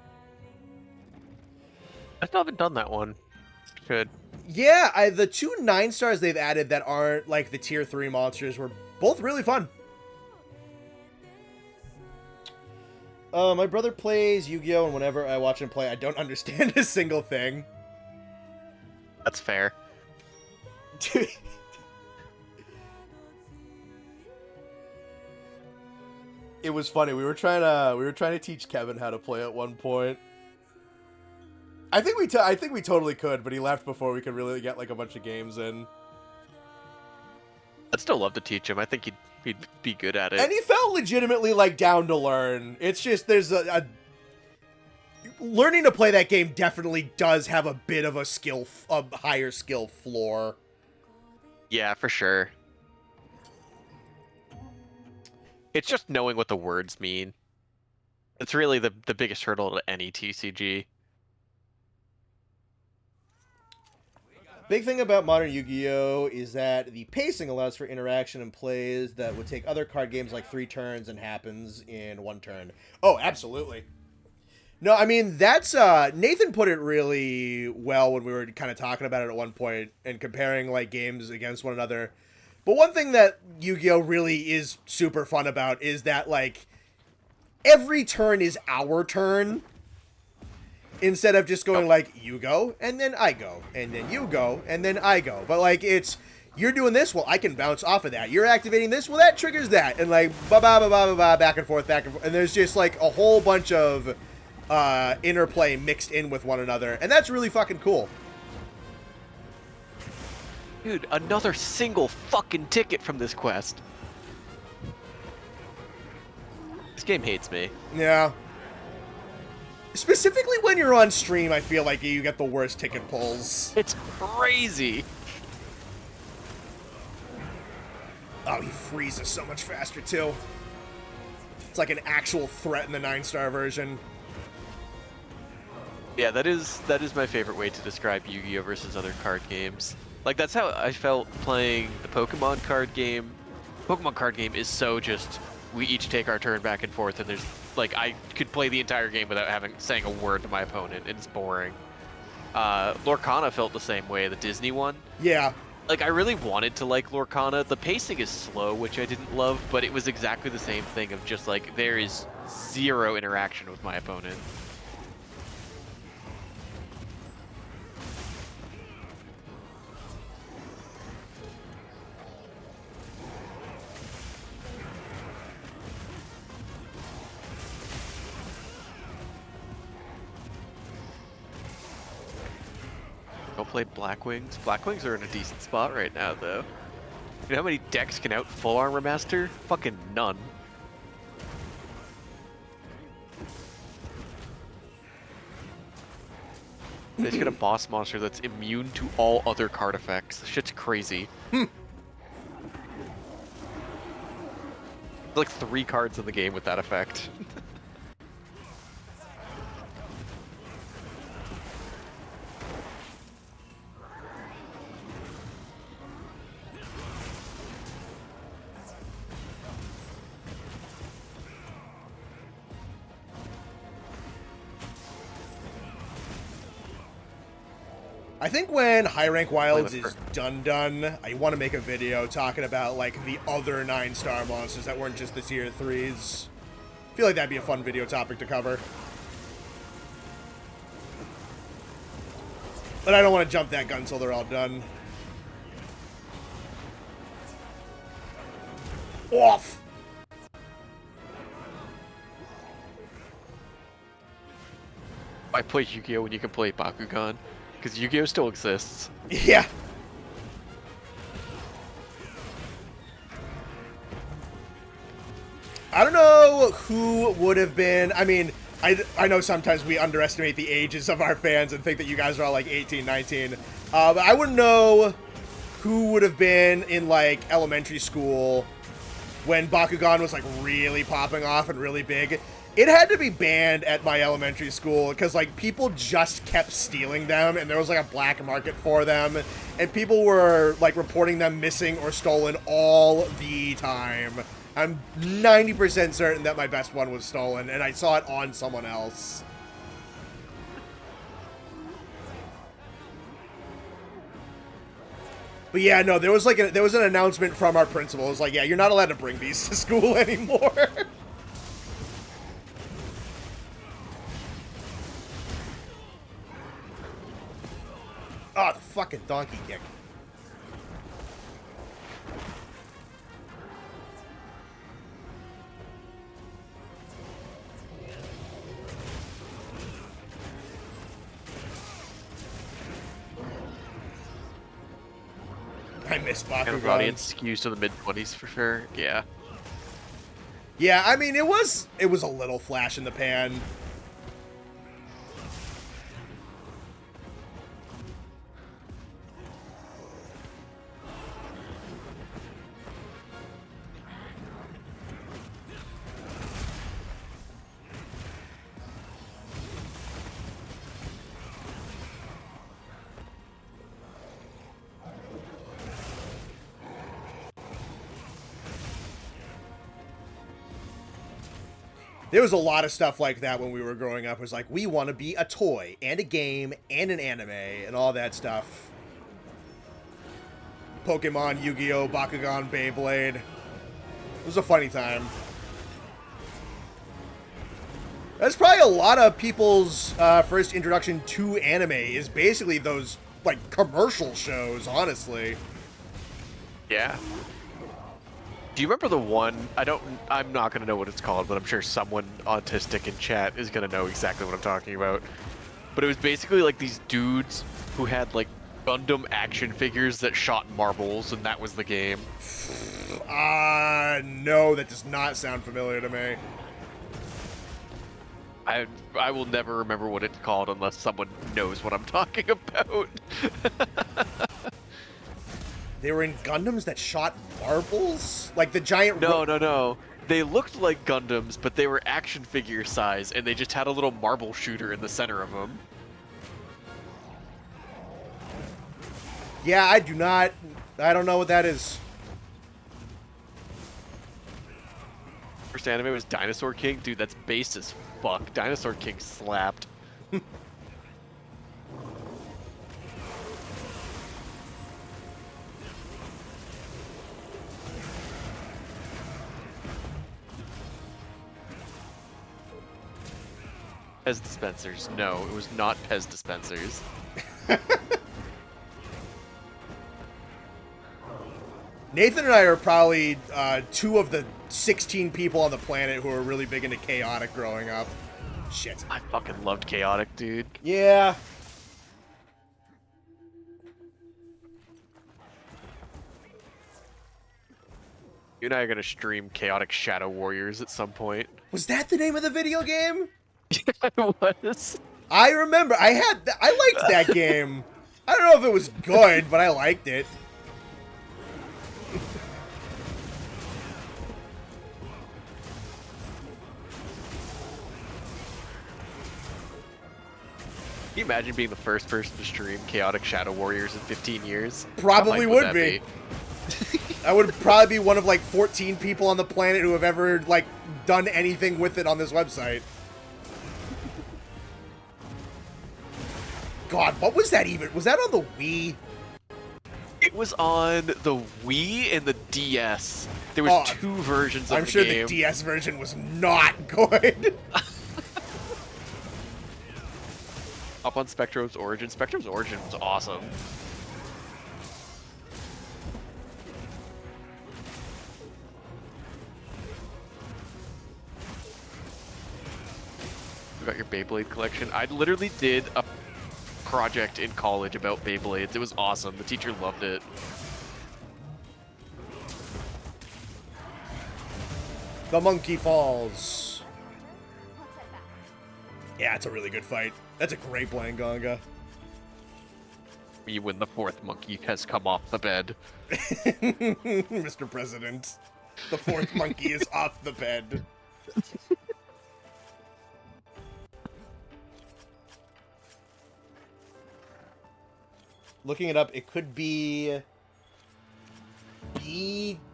I still haven't done that one. Should. Yeah, the 2 9-stars they've added that aren't like the tier 3 monsters were both really fun. My brother plays Yu-Gi-Oh! And whenever I watch him play, I don't understand a single thing. That's fair. It was funny. We were trying to teach Kevin how to play at one point. I think we totally could, but he left before we could really get like a bunch of games in. I'd still love to teach him. I think he'd be good at it. And he felt legitimately like down to learn. It's just there's a learning to play that game definitely does have a bit of a higher skill floor. Yeah, for sure. It's just knowing what the words mean. It's really the biggest hurdle to any TCG. Big thing about modern Yu-Gi-Oh! Is that the pacing allows for interaction and plays that would take other card games like 3 turns and happens in 1 turn. Oh, absolutely. No, I mean, that's, Nathan put it really well when we were kind of talking about it at one point and comparing, like, games against one another. But one thing that Yu-Gi-Oh! Really is super fun about is that, like, every turn is our turn. Instead of just going, like, you go, and then I go, and then you go, and then I go. But, like, it's, you're doing this, well, I can bounce off of that. You're activating this, well, that triggers that. And, like, ba-ba-ba-ba-ba-ba, back and forth, back and forth. And there's just, like, a whole bunch of interplay mixed in with one another. And that's really fucking cool. Dude, another single fucking ticket from this quest. This game hates me. Yeah. Specifically when you're on stream, I feel like you get the worst ticket pulls. It's crazy. Oh, he freezes so much faster, too. It's like an actual threat in the 9-star version. Yeah, that is my favorite way to describe Yu-Gi-Oh versus other card games. Like, that's how I felt playing the Pokemon card game. Pokemon card game is so just, we each take our turn back and forth, and there's, like, I could play the entire game without saying a word to my opponent, and it's boring. Lorcana felt the same way, the Disney one. Yeah. Like, I really wanted to like Lorcana. The pacing is slow, which I didn't love, but it was exactly the same thing of just, like, there is zero interaction with my opponent. Go play Blackwings. Blackwings are in a decent spot right now, though. You know how many decks can out Full Armor Master? Fucking none. They just get a boss monster that's immune to all other card effects. This shit's crazy. Like 3 cards in the game with that effect. I think when High Rank Wilds is done, I want to make a video talking about, like, the other 9-star monsters that weren't just the tier 3s. I feel like that'd be a fun video topic to cover. But I don't want to jump that gun until they're all done. Off! I play Yu-Gi-Oh when you can play Bakugan, because Yu-Gi-Oh still exists. Yeah. I don't know who would have been, I mean, I know sometimes we underestimate the ages of our fans and think that you guys are all like 18, 19. But I wouldn't know who would have been in, like, elementary school when Bakugan was, like, really popping off and really big. It had to be banned at my elementary school because, like, people just kept stealing them and there was, like, a black market for them. And people were, like, reporting them missing or stolen all the time. I'm 90% certain that my best one was stolen and I saw it on someone else. But yeah, no, there was an announcement from our principal. It was like, yeah, you're not allowed to bring these to school anymore. Oh, the fucking donkey kick. I miss Kind of Bakugan. audience skews to the mid-20s for sure. Yeah. Yeah, I mean, it was a little flash in the pan. There was a lot of stuff like that when we were growing up. It was like, we want to be a toy, and a game, and an anime, and all that stuff. Pokemon, Yu-Gi-Oh!, Bakugan, Beyblade. It was a funny time. That's probably a lot of people's first introduction to anime, is basically those, like, commercial shows, honestly. Yeah. Do you remember the one, I'm not going to know what it's called, but I'm sure someone autistic in chat is going to know exactly what I'm talking about. But it was basically like these dudes who had like Gundam action figures that shot marbles, and that was the game. No, that does not sound familiar to me. I will never remember what it's called unless someone knows what I'm talking about. They were in Gundams that shot marbles? Like the giant... No. They looked like Gundams, but they were action figure size, and they just had a little marble shooter in the center of them. Yeah, I don't know what that is. First anime was Dinosaur King. Dude, that's base as fuck. Dinosaur King slapped. Pez dispensers. No, it was not Pez dispensers. Nathan and I are probably 2 of the 16 people on the planet who are really big into chaotic growing up. Shit. I fucking loved chaotic, dude. Yeah. You and I are gonna stream Chaotic Shadow Warriors at some point. Was that the name of the video game? Yeah, it was. I remember. I liked that game. I don't know if it was good, but I liked it. Can you imagine being the first person to stream Chaotic Shadow Warriors in 15 years? Probably How hype would that be. I would probably be one of like 14 people on the planet who have ever like done anything with it on this website. God, what was that even? Was that on the Wii? It was on the Wii and the DS. There was 2 versions of I'm the sure game. the DS version was not good. Up on Spectro's Origin. Spectro's Origin was awesome. You got your Beyblade collection. I literally did a project in college about Beyblades. It was awesome. The teacher loved it. The Monkey Falls. Let's head back. Yeah, it's a really good fight. That's a great Blanganga. You when the 4th monkey has come off the bed. Mr. President, the 4th monkey is off the bed. Looking it up, it could be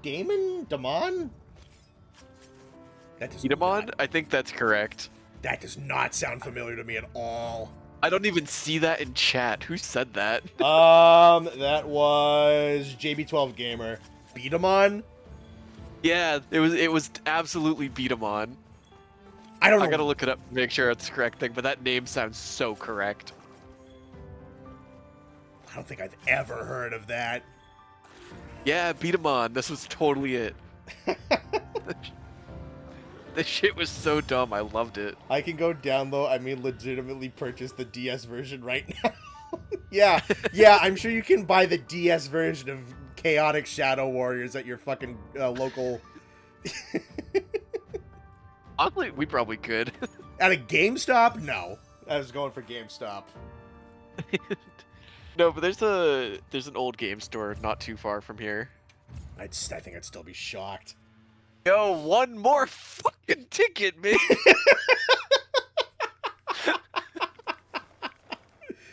Damon? Damon? That does Edamon? not, I think that's correct. that does not sound familiar to me at all. I don't even see that in chat. Who said that? That was JB12 Gamer. Beatamon? Yeah, it was absolutely Beatamon. I don't know. I gotta look it up to make sure it's the correct thing, but that name sounds so correct. I don't think I've ever heard of that. Yeah, Beatamon. This was totally it. This shit was so dumb. I loved it. I can go download, legitimately purchase the DS version right now. yeah, I'm sure you can buy the DS version of Chaotic Shadow Warriors at your fucking local... Honestly, we probably could. At a GameStop? No. I was going for GameStop. No, but there's an old game store not too far from here. I think I'd still be shocked. Yo, one more fucking ticket, man.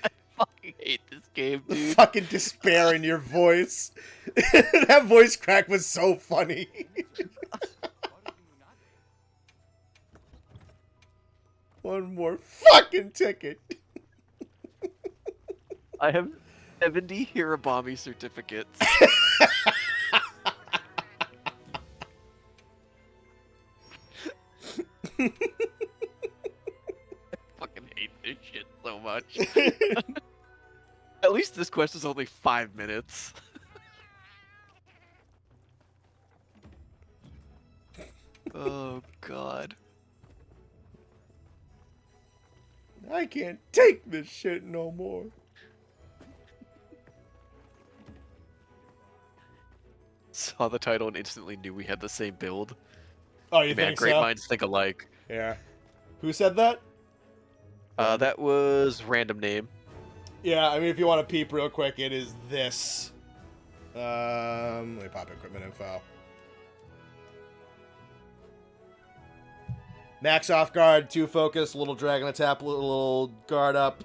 I fucking hate this game, The dude. fucking despair in your voice. That voice crack was so funny. One more fucking ticket. I have 70 Hirabami certificates. I fucking hate this shit so much. At least this quest is only 5 minutes. Oh god. I can't take this shit no more. Saw the title and instantly knew we had the same build. Oh, you Man, think great so? minds think alike. Yeah. Who said that? That was random name. Yeah, I mean, if you want to peep real quick, it is this. Let me pop equipment info. Max off guard, 2 focus, little dragon attack, little guard up.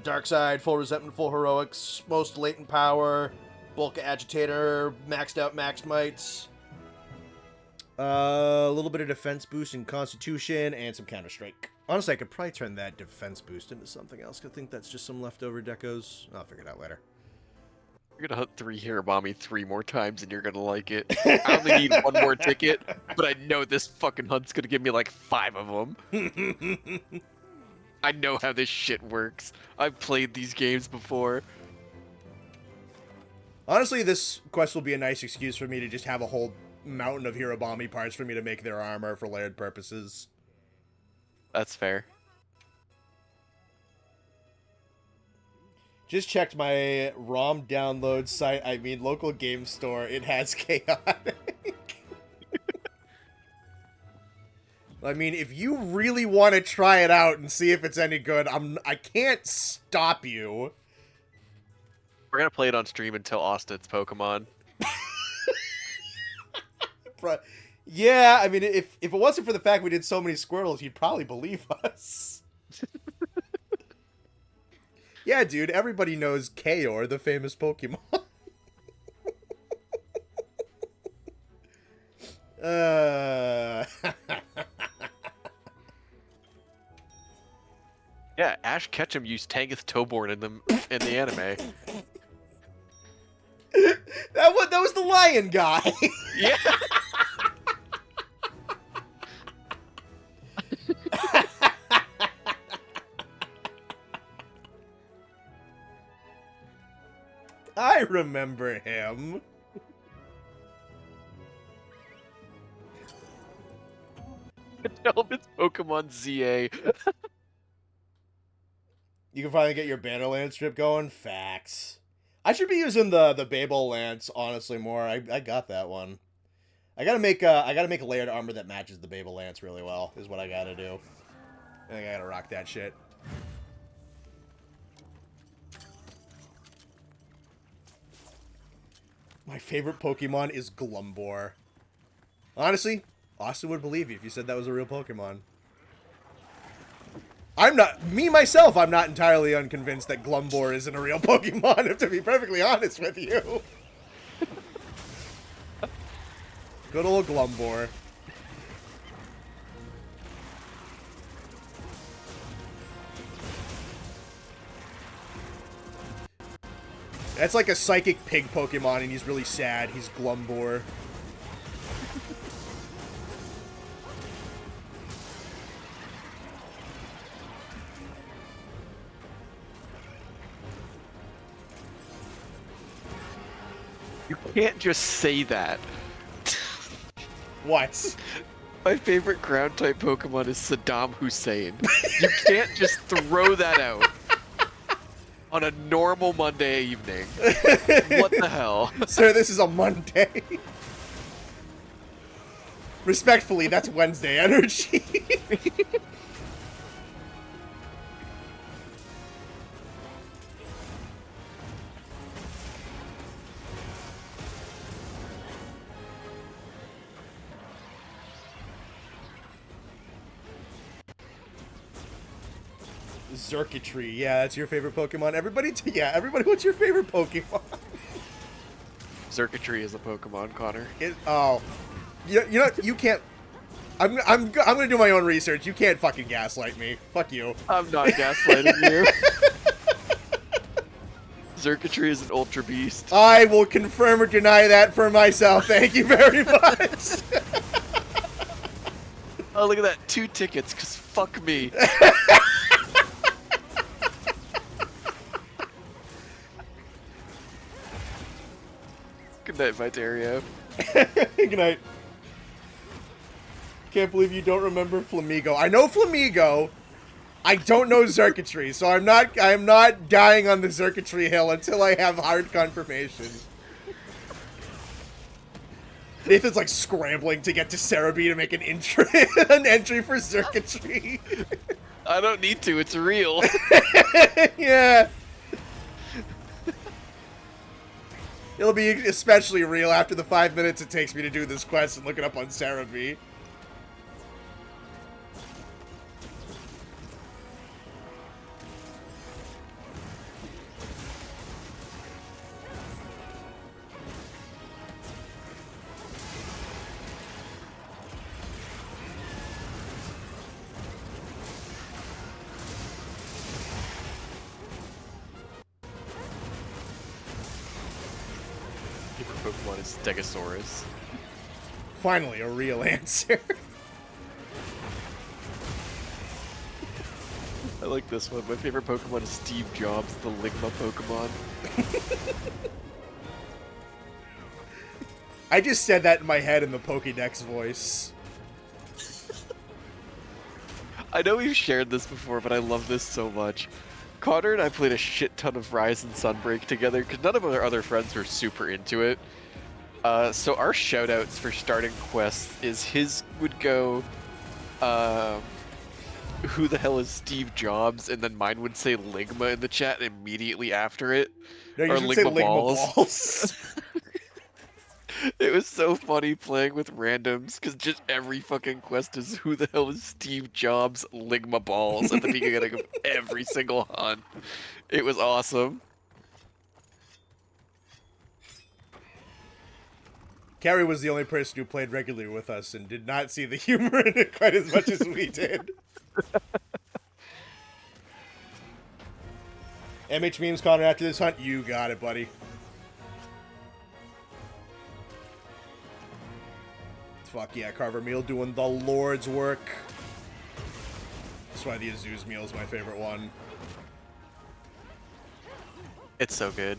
Dark side, full resentment, full heroics, most latent power, bulk agitator, maxed out max mites. A little bit of defense boost in constitution, and some counter strike. Honestly, I could probably turn that defense boost into something else. I think that's just some leftover decos. I'll figure it out later. You're gonna hunt 3 Hirabami 3 more times and you're gonna like it. I only need 1 more ticket, but I know this fucking hunt's gonna give me like 5 of them. I know how this shit works. I've played these games before. Honestly, this quest will be a nice excuse for me to just have a whole mountain of Hirabami parts for me to make their armor for layered purposes. That's fair. Just checked my ROM download site, I mean local game store. It has chaotic. I mean, if you really want to try it out and see if it's any good, I can't stop you. We're gonna play it on stream until Austin's Pokemon. Yeah, I mean, if it wasn't for the fact we did so many Squirtles, you'd probably believe us. Yeah, dude, everybody knows Kaor, the famous Pokemon. Yeah, Ash Ketchum used Tangus Toborn in the anime. That was the lion guy. Yeah. I remember him. Tell him it's Pokemon ZA. You can finally get your Bannerland strip going. Facts. I should be using the Babel Lance honestly more. I got that one. I gotta make layered armor that matches the Babel Lance really well. Is what I gotta do. I think I gotta rock that shit. My favorite Pokemon is Glumbor. Honestly, Austin would believe you if you said that was a real Pokemon. I'm not entirely unconvinced that Glumbor isn't a real Pokemon, to be perfectly honest with you. Good old Glumbor. That's like a psychic pig Pokemon, and he's really sad. He's Glumbor. You can't just say that. What? My favorite ground type Pokemon is Saddam Hussein. You can't just throw that out on a normal Monday evening. What the hell? Sir, this is a Monday. Respectfully, that's Wednesday energy. Circuitry, yeah, that's your favorite Pokemon. Everybody, what's your favorite Pokemon? Circuitry is a Pokemon, Connor. You know, you can't. I'm gonna do my own research. You can't fucking gaslight me. Fuck you. I'm not gaslighting you. Circuitry is an Ultra Beast. I will confirm or deny that for myself. Thank you very much. Oh, look at that. 2 tickets, because fuck me. Good night, Viterio. Good night. Can't believe you don't remember Flamigo. I know Flamigo. I don't know Circuitry, so I'm not dying on the Circuitry hill until I have hard confirmation. Nathan's like scrambling to get to Cerebi to make an entry for Circuitry. I don't need to, it's real. Yeah. It'll be especially real after the 5 minutes it takes me to do this quest and look it up on Cerebi. Pokemon is Stegosaurus. Finally, a real answer. I like this one. My favorite Pokemon is Steve Jobs, the Ligma Pokemon. I just said that in my head in the Pokédex voice. I know we've shared this before, but I love this so much. Connor and I played a shit ton of Rise and Sunbreak together because none of our other friends were super into it. So our shoutouts for starting quests is his would go, who the hell is Steve Jobs? And then mine would say Ligma in the chat immediately after it. No, you Or should say Ligma Ligma Balls. It was so funny playing with randoms because just every fucking quest is who the hell is Steve Jobs Ligma Balls at the beginning of every single hunt. It was awesome. Carrie was the only person who played regularly with us and did not see the humor in it quite as much as we did. MH memes, Connor, after this hunt, you got it, buddy. Fuck yeah, Carver Meal doing the Lord's work. That's why the Azu's meal is my favorite one. It's so good.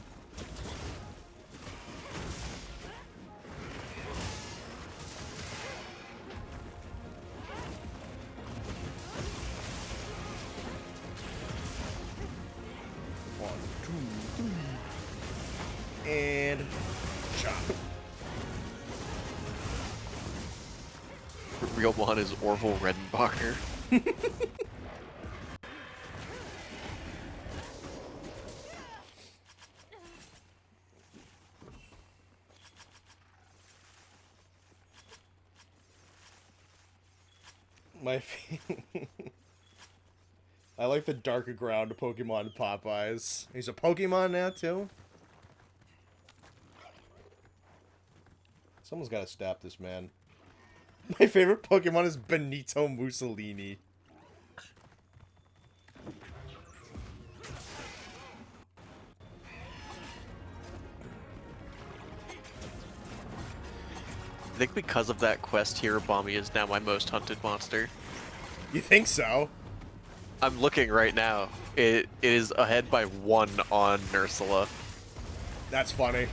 One, two, three. And chop. The real one is Orville Redenbacher. I like the darker ground Pokemon Popeyes. He's a Pokemon now, too? Someone's gotta stop this man. My favorite Pokemon is Benito Mussolini. I think because of that quest, Hirobami is now my most hunted monster. You think so? I'm looking right now. It is ahead by 1 on Nursula. That's funny.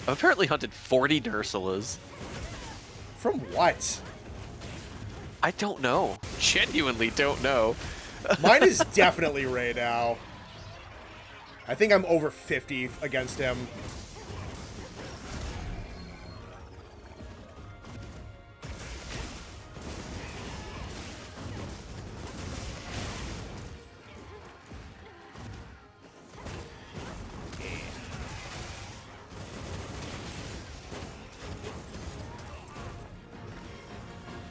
I've apparently hunted 40 Nursulas. From what? I don't know. Genuinely don't know. Mine is definitely Ray now. I think I'm over 50 against him.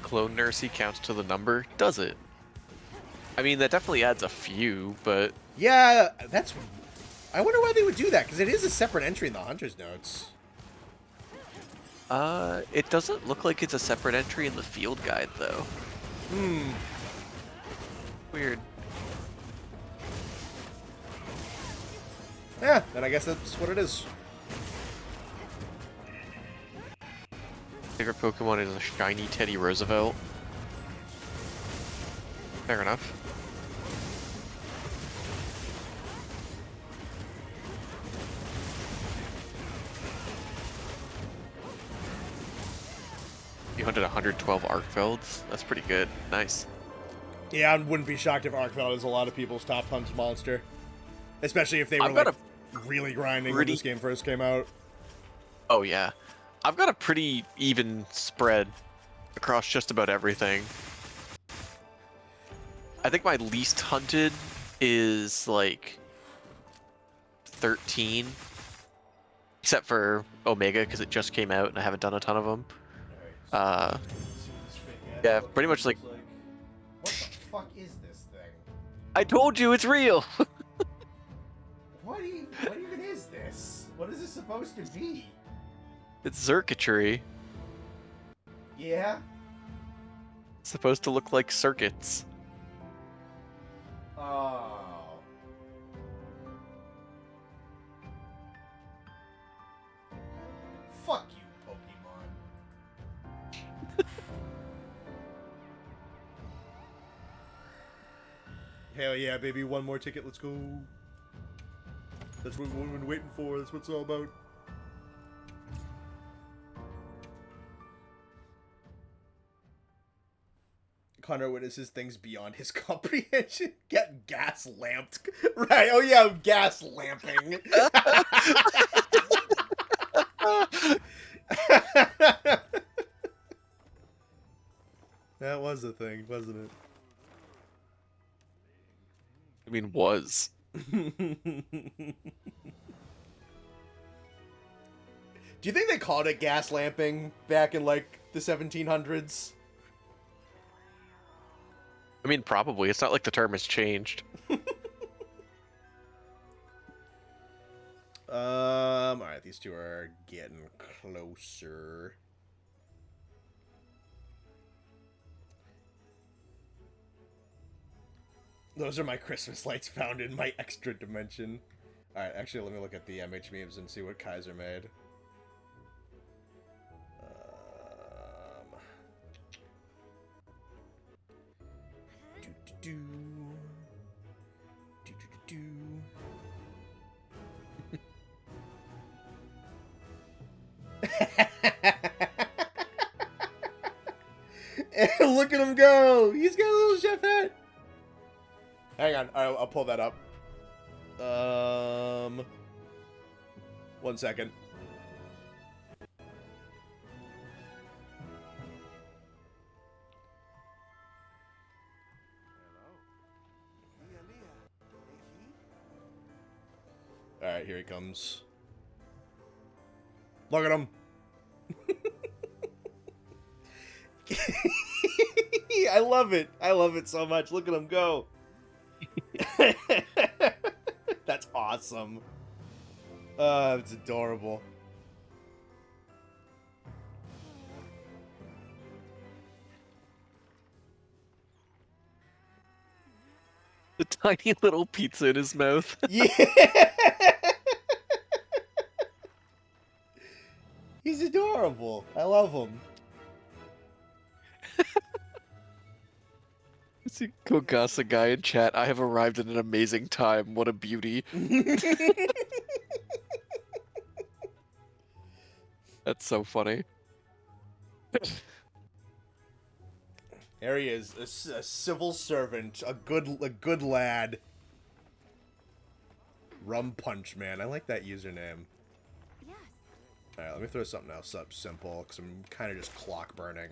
Clone Nursey counts to the number, does it? I mean, that definitely adds a few, but... Yeah, that's... I wonder why they would do that, because it is a separate entry in the Hunter's Notes. It doesn't look like it's a separate entry in the field guide, though. Weird. Yeah, then I guess that's what it is. Favorite Pokemon is a shiny Teddy Roosevelt. Fair enough. You hunted 112 Arcvelds? That's pretty good. Nice. Yeah, I wouldn't be shocked if Arcveld is a lot of people's top hunt monster. Especially if they were I've got like, really grinding when this game first came out. Oh yeah. I've got a pretty even spread across just about everything. I think my least hunted is like 13. Except for Omega, because it just came out and I haven't done a ton of them. Yeah, pretty much like... What the fuck is this thing? I told you, it's real! What even is this? What is this supposed to be? It's circuitry. Yeah? It's supposed to look like circuits. Oh. Hell yeah, baby. One more ticket. Let's go. That's what we've been waiting for. That's what it's all about. Connor witnesses things beyond his comprehension. Get gas lamped. Right. Oh, yeah. Gas lamping. That was a thing, wasn't it? I mean, was. Do you think they called it gas lamping back in, like, the 1700s? I mean, probably. It's not like the term has changed. Alright, these two are getting closer. Those are my Christmas lights found in my extra dimension. Alright, actually, let me look at the MH memes and see what Kaiser made. Do. Look at him go! He's got a little chef hat! Hang on, I'll pull that up. 1 second. Alright, here he comes. Look at him! I love it. I love it so much. Look at him go. That's awesome. It's adorable. The tiny little pizza in his mouth. Yeah. He's adorable. I love him. See, Kogasa guy in chat. I have arrived at an amazing time. What a beauty. That's so funny. There he is, a civil servant, a good lad. Rum Punch Man. I like that username. Yes. Alright, let me throw something else up simple, because I'm kind of just clock burning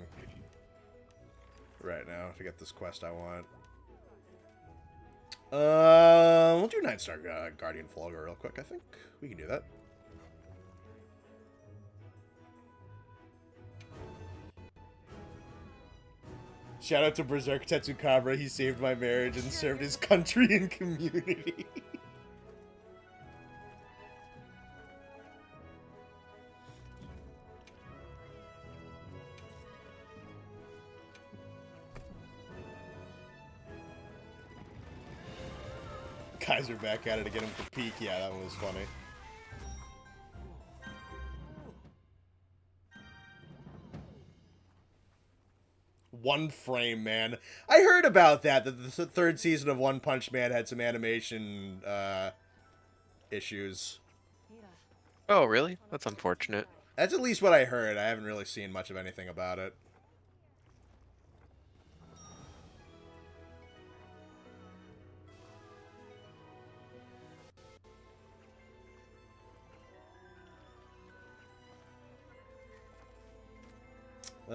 right now to get this quest I want. We'll do 9-star Guardian Folger real quick, I think. We can do that. Shout out to Berserk Tetsukabra, he saved my marriage and served his country and community. Kaiser back at it to get him to peek. Yeah, that one was funny. One Frame Man. I heard about that the third season of One Punch Man had some animation issues. Oh, really? That's unfortunate. That's at least what I heard. I haven't really seen much of anything about it.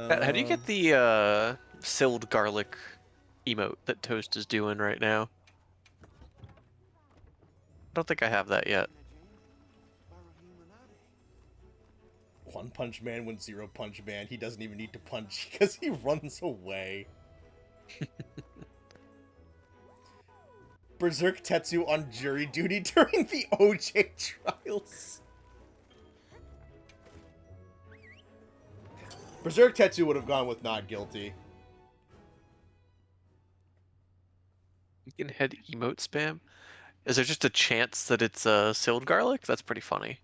How do you get the silled garlic emote that Toast is doing right now? I don't think I have that yet. One Punch Man when Zero Punch Man, he doesn't even need to punch because he runs away. Berserk Tetsu on jury duty during the OJ trials. Berserk Tetsu would have gone with not guilty. You can head emote spam? Is there just a chance that it's silled garlic? That's pretty funny.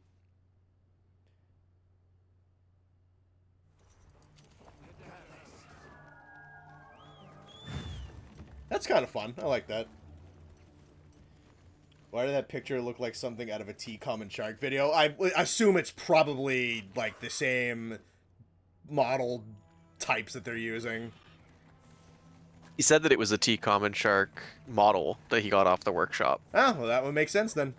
That's kind of fun. I like that. Why did that picture look like something out of a T-Common Shark video? I assume it's probably, like, the same model types that they're using. He said that it was a T-Common Shark model that he got off the workshop. Oh, well, that would make sense then.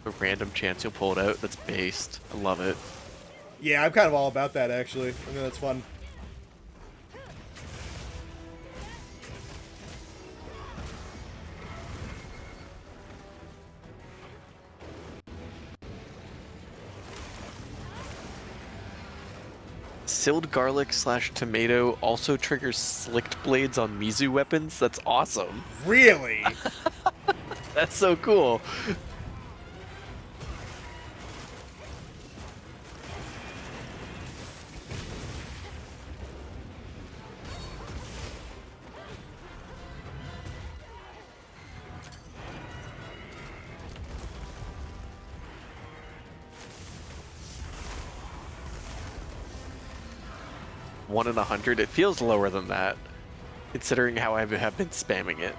A random chance you'll pull it out that's based. I love it. Yeah, I'm kind of all about that, actually. I think that's fun. Silled garlic / tomato also triggers slicked blades on Mizu weapons? That's awesome. Really? That's so cool. One in 100. It feels lower than that, considering how I have been spamming it.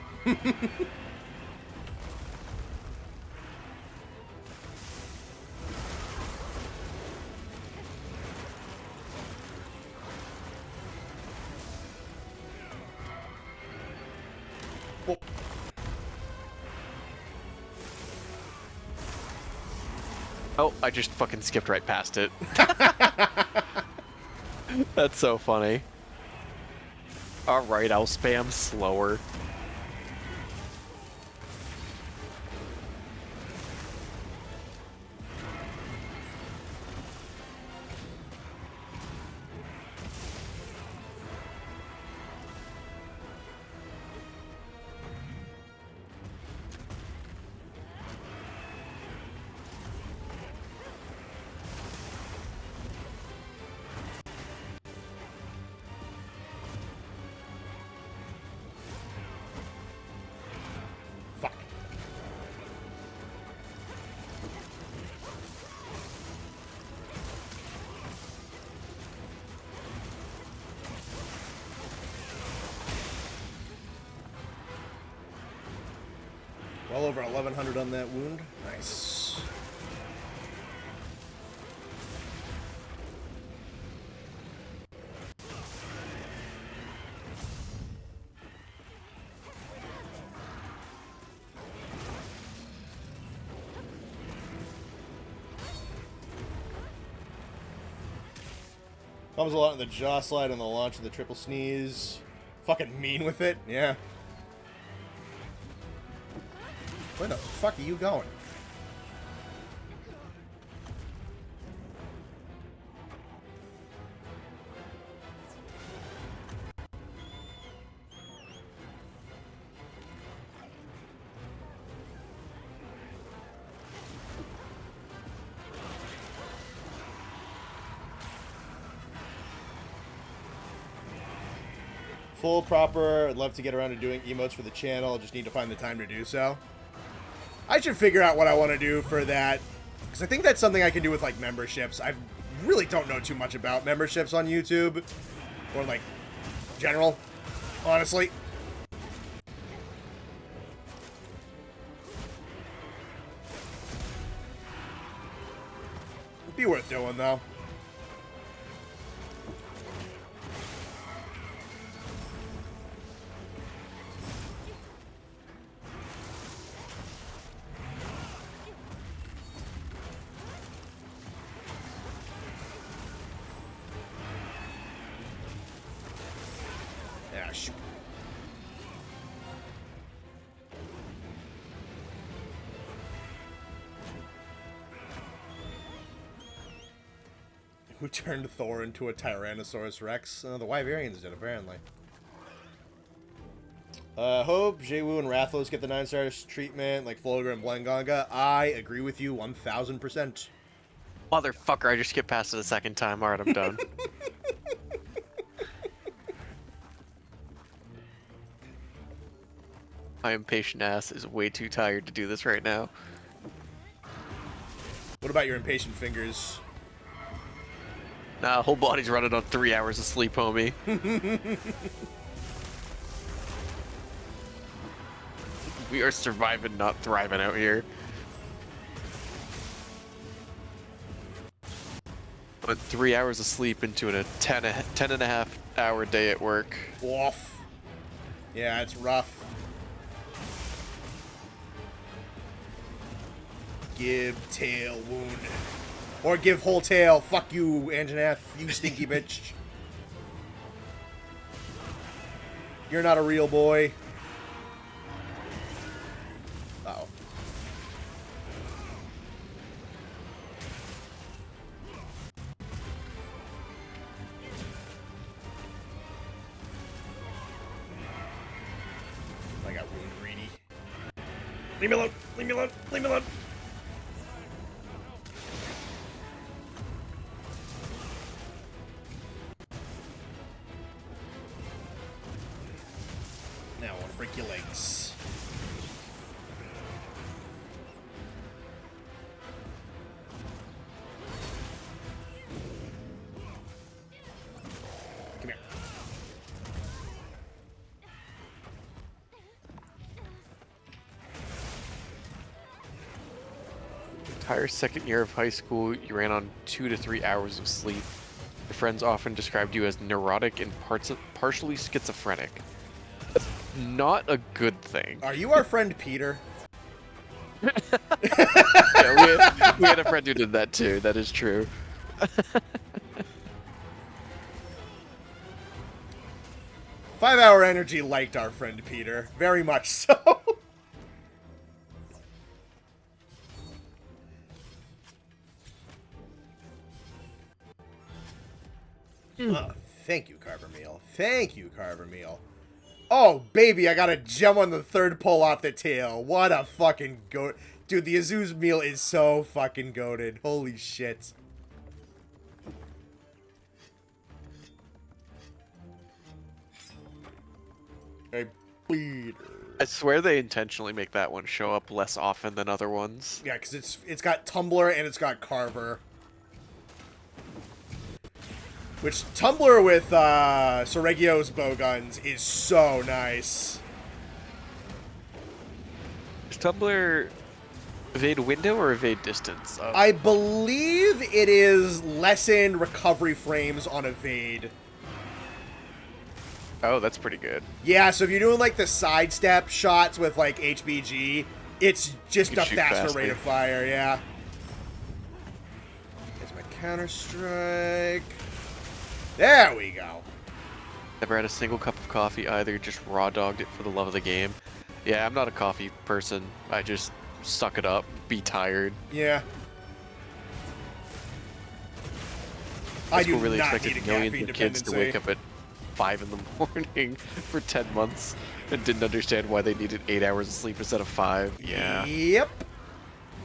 Oh. Oh, I just fucking skipped right past it. That's so funny. Alright, I'll spam slower. Fuck. Well over 1100 on that wound. Nice. Comes a lot in the jaw slide on the launch of the triple sneeze. Fucking mean with it, yeah. Where the fuck are you going? Full proper. I'd love to get around to doing emotes for the channel. Just need to find the time to do so. I should figure out what I want to do for that, because I think that's something I can do with, like, memberships. I really don't know too much about memberships on YouTube, or, like, general, honestly. It'd be worth doing, though. Yeah, shoot. Who turned Thor into a Tyrannosaurus Rex? The Wyverians did, apparently. Hope, Jwoo, and Rathlos get the 9 stars treatment, like Fulgur and Blenganga. I agree with you 1000%. Motherfucker, I just skipped past it a second time. Alright, I'm done. My impatient ass is way too tired to do this right now. What about your impatient fingers? Nah, whole body's running on 3 hours of sleep, homie. We are surviving, not thriving out here. But 3 hours of sleep into a 10 and a half hour day at work. Off. Yeah, it's rough. Give tail wound. Or give whole tail. Fuck you, Anjanath, you stinky bitch. You're not a real boy. Uh-oh. I got wound greedy. Leave me alone! Leave me alone! Leave me alone! Now I want to break your legs. Come here. Entire second year of high school, you ran on 2 to 3 hours of sleep. Your friends often described you as neurotic and partially schizophrenic. That's not a good thing. Are you our friend Peter? Yeah, we had a friend who did that too. That is true. 5-hour energy liked our friend Peter. Very much so. Oh, thank you, Carver Meal. Thank you, Carver Meal. Oh, baby, I got a gem on the third pull off the tail. What a fucking goat. Dude, the Azu's meal is so fucking goated. Holy shit. Hey, Peter. I swear they intentionally make that one show up less often than other ones. Yeah, because it's got Tumblr and it's got Carver. Which, Tumblr with Sorregio's bowguns is so nice. Is Tumblr evade window or evade distance? I believe it is lessened recovery frames on evade. Oh, that's pretty good. Yeah, so if you're doing like the sidestep shots with like HBG, it's just a faster rate of fire, yeah. There's my Counter-Strike. There we go. Never had a single cup of coffee either, just raw dogged it for the love of the game. Yeah, I'm not a coffee person. I just suck it up, be tired. Yeah. I do really not expected need a millions caffeine of kids to wake dependency. up at 5 in the morning for 10 months and didn't understand why they needed 8 hours of sleep instead of 5. Yeah. Yep.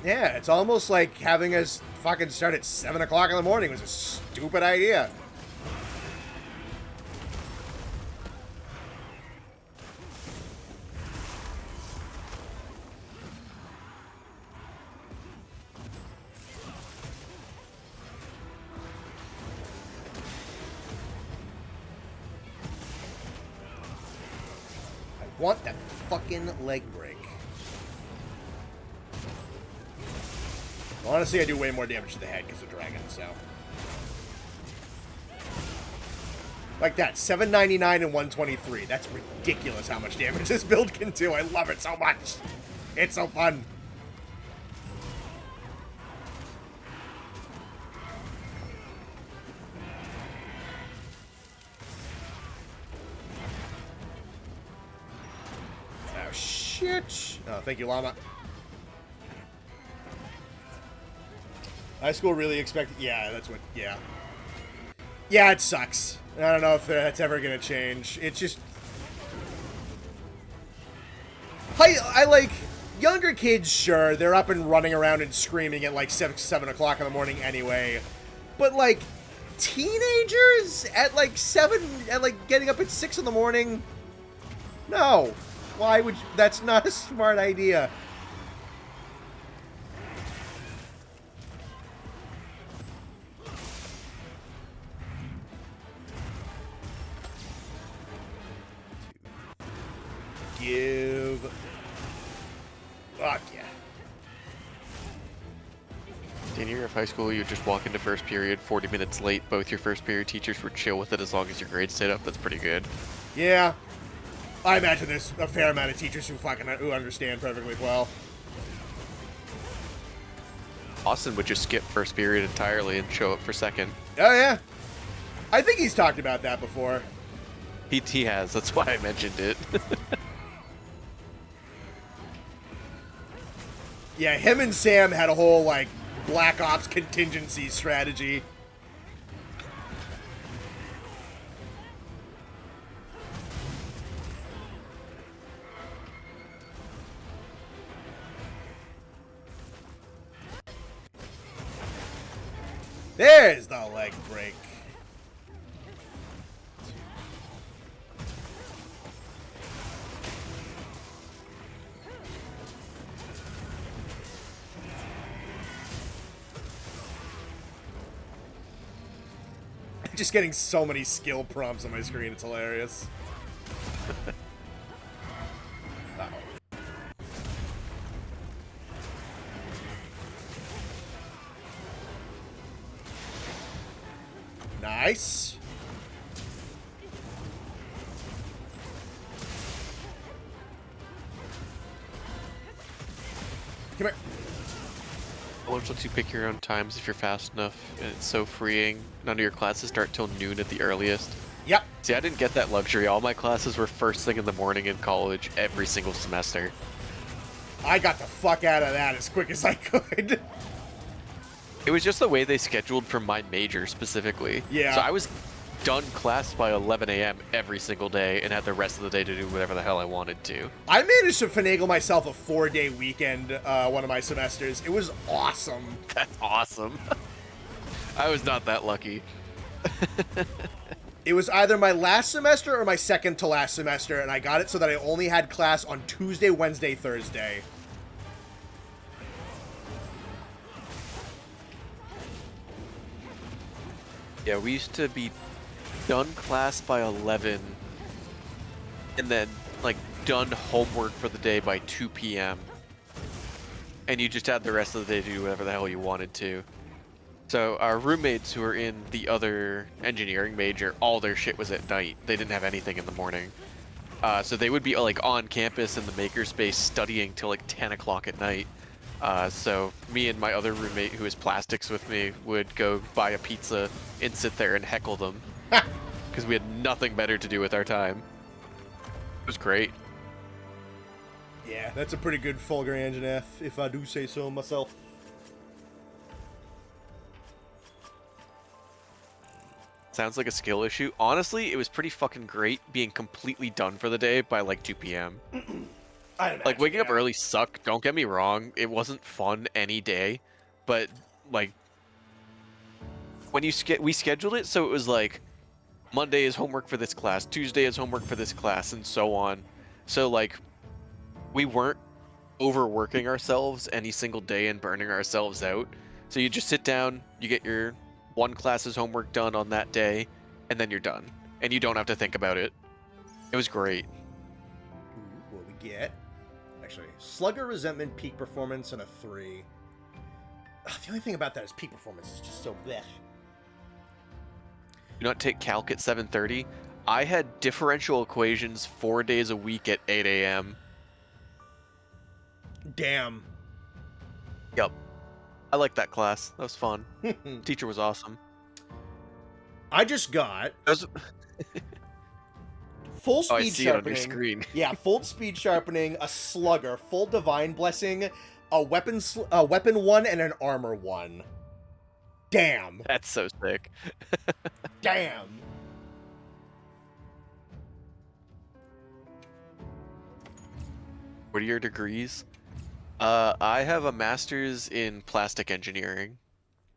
Yeah, it's almost like having us fucking start at 7 o'clock in the morning was a stupid idea. I want that fucking leg break. Honestly, I do way more damage to the head because of dragon, so. Like that, 799 and 123. That's ridiculous how much damage this build can do. I love it so much. It's so fun. Oh, shit. Oh, thank you, Llama. High school really expected... Yeah, that's what... Yeah. Yeah, it sucks. I don't know if that's ever going to change. It's just... I like... Younger kids, sure, they're up and running around and screaming at like 7 o'clock in the morning anyway. But like, teenagers at like 7... At like getting up at 6 in the morning? No. Why would you? That's not a smart idea. Give. Fuck yeah. Senior year of high school, you just walk into first period 40 minutes late. Both your first period teachers were chill with it as long as your grades stayed up. That's pretty good. Yeah. I imagine there's a fair amount of teachers who understand perfectly well. Austin would just skip first period entirely and show up for second. Oh yeah. I think he's talked about that before. He has. That's why I mentioned it. Yeah, him and Sam had a whole, like, Black Ops contingency strategy. There's the leg break. Just getting so many skill prompts on my screen, it's hilarious. Uh-oh. Nice. Come here. College lets you pick your own times if you're fast enough, and it's so freeing. None of your classes start till noon at the earliest. Yep. See, I didn't get that luxury. All my classes were first thing in the morning in college every single semester. I got the fuck out of that as quick as I could. It was just the way they scheduled for my major specifically. Yeah. So I was done class by 11 a.m. every single day and had the rest of the day to do whatever the hell I wanted to. I managed to finagle myself a 4-day weekend one of my semesters. It was awesome. That's awesome. I was not that lucky. It was either my last semester or my second to last semester, and I got it so that I only had class on Tuesday, Wednesday, Thursday. Yeah, we used to be done class by 11 and then like done homework for the day by 2 p.m. and you just had the rest of the day to do whatever the hell you wanted to. So our roommates who were in the other engineering major, all their shit was at night. They didn't have anything in the morning. So they would be like on campus in the makerspace studying till like 10 o'clock at night. So me and my other roommate who is plastics with me would go buy a pizza and sit there and heckle them. Because we had nothing better to do with our time. It was great. Yeah, that's a pretty good Fulgur Engine F, if I do say so myself. Sounds like a skill issue. Honestly, it was pretty fucking great being completely done for the day by like 2 p.m. Like waking up early sucked, don't get me wrong. It wasn't fun any day, but like when we scheduled it so it was like Monday is homework for this class, Tuesday is homework for this class, and so on. So like we weren't overworking ourselves any single day and burning ourselves out. So you just sit down, you get your one class's homework done on that day, and then you're done. And you don't have to think about it. It was great. Ooh, what we get? Actually, Slugger Resentment, Peak Performance, and a 3. Ugh, the only thing about that is peak performance is just so blech. Do not take calc at 7:30. I had differential equations 4 days a week at 8 a.m. Damn. Yep. I liked that class. That was fun. Teacher was awesome. I just got That was... full Oh, I speed see it on sharpening. your screen. Yeah, full speed sharpening, a slugger, full divine blessing, a weapon 1, and an armor 1. Damn. That's so sick. Damn. What are your degrees? I have a master's in plastic engineering.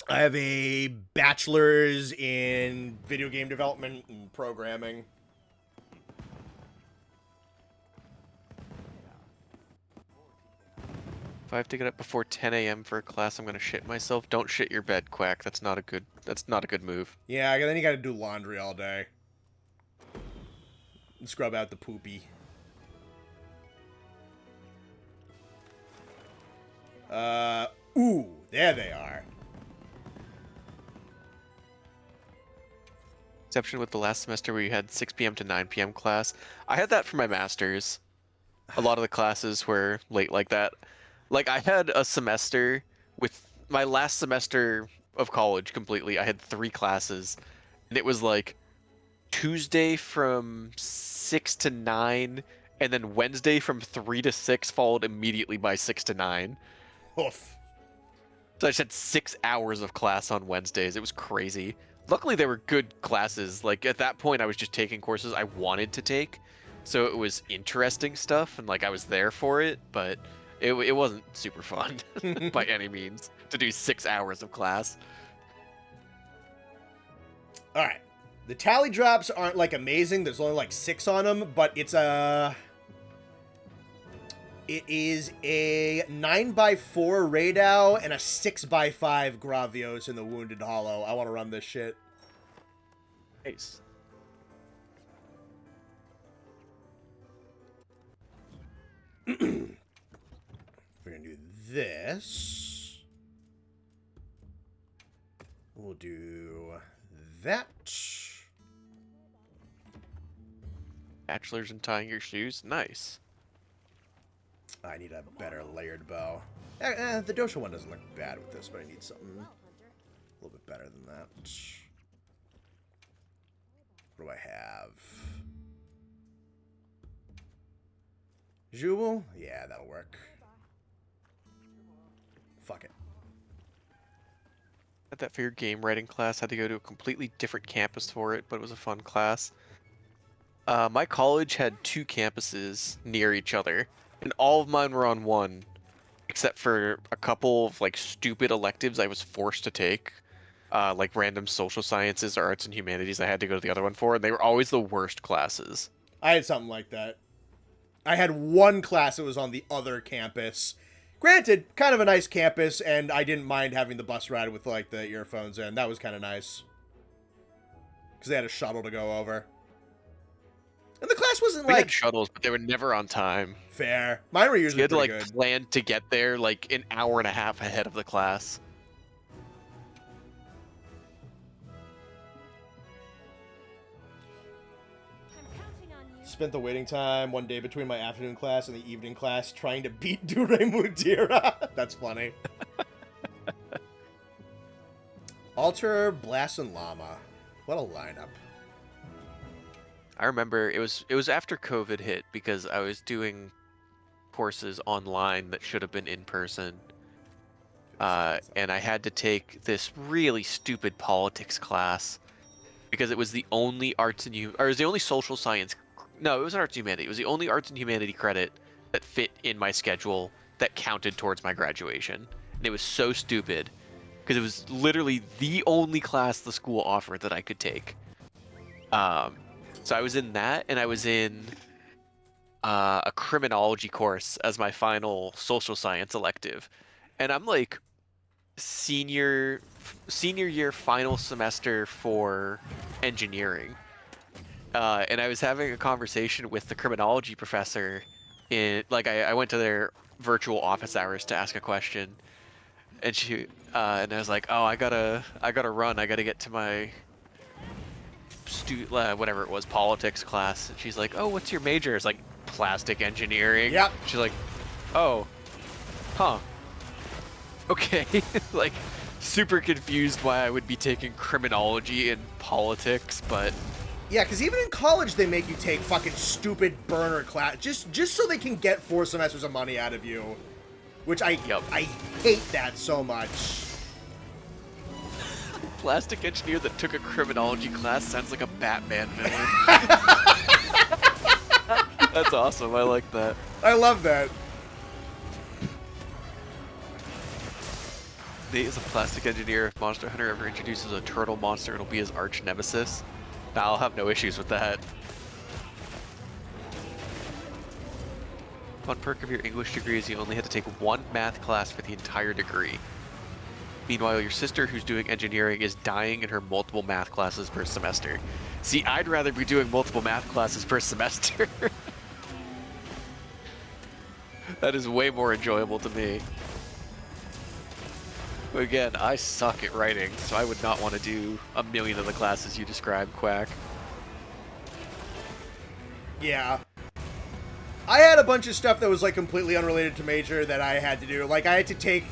I have a bachelor's in video game development and programming. If I have to get up before 10 a.m. for a class, I'm gonna shit myself. Don't shit your bed, Quack. That's not a good move. Yeah, then you gotta do laundry all day. And scrub out the poopy. Ooh, there they are. Exception with the last semester where you had 6 p.m. to 9 p.m. class. I had that for my master's. A lot of the classes were late like that. Like, I had a semester with my last semester of college completely. I had 3 classes, and it was like Tuesday from 6 to 9, and then Wednesday from 3 to 6, followed immediately by 6 to 9. Oof. So I just had 6 hours of class on Wednesdays. It was crazy. Luckily, they were good classes. Like, at that point, I was just taking courses I wanted to take. So it was interesting stuff, and, like, I was there for it, but it wasn't super fun by any means to do 6 hours of class. All right. The tally drops aren't, like, amazing. There's only, like, 6 on them, but it's a... It is a 9x4 Raidao and a 6x5 Gravios in the Wounded Hollow. I want to run this shit. Nice. We're going to do this. We'll do that. Bachelors in tying your shoes? Nice. I need a better layered bow. The Dosha one doesn't look bad with this, but I need something a little bit better than that. What do I have? Jewel? Yeah, that'll work. Fuck it. Had that for your game writing class. Had to go to a completely different campus for it, but it was a fun class. My college had 2 campuses near each other, and all of mine were on one, except for a couple of, like, stupid electives I was forced to take, like random social sciences or arts and humanities I had to go to the other one for, and they were always the worst classes. I had something like that. I had one class that was on the other campus. Granted, kind of a nice campus, and I didn't mind having the bus ride with, like, the earphones in. That was kind of nice. Because they had a shuttle to go over. And the class wasn't We like... had shuttles, but they were never on time. Fair. Mine were You usually had to, pretty like, good. plan to get there, like, an hour and a half ahead of the class. Spent the waiting time one day between my afternoon class and the evening class trying to beat Duremudira. That's funny. Alter, Blast, and Llama. What a lineup. I remember it was after COVID hit because I was doing courses online that should have been in person. And I had to take this really stupid politics class because it was the only it was the only social science. No, it was arts and humanity. It was the only arts and humanity credit that fit in my schedule that counted towards my graduation. And it was so stupid because it was literally the only class the school offered that I could take. So I was in that, and I was in a criminology course as my final social science elective. And I'm like senior year final semester for engineering. And I was having a conversation with the criminology professor I went to their virtual office hours to ask a question. And and I was like, "Oh, I gotta run. I gotta get to my whatever it was, politics class." And she's like, "Oh, what's your major?" It's like plastic engineering. Yep. She's like, "Oh, huh, okay." Like, super confused why I would be taking criminology and politics, but Yeah, because even in college they make you take fucking stupid burner class just so they can get 4 semesters of money out of you. Which I hate that so much. plastic engineer that took a criminology class sounds like a Batman villain. That's awesome. I like that. I love that. Nate is a plastic engineer. If Monster Hunter ever introduces a turtle monster, it'll be his arch nemesis. Nah, I'll have no issues with that. one perk of your English degree is you only had to take one math class for the entire degree. Meanwhile, your sister, who's doing engineering, is dying in her multiple math classes per semester. See, I'd rather be doing multiple math classes per semester. That is way more enjoyable to me. But again, I suck at writing, so I would not want to do a million of the classes you described, Quack. Yeah. I had a bunch of stuff that was like completely unrelated to major that I had to do. Like I had to take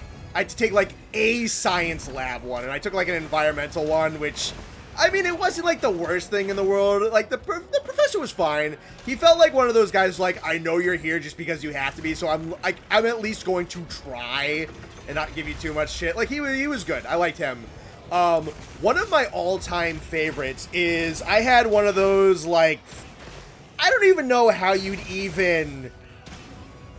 like a science lab one, and I took like an environmental one, which, I mean, it wasn't like the worst thing in the world. Like the professor was fine. He felt like one of those guys like, I know you're here just because you have to be, so I'm at least going to try and not give you too much shit. Like he was good. I liked him. One of my all-time favorites is I had one of those like, I don't even know how you'd even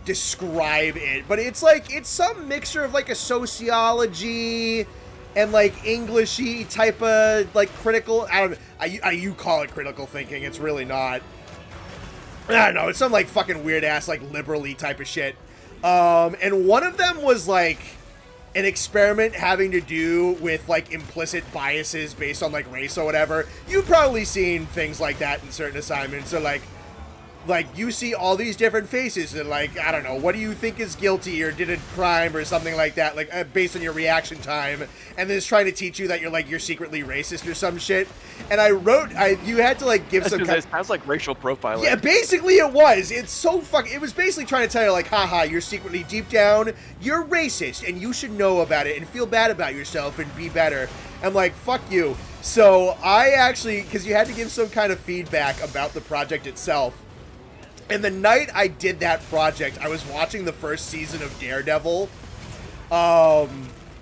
describe it, but it's like, it's some mixture of like a sociology and like Englishy type of like critical, I don't know, you call it critical thinking, it's really not. I don't know, it's some like fucking weird ass like liberally type of shit. And one of them was like an experiment having to do with like implicit biases based on like race or whatever. You've probably seen things like that in certain assignments. So like you see all these different faces and like, I don't know, what do you think is guilty or did a crime or something like that, like based on your reaction time, and then it's trying to teach you that you're secretly racist or some shit. And you had to like give some It sounds like racial profiling. Yeah, basically it was. It's so it was basically trying to tell you like, haha, you're secretly deep down, you're racist and you should know about it and feel bad about yourself and be better. I'm like, fuck you. So I actually, because you had to give some kind of feedback about the project itself. And the night I did that project, I was watching the first season of Daredevil.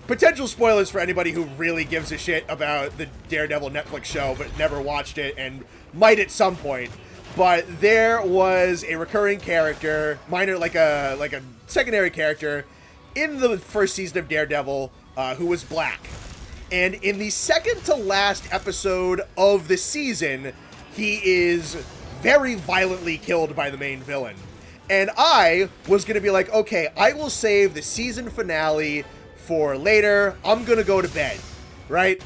Potential spoilers for anybody who really gives a shit about the Daredevil Netflix show, but never watched it and might at some point. But there was a recurring character, like a secondary character, in the first season of Daredevil, who was black. And in the second to last episode of the season, he is very violently killed by the main villain. And I was going to be like, okay, I will save the season finale for later. I'm going to go to bed, right?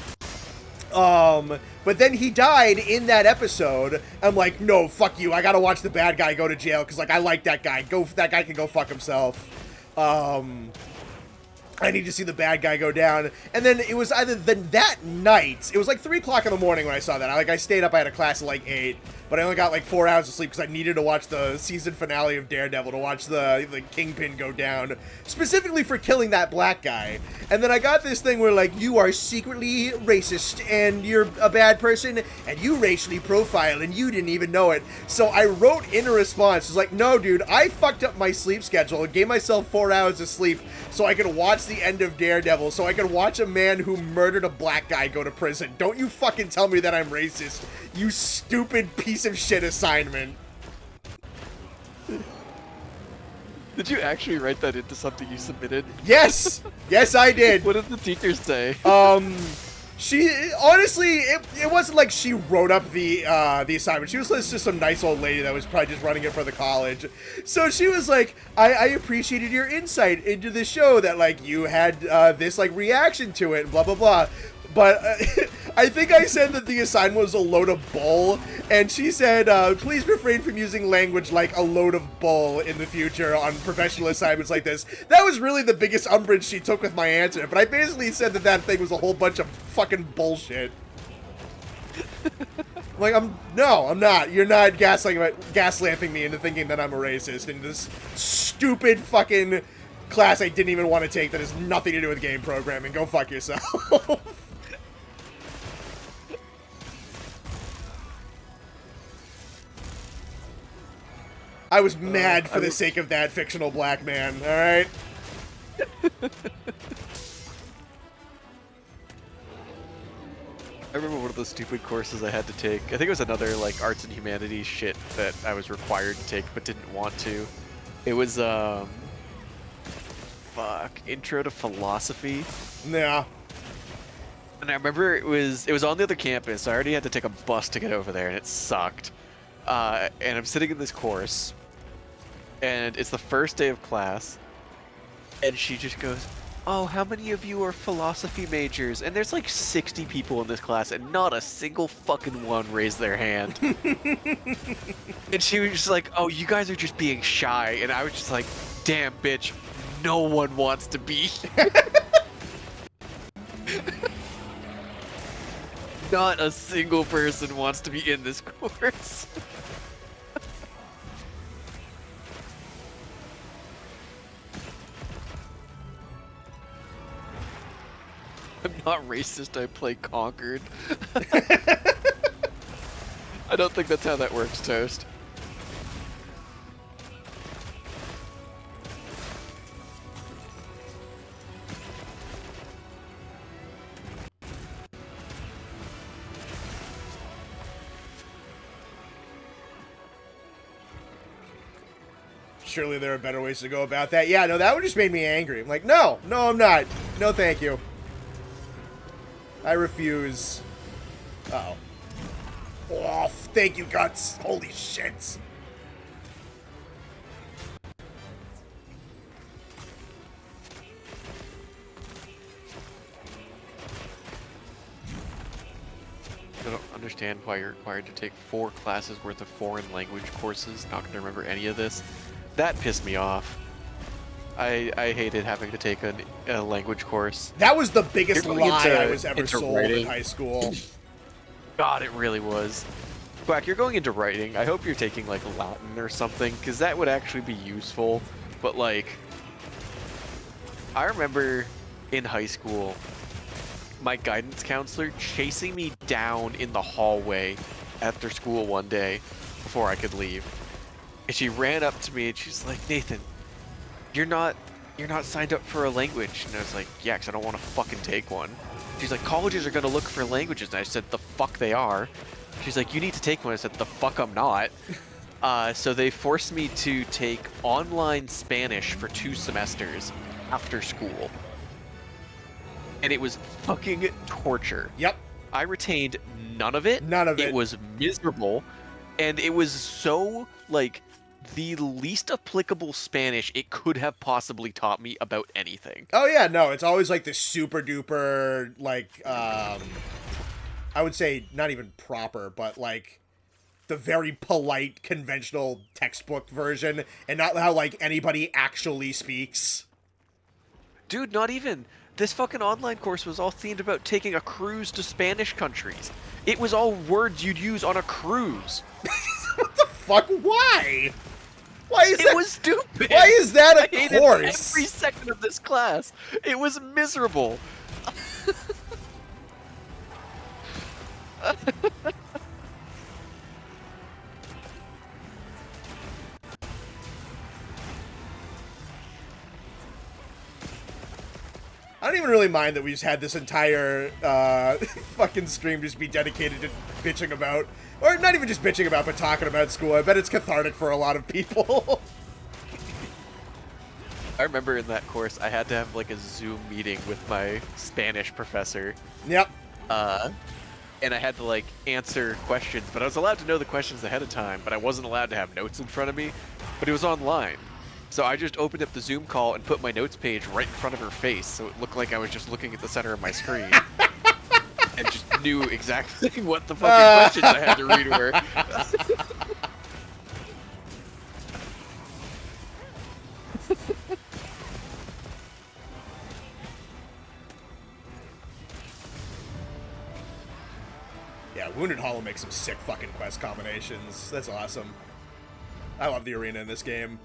But then he died in that episode. I'm like, no, fuck you. I got to watch the bad guy go to jail because, like, I like that guy. That guy can go fuck himself. I need to see the bad guy go down. And then it was either that night, it was like 3 o'clock in the morning when I saw that. I stayed up, I had a class at like 8, but I only got like 4 hours of sleep because I needed to watch the season finale of Daredevil, to watch the Kingpin go down, specifically for killing that black guy. And then I got this thing where like, you are secretly racist and you're a bad person and you racially profile and you didn't even know it. So I wrote in a response, it's like, no dude, I fucked up my sleep schedule and gave myself 4 hours of sleep so I could watch the end of Daredevil, so I could watch a man who murdered a black guy go to prison. Don't you fucking tell me that I'm racist, you stupid piece of shit assignment. Did you actually write that into something you submitted? Yes! Yes, I did. What did the teacher say? She, honestly, it wasn't like she wrote up the assignment. She was just some nice old lady that was probably just running it for the college. So she was like, I appreciated your insight into the show, that like you had this like reaction to it and blah blah blah. But I think I said that the assignment was a load of bull, and she said, please refrain from using language like a load of bull in the future on professional assignments like this. That was really the biggest umbrage she took with my answer, but I basically said that thing was a whole bunch of fucking bullshit. Like, I'm not. You're not gaslamping me into thinking that I'm a racist in this stupid fucking class I didn't even want to take that has nothing to do with game programming. Go fuck yourself. I was mad for the sake of that fictional black man, alright? I remember one of those stupid courses I had to take. I think it was another like arts and humanities shit that I was required to take but didn't want to. It was Intro to Philosophy. Yeah. And I remember it was on the other campus. I already had to take a bus to get over there and it sucked. And I'm sitting in this course and it's the first day of class, and she just goes, "Oh, how many of you are philosophy majors?" And there's like 60 people in this class, and not a single fucking one raised their hand. And she was just like, "Oh, you guys are just being shy," and I was just like, "Damn, bitch, no one wants to be here." Not a single person wants to be in this course. I'm not racist, I play Conquered. I don't think that's how that works, Toast. Surely there are better ways to go about that. Yeah, no, that would just made me angry. I'm like, no, I'm not. No, thank you. I refuse. Uh-oh. Oh, thank you, Guts. Holy shit. I don't understand why you're required to take 4 classes worth of foreign language courses. Not gonna remember any of this. That pissed me off. I hated having to take a language course. That was the biggest You're going lie into- I was ever into sold writing. in high school. God, it really was. Quack, you're going into writing. I hope you're taking like Latin or something, because that would actually be useful. But like, I remember in high school, my guidance counselor chasing me down in the hallway after school one day before I could leave. And she ran up to me and she's like, "Nathan, you're not signed up for a language." And I was like, "Yeah, because I don't want to fucking take one." She's like, "Colleges are going to look for languages." And I said, "The fuck they are." She's like, "You need to take one." I said, "The fuck I'm not." So they forced me to take online Spanish for 2 semesters after school. And it was fucking torture. Yep. I retained none of it. None of it. It was miserable. And it was so, like, the least applicable Spanish it could have possibly taught me about anything. Oh yeah, no, it's always like the super duper, like, I would say not even proper, but like the very polite, conventional textbook version, and not how like anybody actually speaks. Dude, not even. This fucking online course was all themed about taking a cruise to Spanish countries. It was all words you'd use on a cruise. What the fuck? Why? Why is It that? was stupid. Why is that I a hated course? every second of this class. It was miserable. I don't even really mind that we just had this entire fucking stream just be dedicated to bitching about, or not even just bitching about, but talking about school. I bet it's cathartic for a lot of people. I remember in that course, I had to have like a Zoom meeting with my Spanish professor. Yep. And I had to like answer questions, but I was allowed to know the questions ahead of time, but I wasn't allowed to have notes in front of me, but it was online. So I just opened up the Zoom call and put my notes page right in front of her face, so it looked like I was just looking at the center of my screen. And just knew exactly what the fucking questions I had to read were. Yeah, Wounded Hollow makes some sick fucking quest combinations. That's awesome. I love the arena in this game.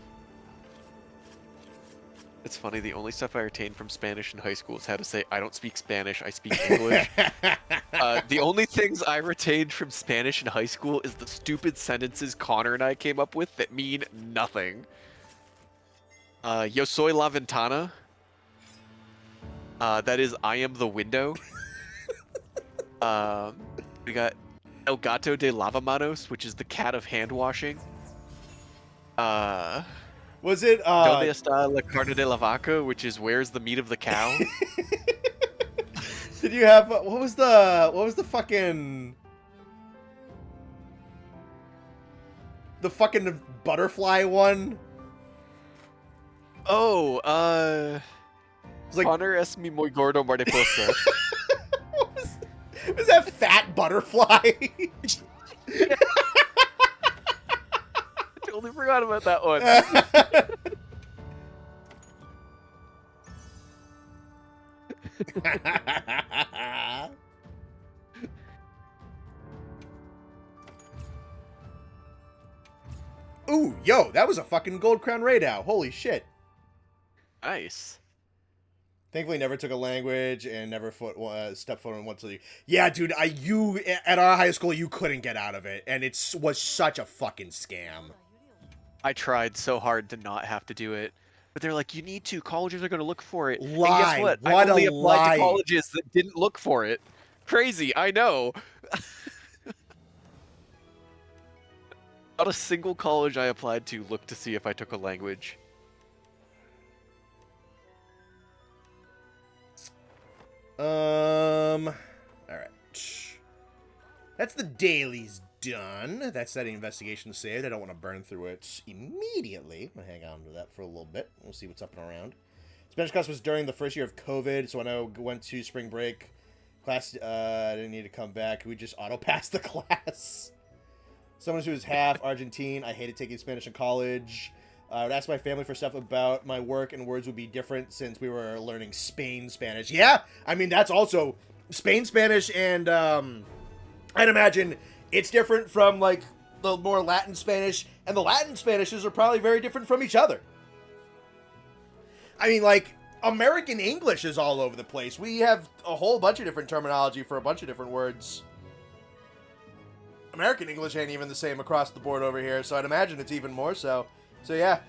It's funny, the only stuff I retained from Spanish in high school is how to say, "I don't speak Spanish, I speak English." The only things I retained from Spanish in high school is the stupid sentences Connor and I came up with that mean nothing. Yo soy la ventana. That is, I am the window. We got El gato de lavamanos, which is the cat of hand washing. Was it, Donde está la carne de la vaca, which is where's the meat of the cow? Did you have, what was the fucking butterfly one? Oh, It's like, Connor es mi muy gordo mariposa. was that fat butterfly? I totally forgot about that one. Ooh, yo, that was a fucking gold crown Radow. Holy shit. Nice. Thankfully, never took a language and never stepped foot on one to the. Yeah, dude, you at our high school, you couldn't get out of it, and it was such a fucking scam. I tried so hard to not have to do it, but they're like, you need to. Colleges are going to look for it. Lie. And guess what? What I only a applied lie. to colleges that didn't look for it. Crazy, I know. Not a single college I applied to looked to see if I took a language. Alright. That's the dailies done. That's that investigation saved. I don't want to burn through it immediately. I'm going to hang on to that for a little bit. We'll see what's up and around. Spanish class was during the first year of COVID, so when I went to spring break, class didn't need to come back. We just auto-passed the class. Someone who was half Argentine. I hated taking Spanish in college. I would ask my family for stuff about my work, and words would be different since we were learning Spain Spanish. Yeah, I mean, that's also Spain Spanish, and I'd imagine it's different from, like, the more Latin Spanish, and the Latin Spanishes are probably very different from each other. I mean, like, American English is all over the place. We have a whole bunch of different terminology for a bunch of different words. American English ain't even the same across the board over here, so I'd imagine it's even more so. So, yeah.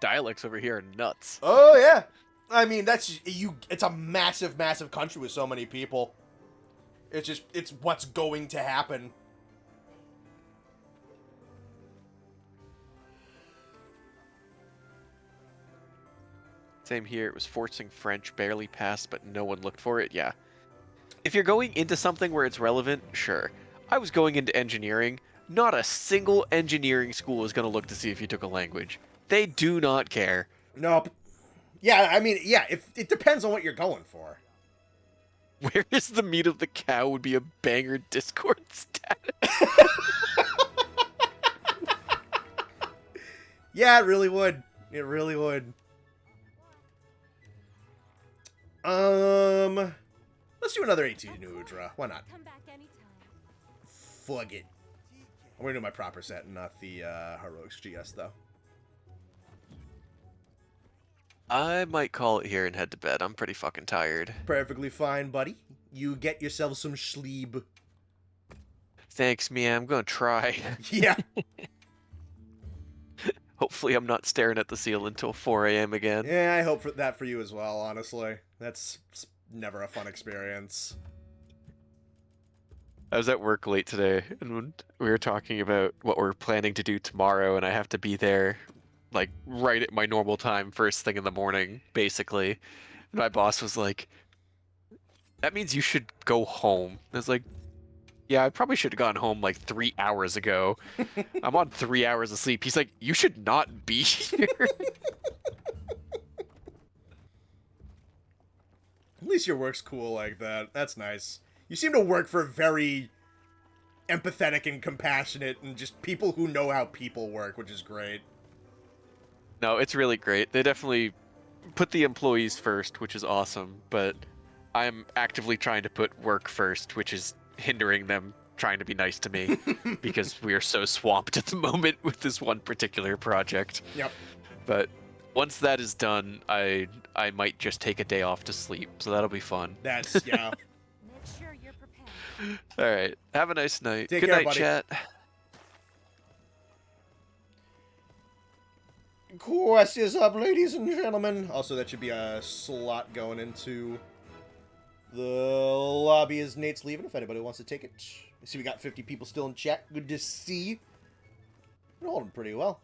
Dialects over here are nuts. Oh, yeah. I mean, it's a massive, massive country with so many people. It's what's going to happen. Same here, it was forcing French, barely passed, but no one looked for it, yeah. If you're going into something where it's relevant, sure. I was going into engineering. Not a single engineering school is going to look to see if you took a language. They do not care. Nope. Yeah, I mean, yeah, it depends on what you're going for. Where is the meat of the cow would be a banger Discord status. Yeah, it really would. It really would. Let's do another 18 Udra. Why not? Come back anytime. Fuck it. I'm gonna do my proper set, not the Heroics GS, though. I might call it here and head to bed. I'm pretty fucking tired. Perfectly fine, buddy. You get yourself some sleep. Thanks, Mia. I'm gonna try. Yeah. Hopefully I'm not staring at the ceiling until 4 a.m. again. Yeah, I hope for that for you as well, honestly. That's never a fun experience. I was at work late today, and we were talking about what we're planning to do tomorrow, and I have to be there, like, right at my normal time, first thing in the morning, basically. And my boss was like, that means you should go home. I was like, yeah, I probably should have gone home like 3 hours ago. I'm on 3 hours of sleep. He's like, you should not be here. At least your work's cool like that. That's nice. You seem to work for very empathetic and compassionate and just people who know how people work, which is great. No, it's really great. They definitely put the employees first, which is awesome, but I'm actively trying to put work first, which is hindering them trying to be nice to me because we are so swamped at the moment with this one particular project. Yep. But once that is done, I might just take a day off to sleep, so that'll be fun. That's, yeah. Make sure you're prepared. All right. Have a nice night. Take Good care, night, buddy. chat. Questions up, ladies and gentlemen. Also, that should be a slot going into the lobby as Nate's leaving, if anybody wants to take it. I see we got 50 people still in chat. Good to see. We're holding pretty well.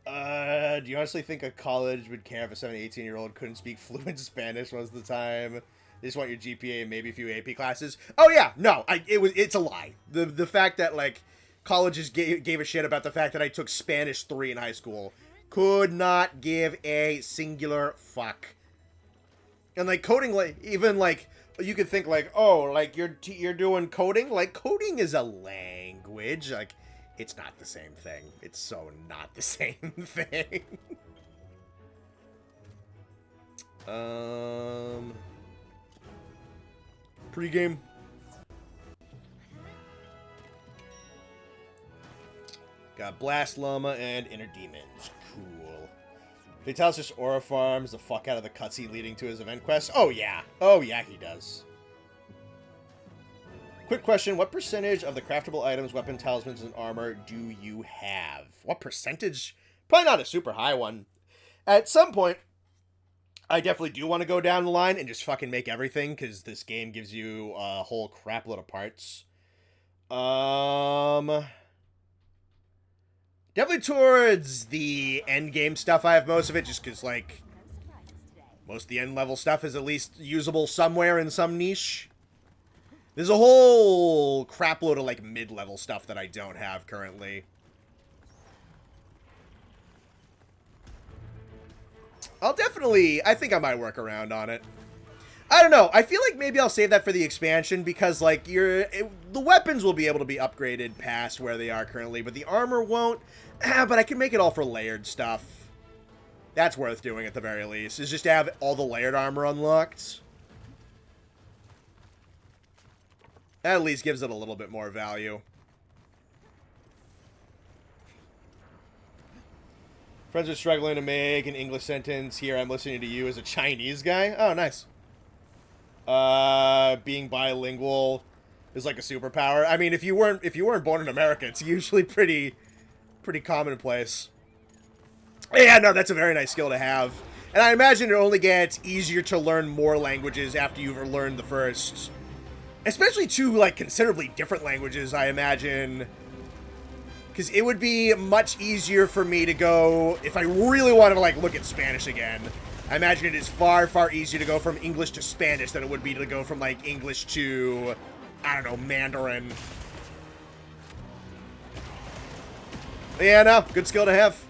Do you honestly think a college would care if a 17, 18-year-old couldn't speak fluent Spanish most of the time? They just want your GPA and maybe a few AP classes? Oh, yeah. No, it's a lie. The fact that, like, colleges gave a shit about the fact that I took Spanish 3 in high school. Could not give a singular fuck. And like coding, like even like you could think like, oh, like you're doing coding. Like coding is a language. Like it's not the same thing. It's so not the same thing. Pre-game. Got Blast Llama and Inner Demons. Cool. Vitalis just aura farms the fuck out of the cutscene leading to his event quest. Oh yeah. Oh yeah, he does. Quick question. What percentage of the craftable items, weapon, talismans, and armor do you have? What percentage? Probably not a super high one. At some point, I definitely do want to go down the line and just fucking make everything, because this game gives you a whole crap load of parts. Definitely towards the end game stuff I have most of it, just because, like, most of the end level stuff is at least usable somewhere in some niche. There's a whole crap load of, like, mid-level stuff that I don't have currently. I'll definitely, I think I might work around on it. I don't know. I feel like maybe I'll save that for the expansion because, like, the weapons will be able to be upgraded past where they are currently, but the armor won't. But I can make it all for layered stuff. That's worth doing at the very least, is just to have all the layered armor unlocked. That at least gives it a little bit more value. Friends are struggling to make an English sentence. Here, I'm listening to you as a Chinese guy. Oh, nice. Being bilingual is like a superpower. I mean, if you weren't born in America, it's usually pretty commonplace. Yeah, no, that's a very nice skill to have. And I imagine it only gets easier to learn more languages after you've learned the first. Especially two, like, considerably different languages, I imagine. Because it would be much easier for me to go, if I really wanted to, like, look at Spanish again. I imagine it is far, far easier to go from English to Spanish than it would be to go from, like, English to, I don't know, Mandarin. But yeah, no, good skill to have.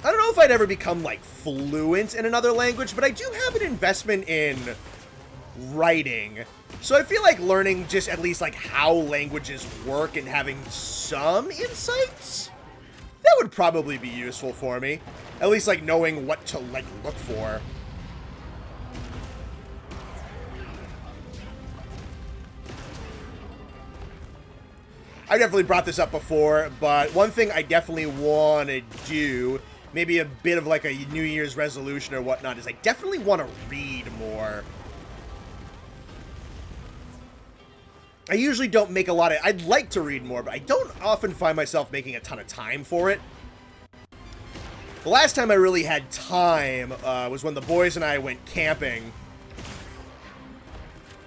I don't know if I'd ever become, like, fluent in another language, but I do have an investment in writing. So I feel like learning just at least, like, how languages work and having some insights, that would probably be useful for me. At least, like, knowing what to, like, look for. I definitely brought this up before, but one thing I definitely want to do, maybe a bit of like a New Year's resolution or whatnot, is I definitely want to read more. I usually don't make a lot of... I'd like to read more, but I don't often find myself making a ton of time for it. The last time I really had time was when the boys and I went camping.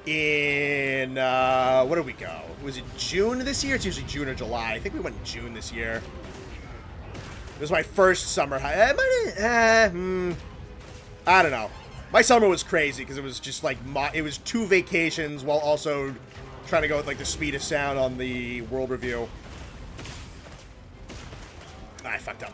In, where did we go? Was it June this year? It's usually June or July. I think we went in June this year. It was my first summer hike. I don't know. My summer was crazy because it was just like, it was 2 vacations while also trying to go with like the speed of sound on the world review. I fucked up.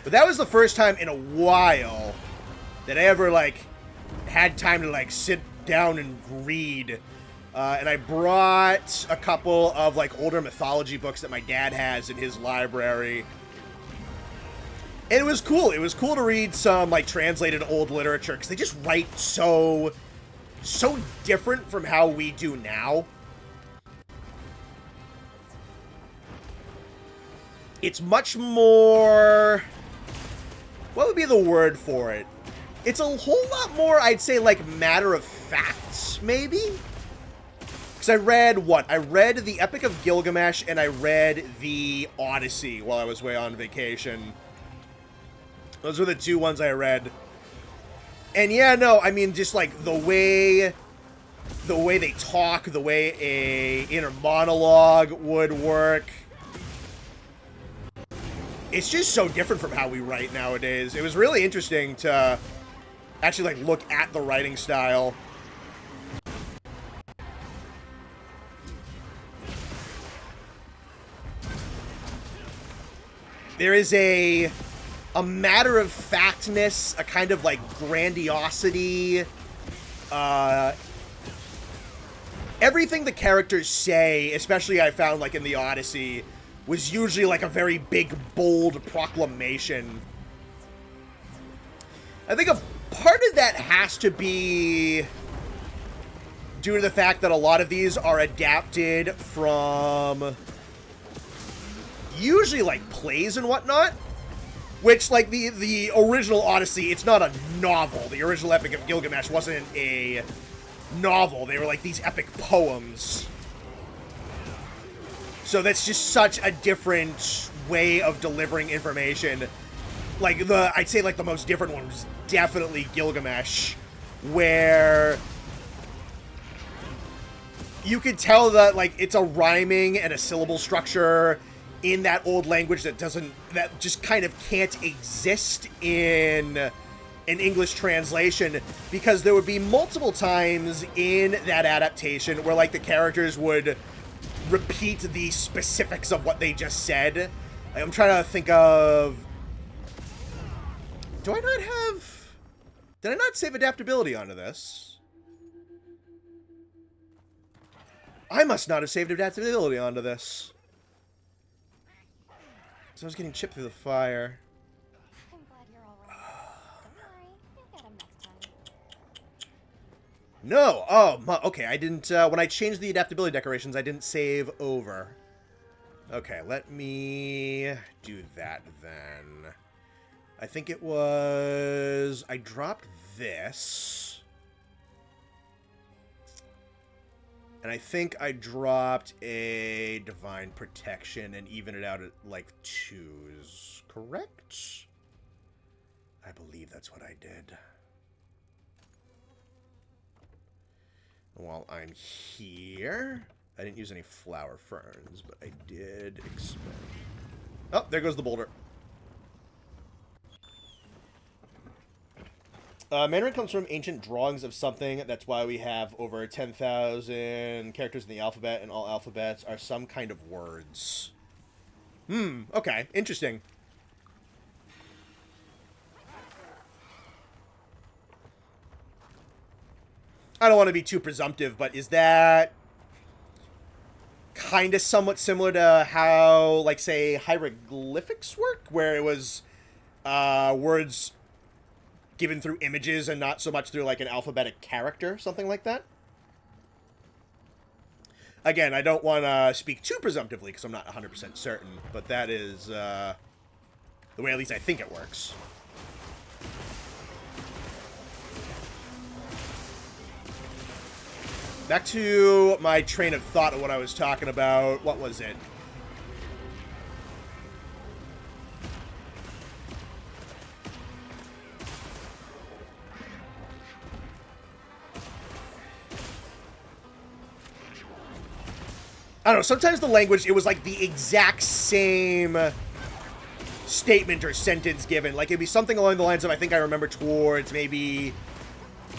But that was the first time in a while that I ever, like, had time to, like, sit down and read. And I brought a couple of, like, older mythology books that my dad has in his library. And it was cool. It was cool to read some, like, translated old literature, because they just write so different from how we do now. It's much more... What would be the word for it? It's a whole lot more, I'd say, like, matter of facts, maybe? Because I read, what? I read the Epic of Gilgamesh, and I read the Odyssey while I was away on vacation. Those were the 2 ones I read. And yeah, no, I mean, just, like, the way the way they talk, the way a inner monologue would work. It's just so different from how we write nowadays. It was really interesting to actually like look at the writing style. There is a matter-of-factness, a kind of, like, grandiosity. Everything the characters say, especially I found, like, in the Odyssey, was usually, like, a very big, bold proclamation. I think a part of that has to be due to the fact that a lot of these are adapted from usually, like, plays and whatnot. Which, like, the original Odyssey, it's not a novel. The original Epic of Gilgamesh wasn't a novel. They were, like, these epic poems. So that's just such a different way of delivering information. Like, I'd say, like, the most different one was definitely Gilgamesh, where you could tell that, like, it's a rhyming and a syllable structure in that old language that just kind of can't exist in an English translation, because there would be multiple times in that adaptation where, like, the characters would repeat the specifics of what they just said. Like, I'm trying to think of... Did I not save adaptability onto this? I must not have saved adaptability onto this. So I was getting chipped through the fire. I'm glad you're all right. Don't worry, you'll get him next time. No! Oh, okay, I didn't, when I changed the adaptability decorations, I didn't save over. Okay, let me do that then. I think it was... I dropped this. And I think I dropped a Divine Protection and even it out at, like, 2s. Correct? I believe that's what I did. While I'm here, I didn't use any flower ferns, but I did expend... Oh, there goes the boulder. Mandarin comes from ancient drawings of something. That's why we have over 10,000 characters in the alphabet, and all alphabets are some kind of words. Okay. Interesting. I don't want to be too presumptive, but is that kind of somewhat similar to how, like, say, hieroglyphics work? Where it was words given through images and not so much through, like, an alphabetic character, something like that. Again, I don't want to speak too presumptively because I'm not 100% certain, but that is the way at least I think it works. Back to my train of thought of what I was talking about. What was it? I don't know, sometimes the language, it was like the exact same statement or sentence given. Like, it'd be something along the lines of, I think I remember towards maybe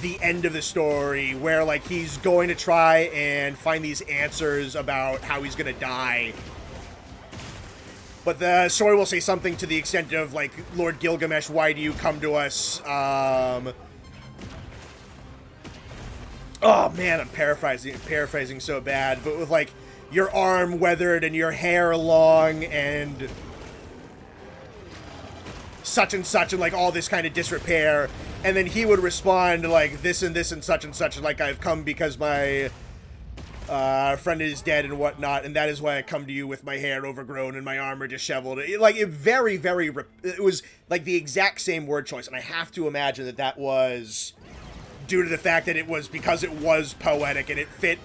the end of the story, where, like, he's going to try and find these answers about how he's gonna die. But the story will say something to the extent of, like, Lord Gilgamesh, why do you come to us? Oh, man, I'm paraphrasing so bad, but with, like, your arm weathered and your hair long and such and such and, like, all this kind of disrepair. And then he would respond, like, this and such, like, I've come because my friend is dead and whatnot, and that is why I come to you with my hair overgrown and my armor disheveled. It was, like, the exact same word choice, and I have to imagine that that was due to the fact that it was because it was poetic and it fit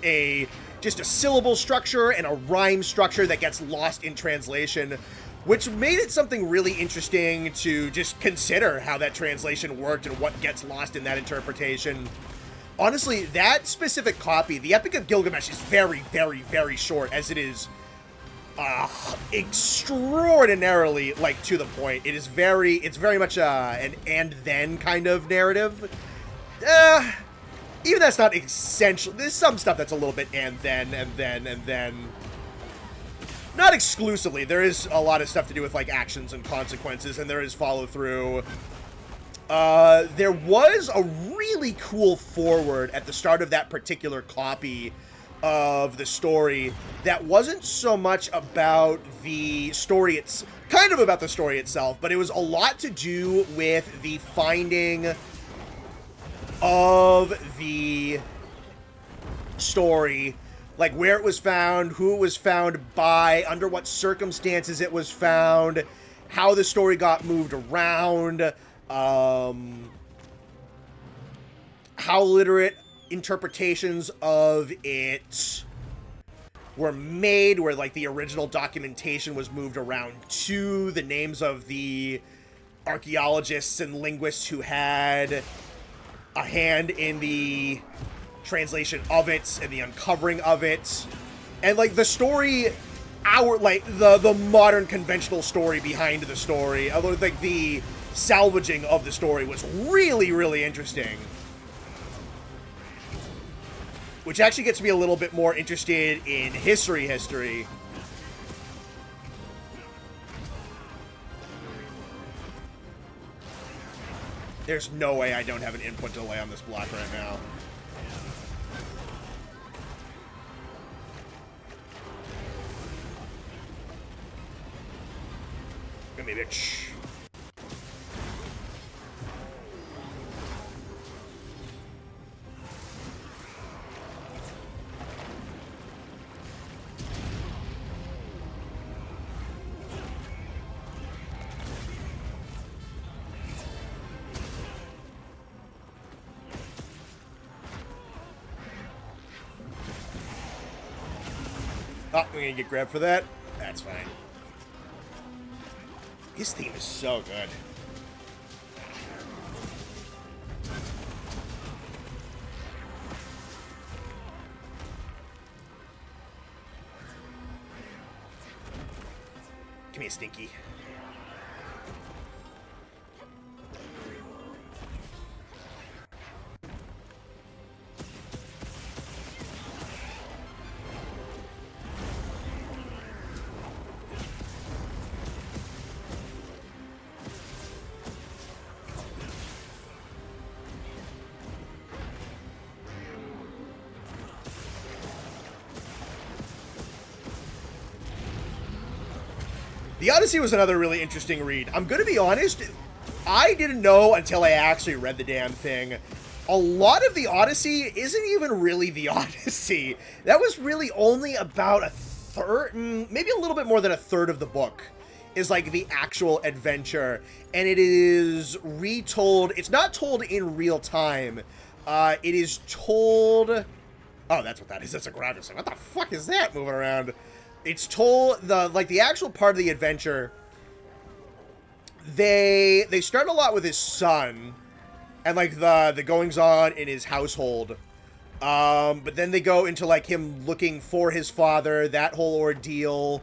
just a syllable structure and a rhyme structure that gets lost in translation, which made it something really interesting to just consider how that translation worked and what gets lost in that interpretation. honestly, that specific copy, the Epic of Gilgamesh, is very, very, very short, as it is extraordinarily, like, to the point. It's very much an and then kind of narrative. Even that's not essential. There's some stuff that's a little bit and then. Not exclusively. There is a lot of stuff to do with, like, actions and consequences, and there is follow-through. There was a really cool foreword at the start of that particular copy of the story that wasn't so much about the story, it's kind of about the story itself, but it was a lot to do with the finding of the story, like where it was found, who it was found by, under what circumstances it was found, how the story got moved around, how literate interpretations of it were made, where like the original documentation was moved around to, the names of the archaeologists and linguists who had a hand in the translation of it and the uncovering of it, and like the story, the modern conventional story behind the story, although like the salvaging of the story was really, really interesting. Which actually gets me a little bit more interested in history. There's no way I don't have an input delay on this block right now. Give me a bitch. Oh, we're gonna get grabbed for that. That's fine. His theme is so good. Give me a stinky. The Odyssey was another really interesting read. I'm gonna be honest, I didn't know until I actually read the damn thing. A lot of the Odyssey isn't even really the Odyssey. That was really only about a third, maybe a little bit more than a third of the book is like the actual adventure. And it is retold, it's not told in real time. It is told, oh, that's what that is. That's a graphic. What the fuck is that moving around? It's told, the actual part of the adventure, they start a lot with his son, and, like, the goings-on in his household, but then they go into, like, him looking for his father, that whole ordeal,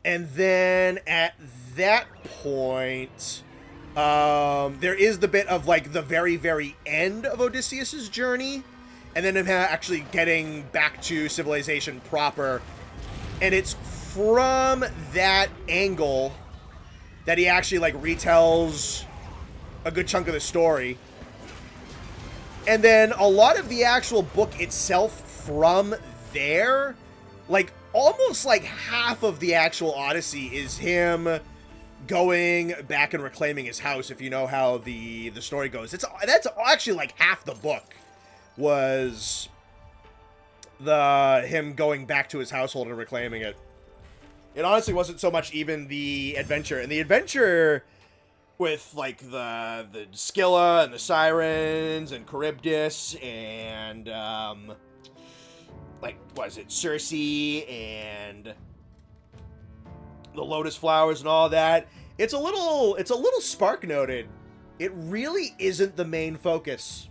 and then at that point, there is the bit of, like, the very, very end of Odysseus's journey, and then him actually getting back to civilization proper. And it's from that angle that he actually, like, retells a good chunk of the story. And then a lot of the actual book itself from there, like, almost like half of the actual Odyssey is him going back and reclaiming his house, if you know how the story goes. That's actually, like, half the book. Was him going back to his household and reclaiming it. It honestly wasn't so much even the adventure. And the adventure with, like, the Scylla and the Sirens and Charybdis and, like, what is it, Circe and the Lotus Flowers and all that. It's a little spark-noted. It really isn't the main focus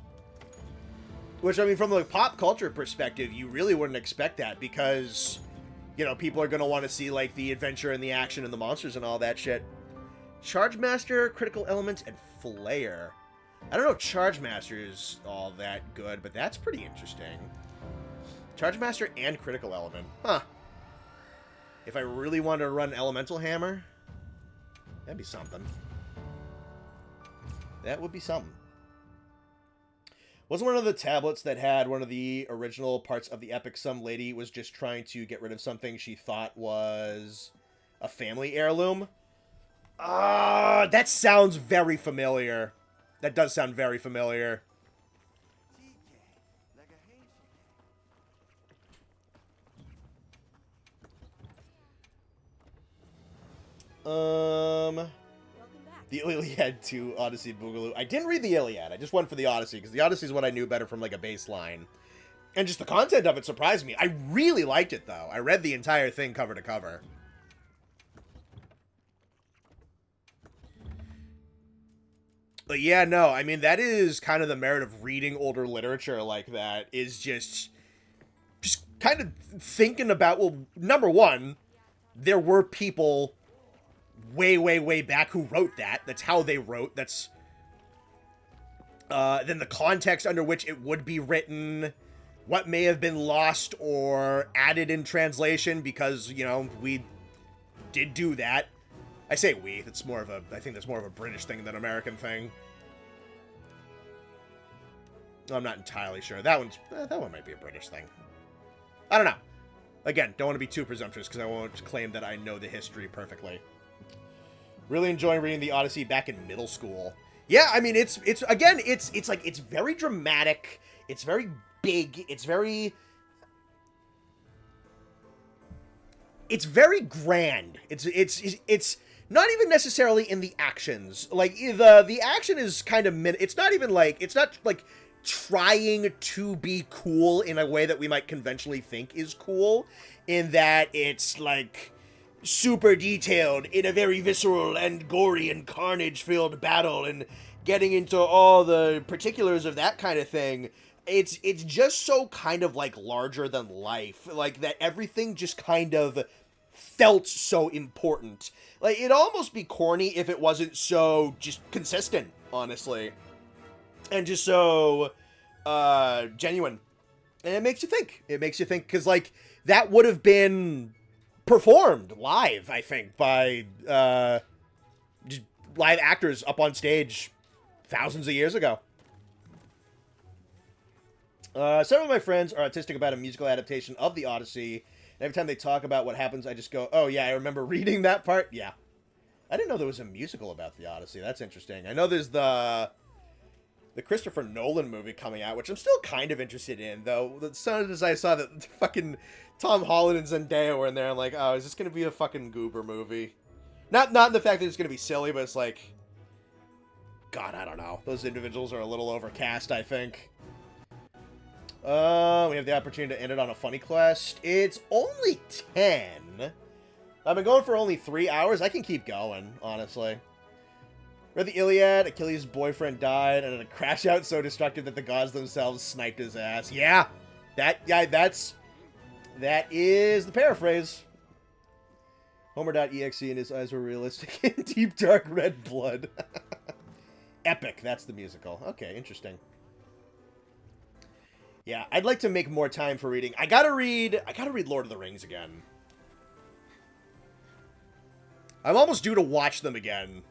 Which, I mean, from the pop culture perspective, you really wouldn't expect that because, you know, people are going to want to see, like, the adventure and the action and the monsters and all that shit. Charge Master, Critical Elements, and Flare. I don't know if Charge Master is all that good, but that's pretty interesting. Charge Master and Critical Element. Huh. If I really wanted to run Elemental Hammer, that'd be something. That would be something. Wasn't one of the tablets that had one of the original parts of the epic some lady was just trying to get rid of something she thought was a family heirloom? That sounds very familiar. That does sound very familiar. The Iliad to Odyssey Boogaloo. I didn't read the Iliad. I just went for the Odyssey, because the Odyssey is what I knew better from, like, a baseline. And just the content of it surprised me. I really liked it, though. I read the entire thing cover to cover. But yeah, no, I mean, that is kind of the merit of reading older literature like that, is just kind of thinking about, well, number one, there were people way, way, way back who wrote that. That's how they wrote. That's then the context under which it would be written, what may have been lost or added in translation, because, you know, we did do that. I say we. It's more of a, I think that's more of a British thing than an American thing. I'm not entirely sure. That one might be a British thing. I don't know. Again, don't want to be too presumptuous because I won't claim that I know the history perfectly. Really enjoying reading the Odyssey back in middle school. Yeah, I mean, it's like, it's very dramatic. It's very big. It's very grand. It's not even necessarily in the actions. Like, the action is kind of it's not like trying to be cool in a way that we might conventionally think is cool, in that it's like super detailed in a very visceral and gory and carnage-filled battle and getting into all the particulars of that kind of thing. It's just so kind of like larger than life, like that everything just kind of felt so important. Like, it'd almost be corny if it wasn't so just consistent, honestly, and just so genuine. And it makes you think. It makes you think, because, like, that would have been performed live, I think, by just live actors up on stage thousands of years ago. Several of my friends are autistic about a musical adaptation of the Odyssey. And every time they talk about what happens, I just go, oh, yeah, I remember reading that part. Yeah. I didn't know there was a musical about the Odyssey. That's interesting. I know there's the Christopher Nolan movie coming out, which I'm still kind of interested in, though. As soon as I saw that fucking Tom Holland and Zendaya were in there, I'm like, oh, is this going to be a fucking goober movie? Not in the fact that it's going to be silly, but it's like, God, I don't know. Those individuals are a little overcast, I think. We have the opportunity to end it on a funny quest. It's only 10. I've been going for only 3 hours. I can keep going, honestly. Read the Iliad. Achilles' boyfriend died, and in a crash out so destructive that the gods themselves sniped his ass. Yeah, that is the paraphrase. Homer.exe and his eyes were realistic in deep dark red blood. Epic. That's the musical. Okay, interesting. Yeah, I'd like to make more time for reading. I gotta read Lord of the Rings again. I'm almost due to watch them again.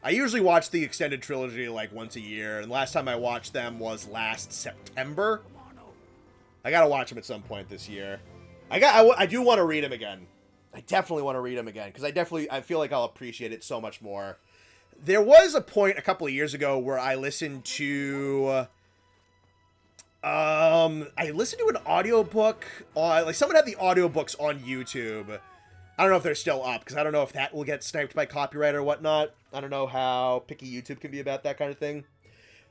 I usually watch the extended trilogy like once a year, and last time I watched them was last September. I gotta watch them at some point this year. I do want to read them again. I definitely want to read them again, because I feel like I'll appreciate it so much more. There was a point a couple of years ago where I listened to an audiobook on, like, someone had the audiobooks on YouTube. I don't know if they're still up, because I don't know if that will get sniped by copyright or whatnot. I don't know how picky YouTube can be about that kind of thing.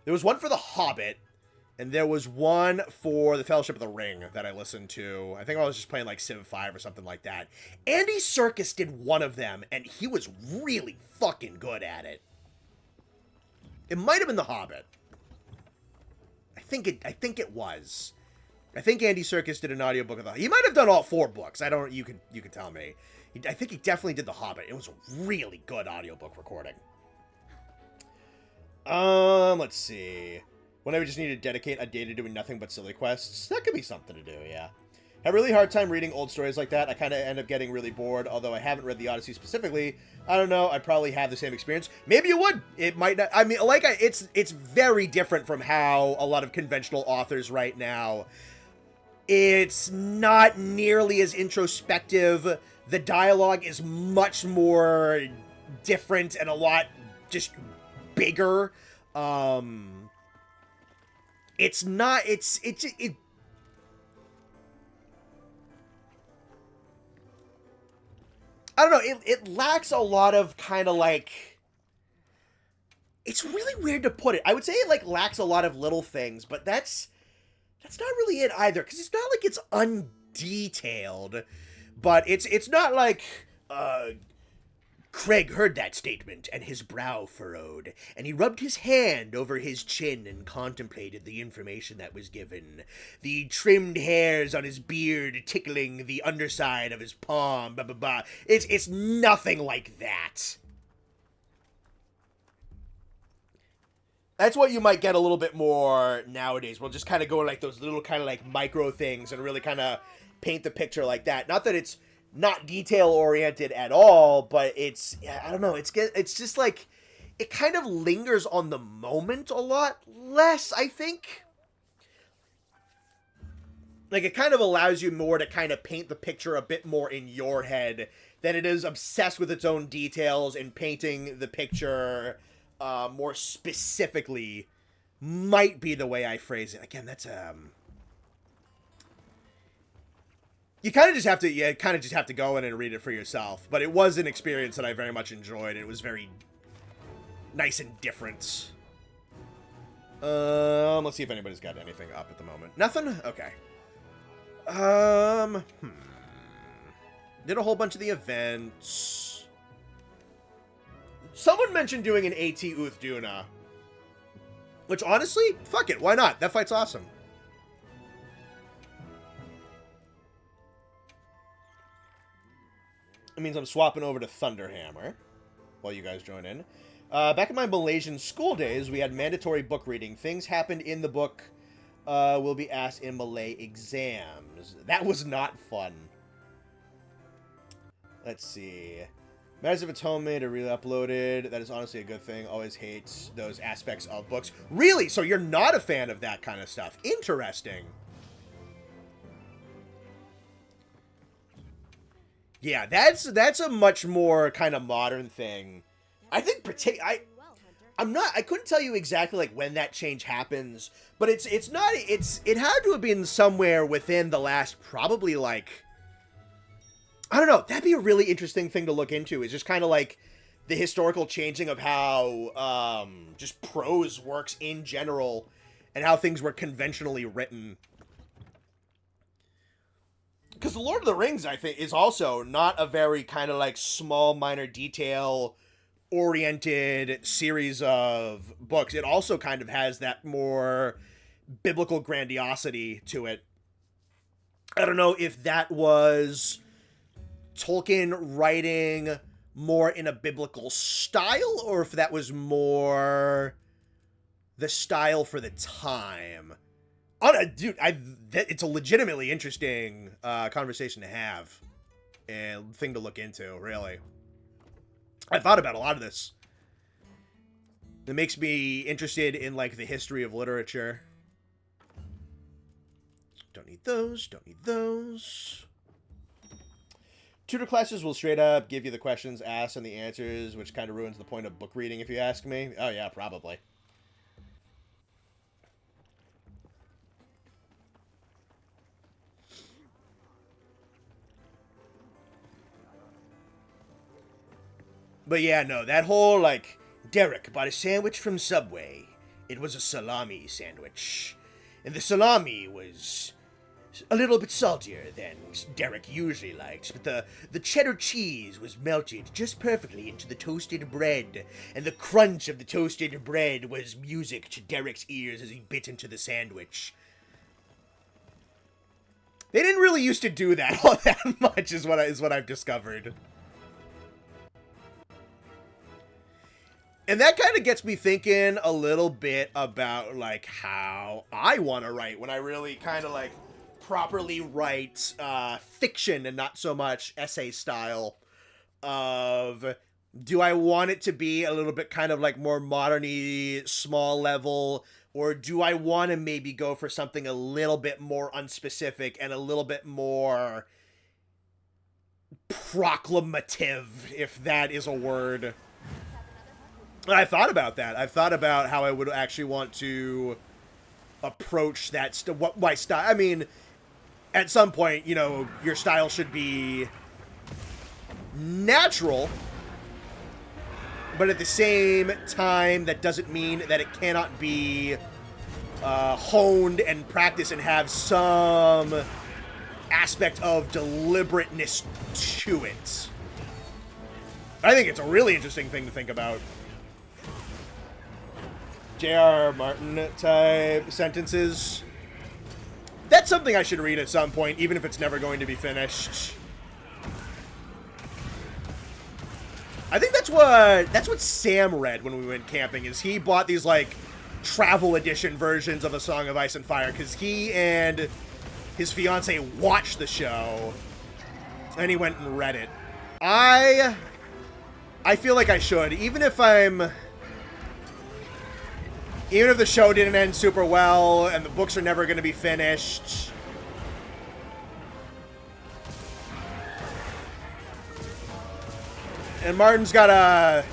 There was one for The Hobbit, and there was one for The Fellowship of the Ring that I listened to. I think I was just playing, like, Civ 5 or something like that. Andy Serkis did one of them, and he was really fucking good at it. It might have been The Hobbit. I think it was. I think Andy Serkis did an audiobook of the... He might have done all 4 books. I don't... You could tell me. I think he definitely did The Hobbit. It was a really good audiobook recording. Let's see. When I would just need to dedicate a day to doing nothing but silly quests. That could be something to do, yeah. Have a really hard time reading old stories like that. I kind of end up getting really bored, although I haven't read the Odyssey specifically. I don't know. I'd probably have the same experience. Maybe you would. It might not. I mean, it's very different from how a lot of conventional authors right now. It's not nearly as introspective. The dialogue is much more different and a lot just bigger. It's not. It. I don't know, it lacks a lot of kind of like... It's really weird to put it. I would say it like lacks a lot of little things, but that's not really it either, because it's not like it's undetailed, but it's not like, Craig heard that statement, and his brow furrowed, and he rubbed his hand over his chin and contemplated the information that was given. The trimmed hairs on his beard tickling the underside of his palm, blah, blah, blah. It's nothing like that. That's what you might get a little bit more nowadays. We'll just kind of go like those little kind of like micro things and really kind of paint the picture like that. Not that it's not detail-oriented at all, but it's, I don't know, it's just like, it kind of lingers on the moment a lot less, I think. Like, it kind of allows you more to kind of paint the picture a bit more in your head than it is obsessed with its own details and painting the picture more specifically, might be the way I phrase it. Again, that's, You kind of just have to go in and read it for yourself. But it was an experience that I very much enjoyed. It was very nice and different. Let's see if anybody's got anything up at the moment. Nothing? Okay. Did a whole bunch of the events. Someone mentioned doing an AT Uth-Duna. Which, honestly, fuck it. Why not? That fight's awesome. It means I'm swapping over to Thunderhammer while you guys join in. Back in my Malaysian school days, we had mandatory book reading. Things happened in the book will be asked in Malay exams. That was not fun. Let's see. Matters if it's homemade or really uploaded. That is honestly a good thing. Always hates those aspects of books. Really? So you're not a fan of that kind of stuff. Interesting. Yeah, that's a much more kind of modern thing. I think I couldn't tell you exactly like when that change happens, but it had to have been somewhere within the last probably like, I don't know, that'd be a really interesting thing to look into, is just kind of like the historical changing of how just prose works in general and how things were conventionally written. Because The Lord of the Rings, I think, is also not a very kind of like small, minor detail oriented series of books. It also kind of has that more biblical grandiosity to it. I don't know if that was Tolkien writing more in a biblical style, or if that was more the style for the time. Dude, it's a legitimately interesting conversation to have and thing to look into, really. I thought about a lot of this. It makes me interested in, like, the history of literature. Don't need those, don't need those. Tutor classes will straight up give you the questions asked and the answers, which kind of ruins the point of book reading, if you ask me. Oh, yeah, probably. But yeah, no, that whole, like, Derek bought a sandwich from Subway. It was a salami sandwich. And the salami was a little bit saltier than Derek usually likes, but the cheddar cheese was melted just perfectly into the toasted bread, and the crunch of the toasted bread was music to Derek's ears as he bit into the sandwich. They didn't really used to do that all that much, is what I've discovered. And that kind of gets me thinking a little bit about, like, how I want to write when I really kind of, like, properly write fiction and not so much essay style of, do I want it to be a little bit kind of like more modern-y, small level, or do I want to maybe go for something a little bit more unspecific and a little bit more proclamative, if that is a word. I thought about that. I've thought about how I would actually want to approach that, what my style, I mean, at some point, you know, your style should be natural, but at the same time, that doesn't mean that it cannot be honed and practiced and have some aspect of deliberateness to it. I think it's a really interesting thing to think about. J.R. Martin type sentences. That's something I should read at some point, even if it's never going to be finished. I think that's what Sam read when we went camping, is he bought these, like, travel edition versions of A Song of Ice and Fire, because he and his fiance watched the show, and he went and read it. I feel like I should, even if the show didn't end super well, and the books are never going to be finished. And Martin's got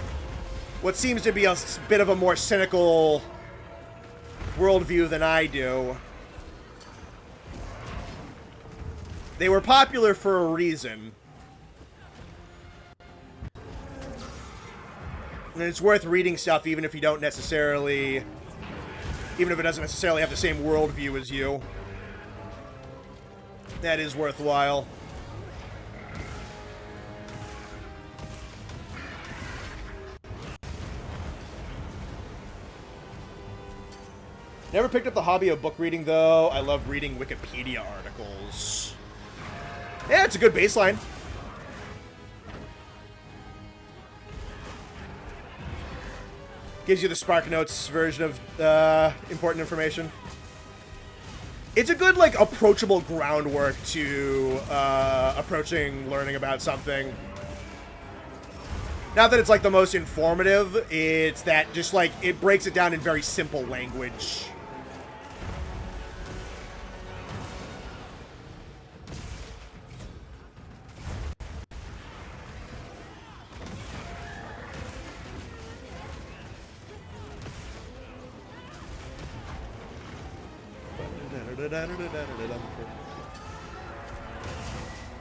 what seems to be a bit of a more cynical worldview than I do. They were popular for a reason. And it's worth reading stuff even if it doesn't necessarily have the same worldview as you. That is worthwhile. Never picked up the hobby of book reading, though. I love reading Wikipedia articles. Yeah, it's a good baseline. Gives you the SparkNotes version of important information. It's a good, like, approachable groundwork to approaching learning about something. Not that it's, like, the most informative. It's that just, like, it breaks it down in very simple language.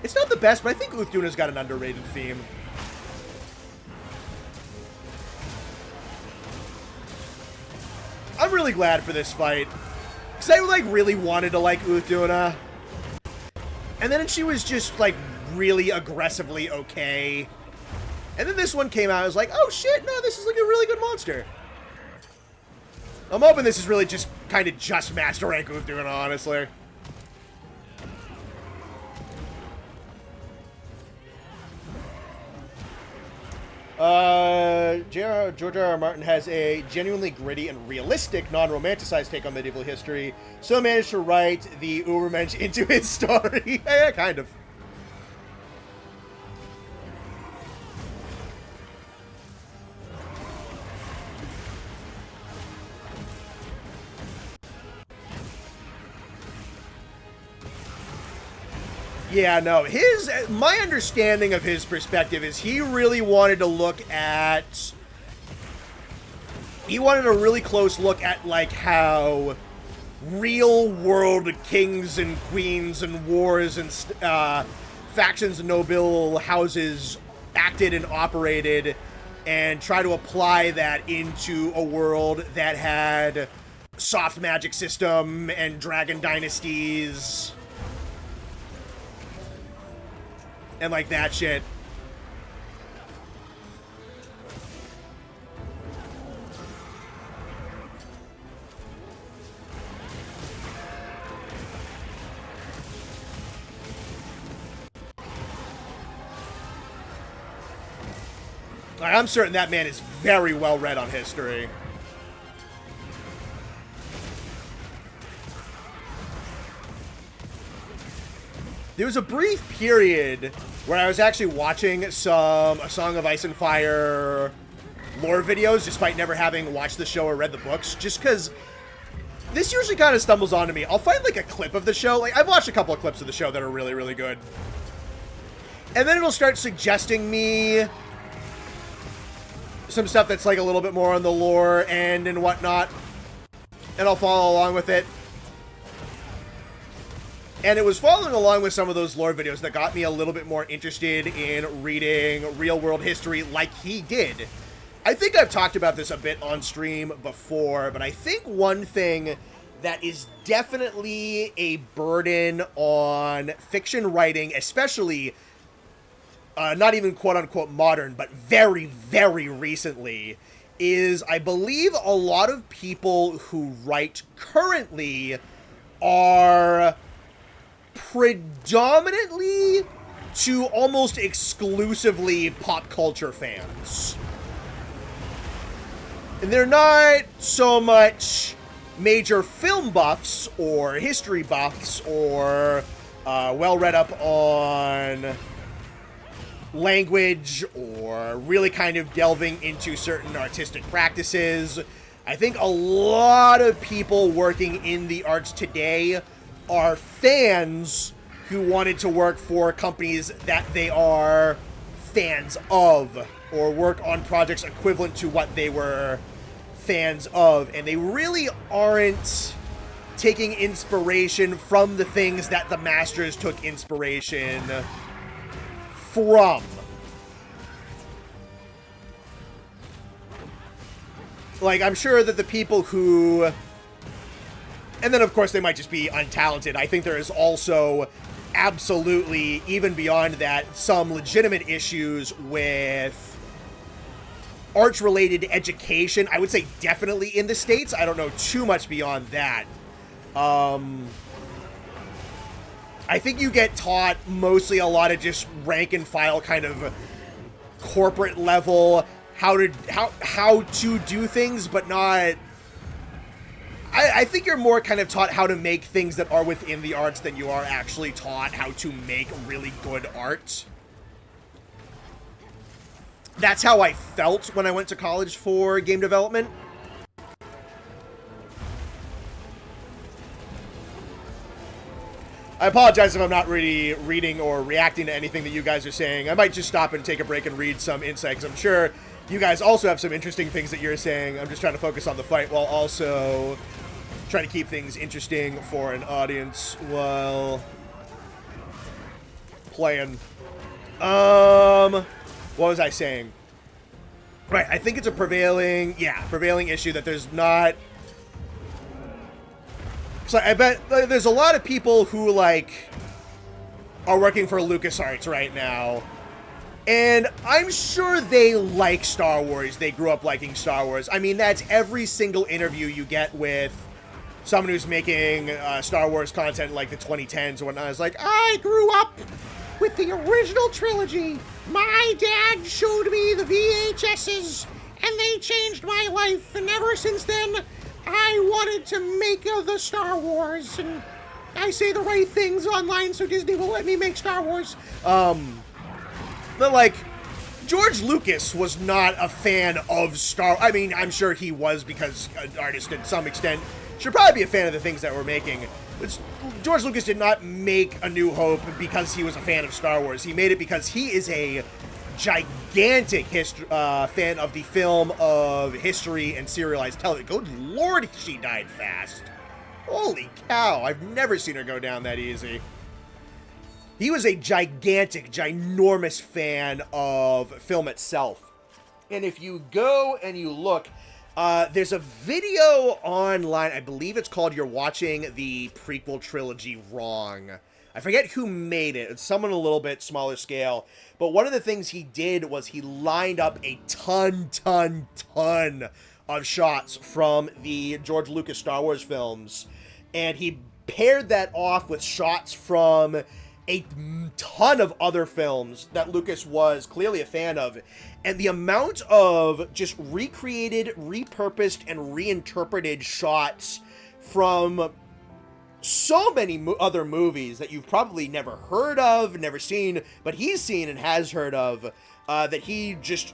It's not the best, but I think Uthduna's got an underrated theme. I'm really glad for this fight, because I, like, really wanted to like Uthduna. And then she was just, like, really aggressively okay. And then this one came out, I was like, oh shit, no, this is, like, a really good monster. I'm hoping this is really just kind of just Master Rank Uthduna, honestly. George R. R. Martin has a genuinely gritty and realistic, non-romanticized take on medieval history, so managed to write the Ubermensch into his story. Yeah, kind of. Yeah, no, my understanding of his perspective is he really wanted to look at, he wanted a really close look at, like, how real world kings and queens and wars and factions and noble houses acted and operated, and try to apply that into a world that had soft magic system and dragon dynasties and like that shit. Like, I'm certain that man is very well read on history. There was a brief period where I was actually watching some A Song of Ice and Fire lore videos, despite never having watched the show or read the books, just because this usually kind of stumbles onto me. I'll find, like, a clip of the show. Like, I've watched a couple of clips of the show that are really, really good. And then it'll start suggesting me some stuff that's, like, a little bit more on the lore end and whatnot. And I'll follow along with it. And it was following along with some of those lore videos that got me a little bit more interested in reading real-world history like he did. I think I've talked about this a bit on stream before, but I think one thing that is definitely a burden on fiction writing, especially not even quote-unquote modern, but very, very recently, is I believe a lot of people who write currently are predominantly to almost exclusively pop culture fans. And they're not so much major film buffs or history buffs or well read up on language or really kind of delving into certain artistic practices. I think a lot of people working in the arts today are fans who wanted to work for companies that they are fans of or work on projects equivalent to what they were fans of, and they really aren't taking inspiration from the things that the masters took inspiration from. Like, I'm sure that the people who... And then, of course, they might just be untalented. I think there is also absolutely, even beyond that, some legitimate issues with arts-related education. I would say definitely in the States. I don't know too much beyond that. I think you get taught mostly a lot of just rank-and-file kind of corporate level how to do things, but not... I think you're more kind of taught how to make things that are within the arts than you are actually taught how to make really good art. That's how I felt when I went to college for game development. I apologize if I'm not really reading or reacting to anything that you guys are saying. I might just stop and take a break and read some insights. I'm sure you guys also have some interesting things that you're saying. I'm just trying to focus on the fight while also trying to keep things interesting for an audience while playing. What was I saying? Right, I think it's a prevailing issue that there's not... So I bet there's a lot of people who, like, are working for LucasArts right now. And I'm sure they like Star Wars. They grew up liking Star Wars. I mean, that's every single interview you get with someone who's making Star Wars content like the 2010s or whatnot. It's like, I grew up with the original trilogy. My dad showed me the VHSs, and they changed my life. And ever since then, I wanted to make the Star Wars. And I say the right things online, so Disney will let me make Star Wars. But, like, George Lucas was not a fan of Star... I mean, I'm sure he was because an artist to some extent should probably be a fan of the things that we're making. But George Lucas did not make A New Hope because he was a fan of Star Wars. He made it because he is a gigantic fan of the film of history and serialized television. Good Lord, she died fast. Holy cow, I've never seen her go down that easy. He was a gigantic, ginormous fan of film itself. And if you go and you look, there's a video online, I believe it's called You're Watching the Prequel Trilogy Wrong. I forget who made it. It's someone a little bit smaller scale. But one of the things he did was he lined up a ton of shots from the George Lucas Star Wars films. And he paired that off with shots from a ton of other films that Lucas was clearly a fan of. And the amount of just recreated, repurposed, and reinterpreted shots from so many other movies that you've probably never heard of, never seen, but he's seen and has heard of, that he just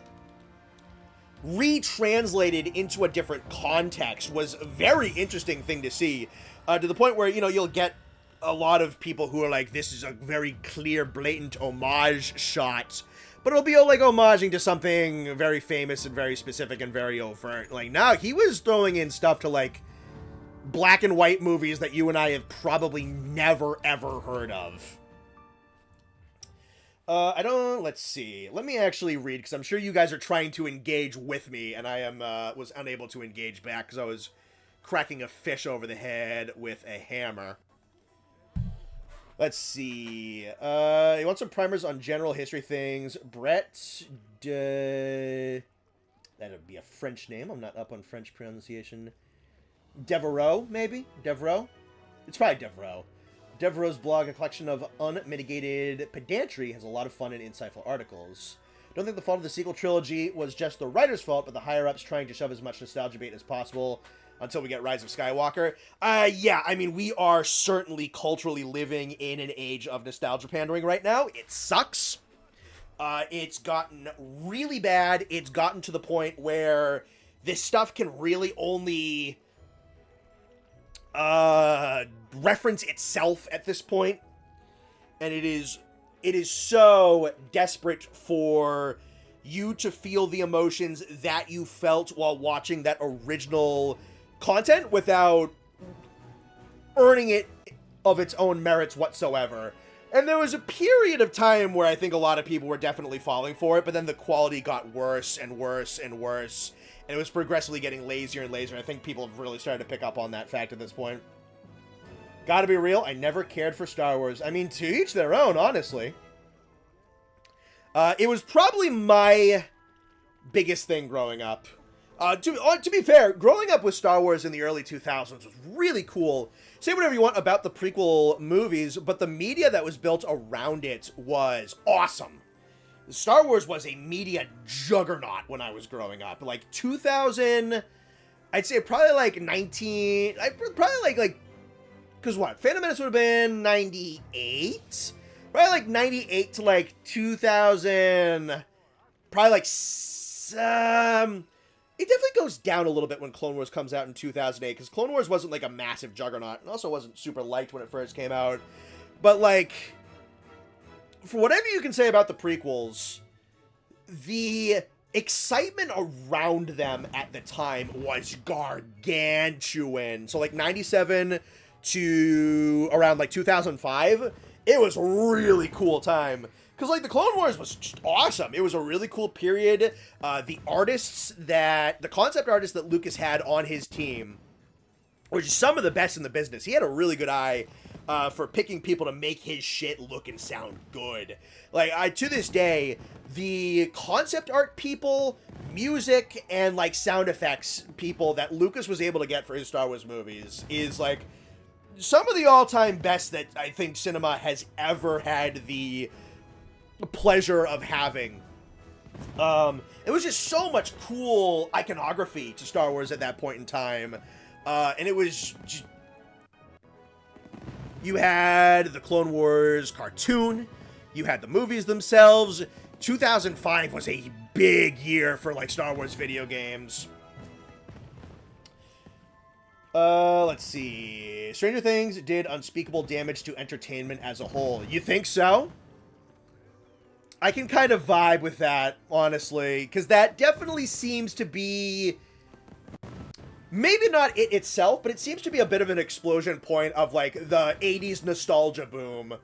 retranslated into a different context was a very interesting thing to see, to the point where, you know, you'll get a lot of people who are like, this is a very clear, blatant homage shot, but it'll be like homaging to something very famous and very specific and very overt. Like, now he was throwing in stuff to, like, black and white movies that you and I have probably never, ever heard of. Let's see. Let me actually read, because I'm sure you guys are trying to engage with me, and I was unable to engage back, because I was cracking a fish over the head with a hammer. Let's see. You want some primers on general history things. Brett that'd be a French name. I'm not up on French pronunciation. Devereaux, maybe? Devereaux? It's probably Devereaux. Devereaux's blog, a collection of unmitigated pedantry, has a lot of fun and insightful articles. Don't think the fault of the sequel trilogy was just the writer's fault, but the higher-ups trying to shove as much nostalgia bait as possible until we get Rise of Skywalker. Yeah, I mean, we are certainly culturally living in an age of nostalgia pandering right now. It sucks. It's gotten really bad. It's gotten to the point where this stuff can really only reference itself at this point, and it is so desperate for you to feel the emotions that you felt while watching that original content without earning it of its own merits whatsoever. And there was a period of time where I think a lot of people were definitely falling for it, but then the quality got worse and worse and worse, and it was progressively getting lazier and lazier. I think people have really started to pick up on that fact at this point. Gotta be real, I never cared for Star Wars. I mean, to each their own, honestly. It was probably my biggest thing growing up. To be fair, growing up with Star Wars in the early 2000s was really cool. Say whatever you want about the prequel movies, but the media that was built around it was awesome. Star Wars was a media juggernaut when I was growing up. Like 2000, I'd say probably like 19, probably like, because what? Phantom Menace would have been 98? Probably like 98 to like 2000, probably like, it definitely goes down a little bit when Clone Wars comes out in 2008, because Clone Wars wasn't like a massive juggernaut, and also wasn't super liked when it first came out. But like, for whatever you can say about the prequels, the excitement around them at the time was gargantuan. So like 97 to around like 2005, it was a really cool time. Because, like, the Clone Wars was just awesome. It was a really cool period. The concept artists that Lucas had on his team were just some of the best in the business. He had a really good eye for picking people to make his shit look and sound good. Like, to this day, the concept art people, music, and, like, sound effects people that Lucas was able to get for his Star Wars movies is, like, some of the all-time best that I think cinema has ever had the pleasure of having. It was just so much cool iconography to Star Wars at that point in time. And it was just, you had the Clone Wars cartoon, you had the movies themselves. 2005 was a big year for like Star Wars video games. Let's see. Stranger Things did unspeakable damage to entertainment as a whole. You think so? I can kind of vibe with that, honestly, because that definitely seems to be, maybe not it itself, but it seems to be a bit of an explosion point of, like, the 80s nostalgia boom.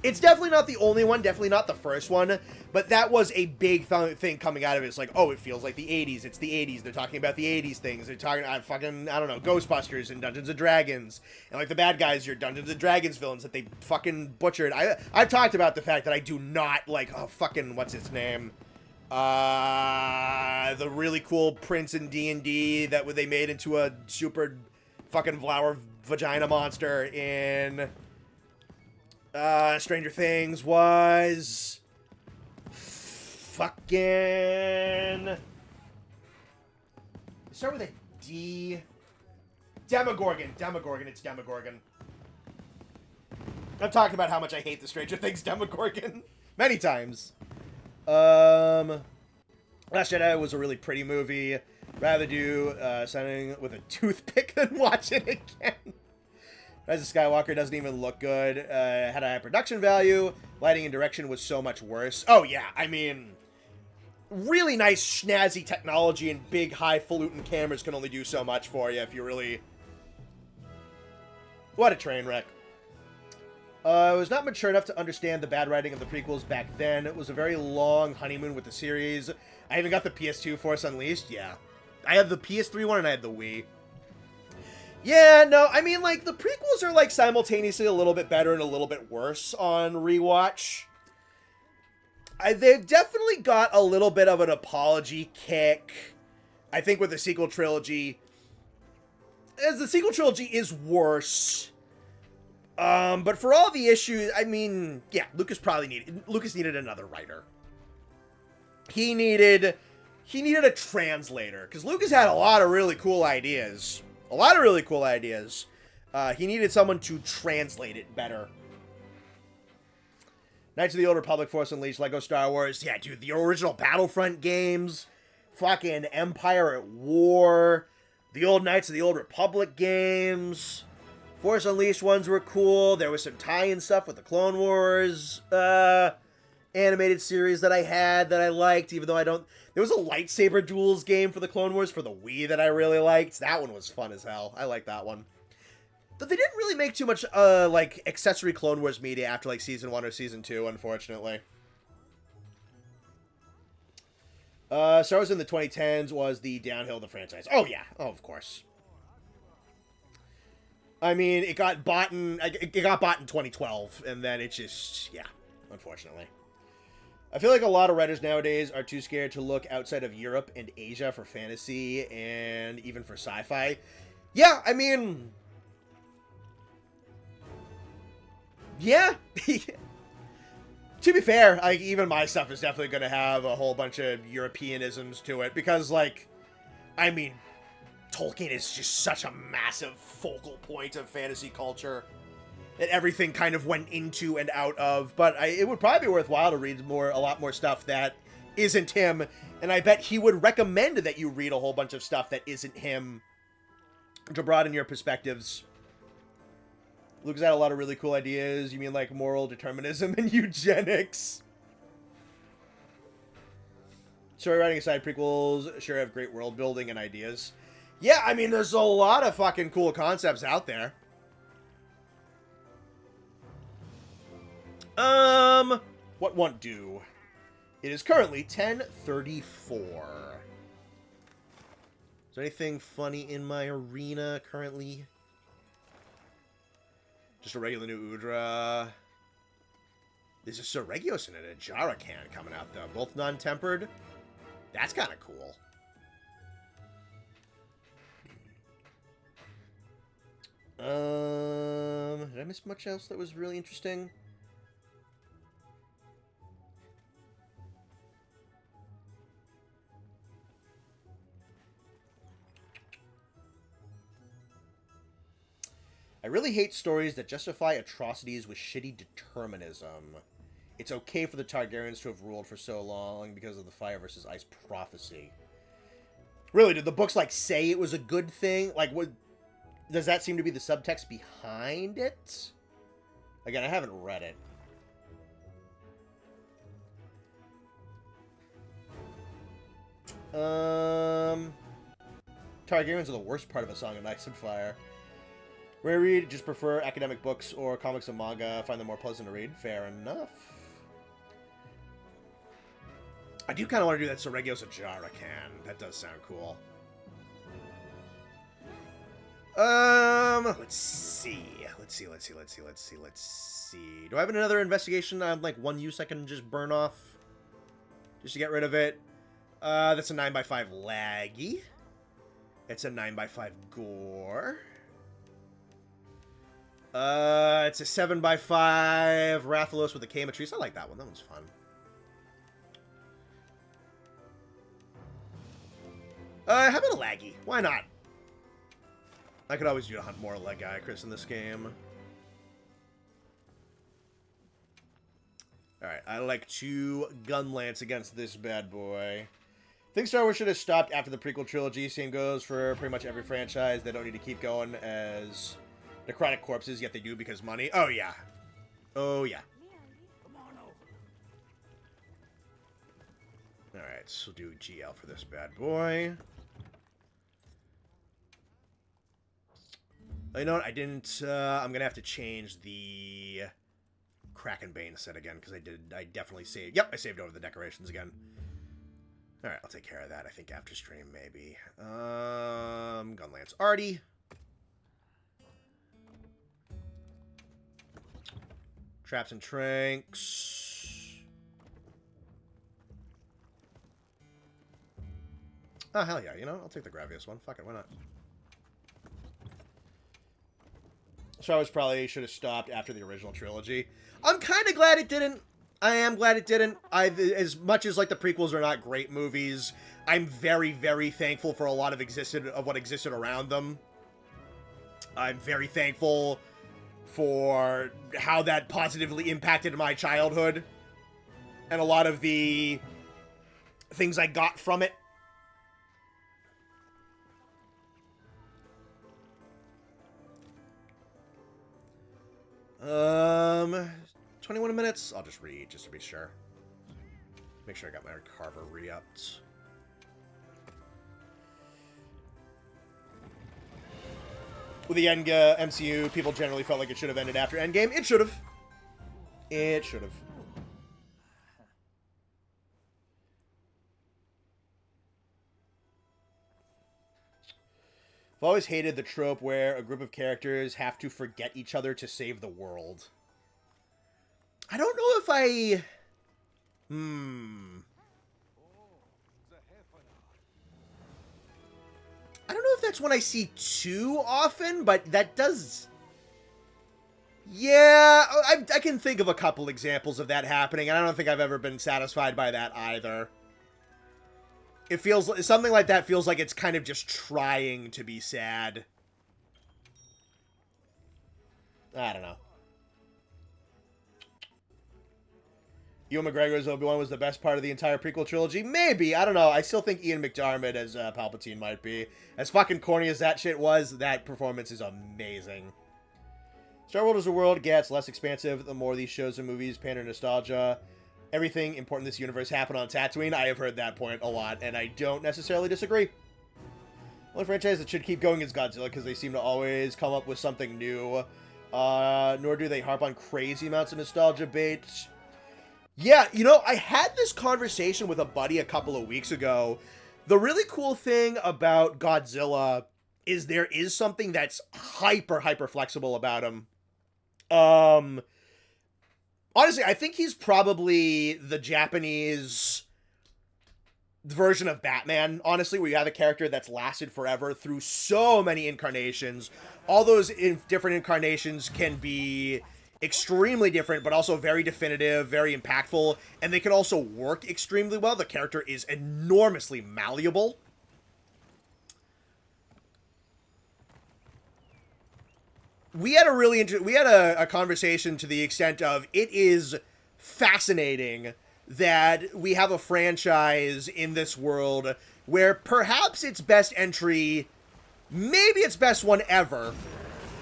It's definitely not the only one, definitely not the first one, but that was a big thing coming out of it. It's like, oh, it feels like the 80s. It's the 80s. They're talking about the 80s things. They're talking about fucking, I don't know, Ghostbusters and Dungeons & Dragons. And like the bad guys, your Dungeons & Dragons villains that they fucking butchered. I've talked about the fact that I do not like, oh, fucking, what's his name? The really cool prince in D&D that they made into a super fucking flower vagina monster in... Stranger Things was fucking start with a D. Demogorgon. It's Demogorgon. I've talked about how much I hate the Stranger Things Demogorgon many times. Last Jedi was a really pretty movie. Rather do something with a toothpick than watch it again. Rise of Skywalker doesn't even look good. Had a high production value. Lighting and direction was so much worse. Oh, yeah. I mean, really nice, snazzy technology and big, highfalutin cameras can only do so much for you if you really... What a train wreck. I was not mature enough to understand the bad writing of the prequels back then. It was a very long honeymoon with the series. I even got the PS2 Force Unleashed. Yeah. I had the PS3 one and I had the Wii. Yeah, no, I mean, like, the prequels are, like, simultaneously a little bit better and a little bit worse on rewatch. They've definitely got a little bit of an apology kick, I think, with the sequel trilogy. As the sequel trilogy is worse. But for all the issues, I mean, yeah, Lucas needed another writer. He needed a translator, because Lucas had a lot of really cool ideas. He needed someone to translate it better. Knights of the Old Republic, Force Unleashed, Lego Star Wars. Yeah, dude, the original Battlefront games. Fucking Empire at War. The old Knights of the Old Republic games. Force Unleashed ones were cool. There was some tie-in stuff with the Clone Wars animated series that I had that I liked, even though I don't... There was a lightsaber duels game for the Clone Wars for the Wii that I really liked. That one was fun as hell. I like that one. But they didn't really make too much, like, accessory Clone Wars media after, like, Season 1 or Season 2, unfortunately. Star Wars in the 2010s was the downhill of the franchise. Oh, yeah. Oh, of course. I mean, it got bought in 2012, and then it just, yeah, unfortunately. I feel like a lot of writers nowadays are too scared to look outside of Europe and Asia for fantasy and even for sci-fi. Yeah, I mean... Yeah. To be fair, like, even my stuff is definitely going to have a whole bunch of Europeanisms to it because, like, I mean, Tolkien is just such a massive focal point of fantasy culture that everything kind of went into and out of, but it would probably be worthwhile to read a lot more stuff that isn't him, and I bet he would recommend that you read a whole bunch of stuff that isn't him to broaden your perspectives. Lucas had a lot of really cool ideas. You mean like moral determinism and eugenics? Story writing aside, prequels sure have great world building and ideas. Yeah, I mean, there's a lot of fucking cool concepts out there. What won't do? It is currently 10:34. Is there anything funny in my arena currently? Just a regular new Udra. There's a Seregios and a Jara can coming out, though. Both non-tempered. That's kind of cool. Did I miss much else that was really interesting? I really hate stories that justify atrocities with shitty determinism. It's okay for the Targaryens to have ruled for so long because of the fire versus ice prophecy. Really, did the books, like, say it was a good thing? Like, what... Does that seem to be the subtext behind it? Again, I haven't read it. Targaryens are the worst part of A Song of Ice and Fire. When I read, just prefer academic books or comics and manga. Find them more pleasant to read. Fair enough. I do kind of want to do that Sorregio Sajara can. That does sound cool. Let's see. Let's see. Do I have another investigation? I have like 1 use I can just burn off. Just to get rid of it. That's a 9x5 laggy. It's a 9x5 gore. It's a 7x5 Rathalos with a Kamatrice. I like that one. That one's fun. How about a laggy? Why not? I could always do to hunt more Legiacris in this game. Alright, I like to Gunlance against this bad boy. Think Star Wars should have stopped after the prequel trilogy. Same goes for pretty much every franchise. They don't need to keep going as necrotic corpses, yet they do because money. Oh, yeah. Oh, yeah. Come on over. Alright, so we'll do GL for this bad boy. You know what? I didn't. I'm gonna have to change the Krakenbane set again because I definitely saved. Yep, I saved over the decorations again. All right, I'll take care of that. I think after stream maybe. Gunlance Artie. Traps and Tranks. Oh hell yeah! You know, I'll take the Gravius one. Fuck it, why not? Star Wars probably should have stopped after the original trilogy. I'm kind of glad it didn't. I am glad it didn't. As much as like the prequels are not great movies, I'm very, very thankful for a lot of what existed around them. I'm very thankful for how that positively impacted my childhood and a lot of the things I got from it. 21 minutes. I'll just read, just to be sure. Make sure I got my Carver re-upped. With the MCU, people generally felt like it should have ended after Endgame. It should have. It should have. I've always hated the trope where a group of characters have to forget each other to save the world. I don't know if I... I don't know if that's one I see too often, but that does... Yeah, I can think of a couple examples of that happening, and I don't think I've ever been satisfied by that either. It feels... Something like that feels like it's kind of just trying to be sad. I don't know. Ewan McGregor's Obi-Wan was the best part of the entire prequel trilogy? Maybe. I don't know. I still think Ian McDiarmid as Palpatine might be. As fucking corny as that shit was, that performance is amazing. Star Wars as a world gets less expansive the more these shows and movies pander nostalgia. Everything important in this universe happened on Tatooine. I have heard that point a lot, and I don't necessarily disagree. The only franchise that should keep going is Godzilla, because they seem to always come up with something new. Nor do they harp on crazy amounts of nostalgia bait. Yeah, you know, I had this conversation with a buddy a couple of weeks ago. The really cool thing about Godzilla is there is something that's hyper flexible about him. Honestly, I think he's probably the Japanese version of Batman, honestly, where you have a character that's lasted forever through so many incarnations. All those different incarnations can be extremely different, but also very definitive, very impactful, and they can also work extremely well. The character is enormously malleable. We had a conversation to the extent of it is fascinating that we have a franchise in this world where perhaps its best entry, maybe its best one ever.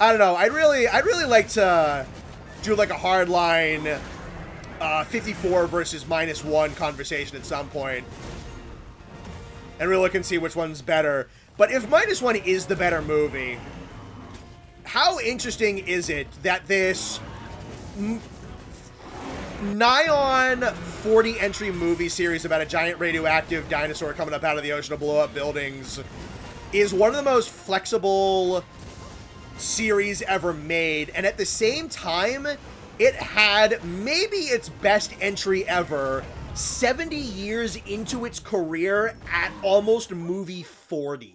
I don't know. I'd really like to do like a hardline 54 versus -1 conversation at some point, and really look and see which one's better. But if -1 is the better movie, how interesting is it that this nigh on 40 entry movie series about a giant radioactive dinosaur coming up out of the ocean to blow up buildings is one of the most flexible series ever made, and at the same time, it had maybe its best entry ever 70 years into its career at almost movie 40.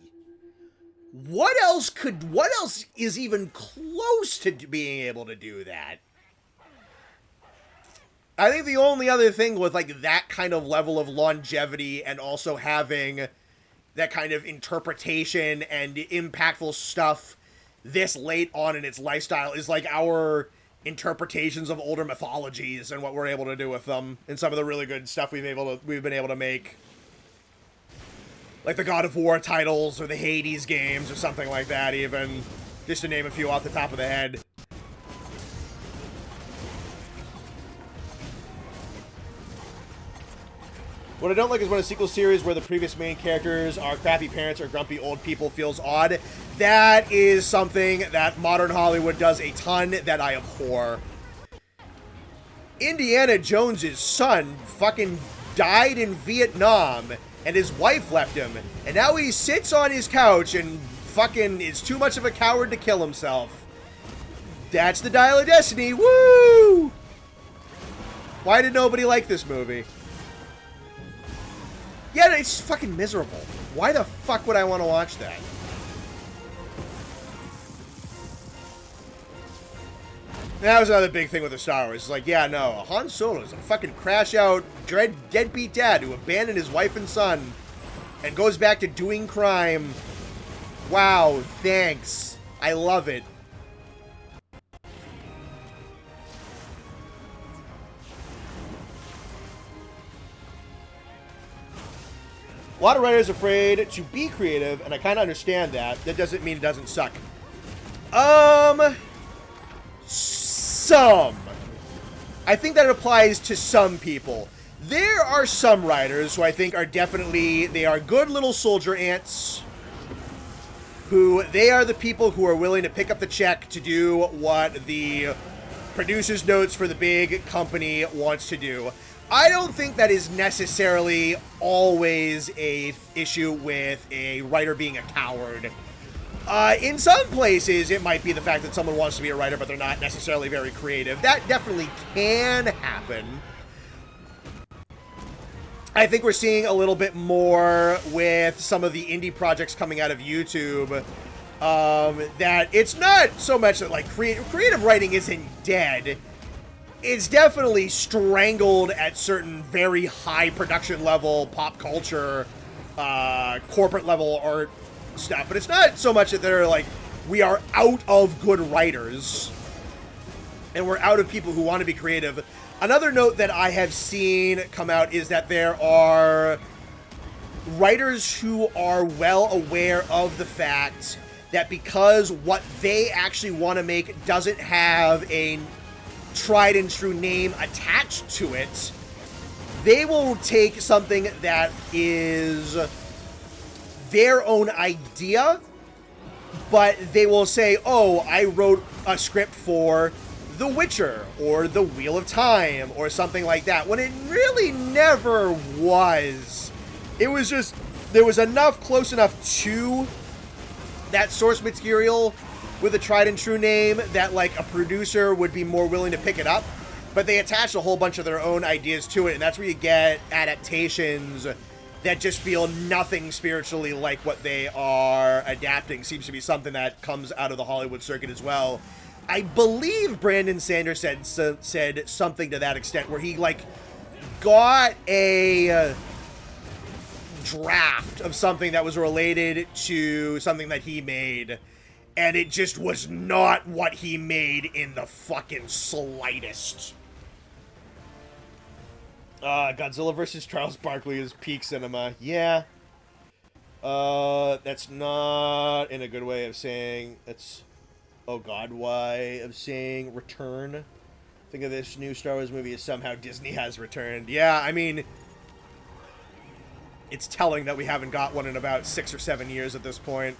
What else is even close to being able to do that? I think the only other thing with like that kind of level of longevity and also having that kind of interpretation and impactful stuff this late on in its lifestyle is like our interpretations of older mythologies and what we're able to do with them, and some of the really good stuff we've been able to make, like the God of War titles or the Hades games or something like that, even just to name a few off the top of the head. What I don't like is when a sequel series where the previous main characters are crappy parents or grumpy old people feels odd. That is something that modern Hollywood does a ton that I abhor. Indiana Jones's son fucking died in Vietnam and his wife left him. And now he sits on his couch and fucking is too much of a coward to kill himself. That's the Dial of Destiny. Woo! Why did nobody like this movie? Yeah, it's fucking miserable. Why the fuck would I want to watch that? That was another big thing with the Star Wars. It's like, yeah, no, Han Solo is a fucking crash-out, deadbeat dad who abandoned his wife and son and goes back to doing crime. Wow, thanks. I love it. A lot of writers are afraid to be creative, and I kind of understand that. That doesn't mean it doesn't suck. Some. I think that applies to some people. There are some writers who I think are definitely, they are good little soldier ants, who they are the people who are willing to pick up the check to do what the producer's notes for the big company wants to do. I don't think that is necessarily always a issue with a writer being a coward. In some places, it might be the fact that someone wants to be a writer, but they're not necessarily very creative. That definitely can happen. I think we're seeing a little bit more with some of the indie projects coming out of YouTube, that it's not so much that, like, creative writing isn't dead. It's definitely strangled at certain very high production level, pop culture, corporate level art stuff. But it's not so much that they're like, we are out of good writers and we're out of people who want to be creative. Another note that I have seen come out is that there are writers who are well aware of the fact that because what they actually want to make doesn't have a tried and true name attached to it, they will take something that is their own idea, but they will say, oh, I wrote a script for The Witcher or The Wheel of Time or something like that, when it really never was. It was just, there was enough close enough to that source material with a tried and true name that, like, a producer would be more willing to pick it up, but they attach a whole bunch of their own ideas to it, and that's where you get adaptations that just feel nothing spiritually like what they are adapting. Seems to be something that comes out of the Hollywood circuit as well. I believe Brandon Sanders said something to that extent, where he, like, got a draft of something that was related to something that he made, and it just was not what he made in the fucking slightest. Godzilla vs. Charles Barkley is peak cinema. Yeah. That's not in a good way of saying, that's, oh god, why of saying return. Think of this new Star Wars movie as somehow Disney has returned. Yeah, I mean, it's telling that we haven't got one in about 6 or 7 years at this point.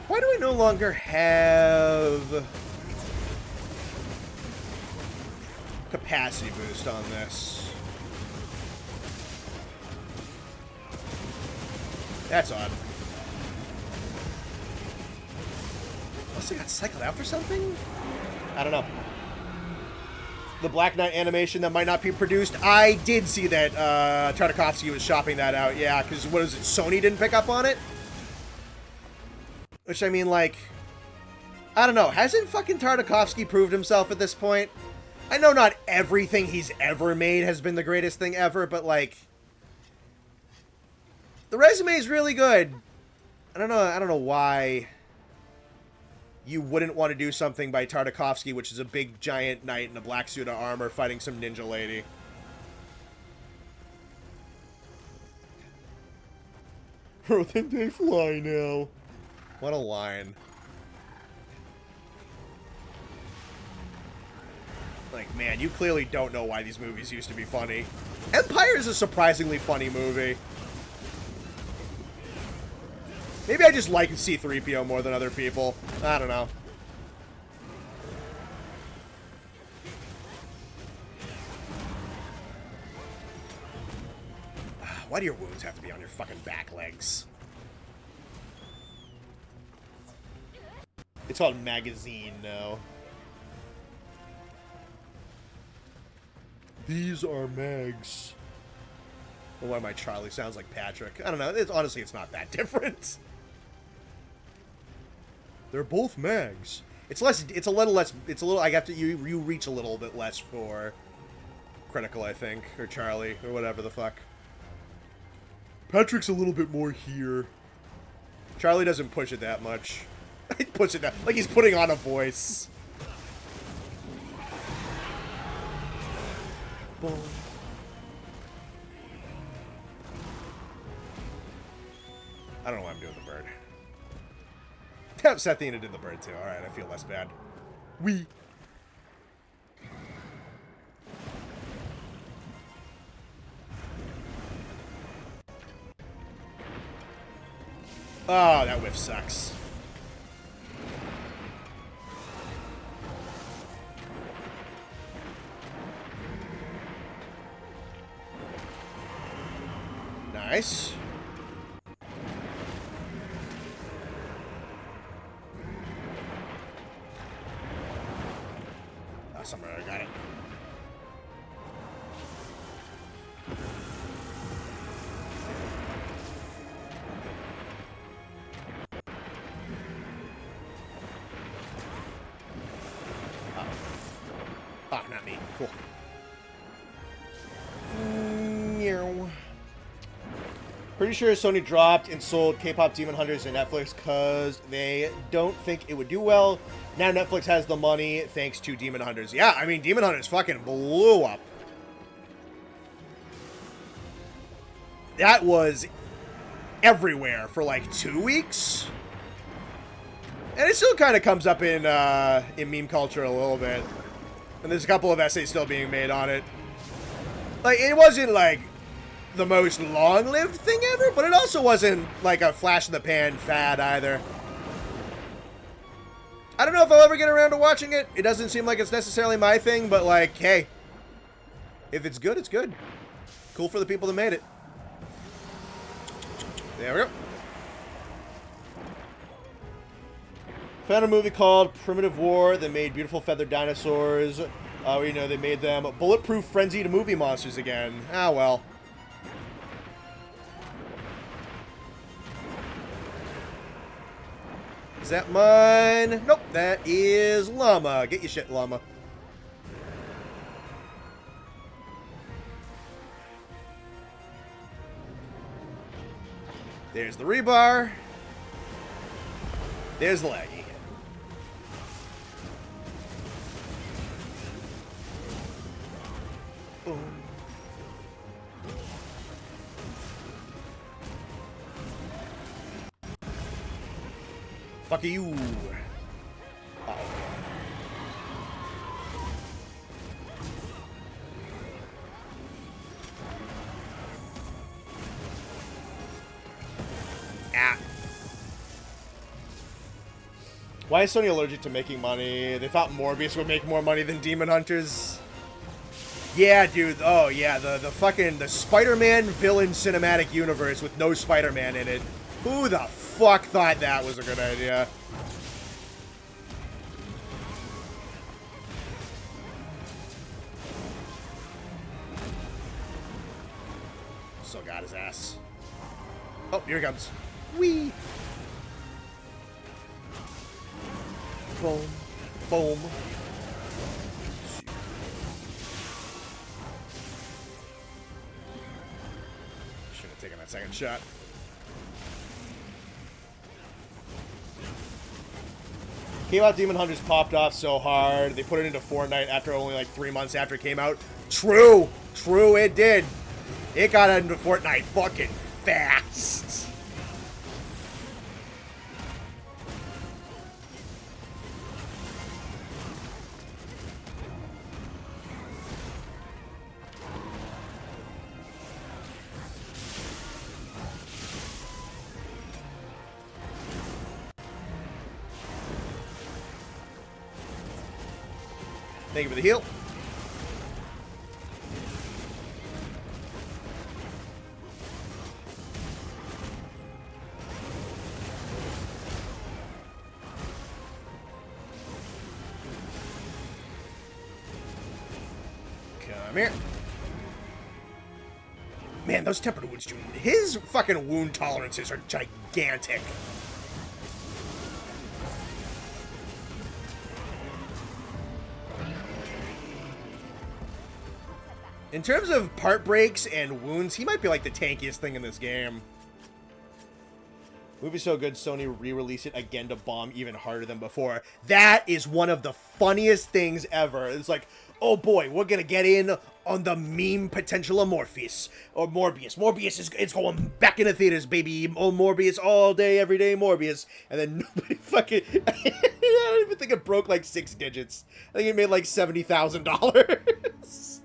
Why do I no longer have capacity boost on this? That's odd. Must have got cycled out for something? I don't know. The Black Knight animation that might not be produced. I did see that Tartakovsky was shopping that out. Yeah, because what is it? Sony didn't pick up on it? Which, I mean, like, I don't know. Hasn't fucking Tartakovsky proved himself at this point? I know not everything he's ever made has been the greatest thing ever, but, like, the resume is really good. I don't know why you wouldn't want to do something by Tartakovsky, which is a big giant knight in a black suit of armor fighting some ninja lady. Oh, think they fly now. What a line. Like, man, you clearly don't know why these movies used to be funny. Empire is a surprisingly funny movie. Maybe I just like C-3PO more than other people. I don't know. Why do your wounds have to be on your fucking back legs? It's called magazine now. These are mags. Well, why my Charlie sounds like Patrick? I don't know. Honestly, it's not that different. They're both mags. It's less. It's a little less. It's a little. I have to. You reach a little bit less for Critical, I think, or Charlie, or whatever the fuck. Patrick's a little bit more here. Charlie doesn't push it that much. He puts it that like he's putting on a voice. Boom. I don't know why I'm doing the bird. Sethina did the bird too. Alright, I feel less bad. We. Oh, that whiff sucks. Nice. Oh, somewhere I got it. Oh, not me. Cool. Pretty sure Sony dropped and sold K-pop Demon Hunters to Netflix because they don't think it would do well. Now Netflix has the money thanks to Demon Hunters. Yeah, I mean, Demon Hunters fucking blew up. That was everywhere for like 2 weeks. And it still kind of comes up in meme culture a little bit. And there's a couple of essays still being made on it. Like, it wasn't like the most long-lived thing ever, but it also wasn't like a flash-in-the-pan fad either. I don't know if I'll ever get around to watching it. It doesn't seem like it's necessarily my thing, but like, hey, if it's good, it's good. Cool for the people that made it. There we go. Found a movie called Primitive War that made beautiful feathered dinosaurs. You know, they made them bulletproof frenzied movie monsters again. Ah, well. Is that mine? Nope, that is llama. Get your shit, llama. There's the rebar. There's the laggy. Boom. Fuck you. Uh-oh. Ah. Why is Sony allergic to making money? They thought Morbius would make more money than Demon Hunters. Yeah, dude. Oh, yeah. The fucking Spider-Man villain cinematic universe with no Spider-Man in it. Who the fuck thought that was a good idea? Still got his ass. Oh, here he comes. Whee! Boom. Boom. Should have taken that second shot. Came out Demon Hunters popped off so hard. They put it into Fortnite after only like 3 months after it came out. True. True, it did. It got into Fortnite fucking fast. Thank you for the heal. Come here. Man, those tempered wounds, dude. His fucking wound tolerances are gigantic. In terms of part breaks and wounds, he might be like the tankiest thing in this game. Movie's so good, Sony re-released it again to bomb even harder than before. That is one of the funniest things ever. It's like, oh boy, we're gonna get in on the meme potential of Morpheus. Or Morbius. Morbius is going back into theaters, baby. Oh, Morbius all day, every day, Morbius. And then nobody fucking... I don't even think it broke like 6 digits. I think it made like $70,000.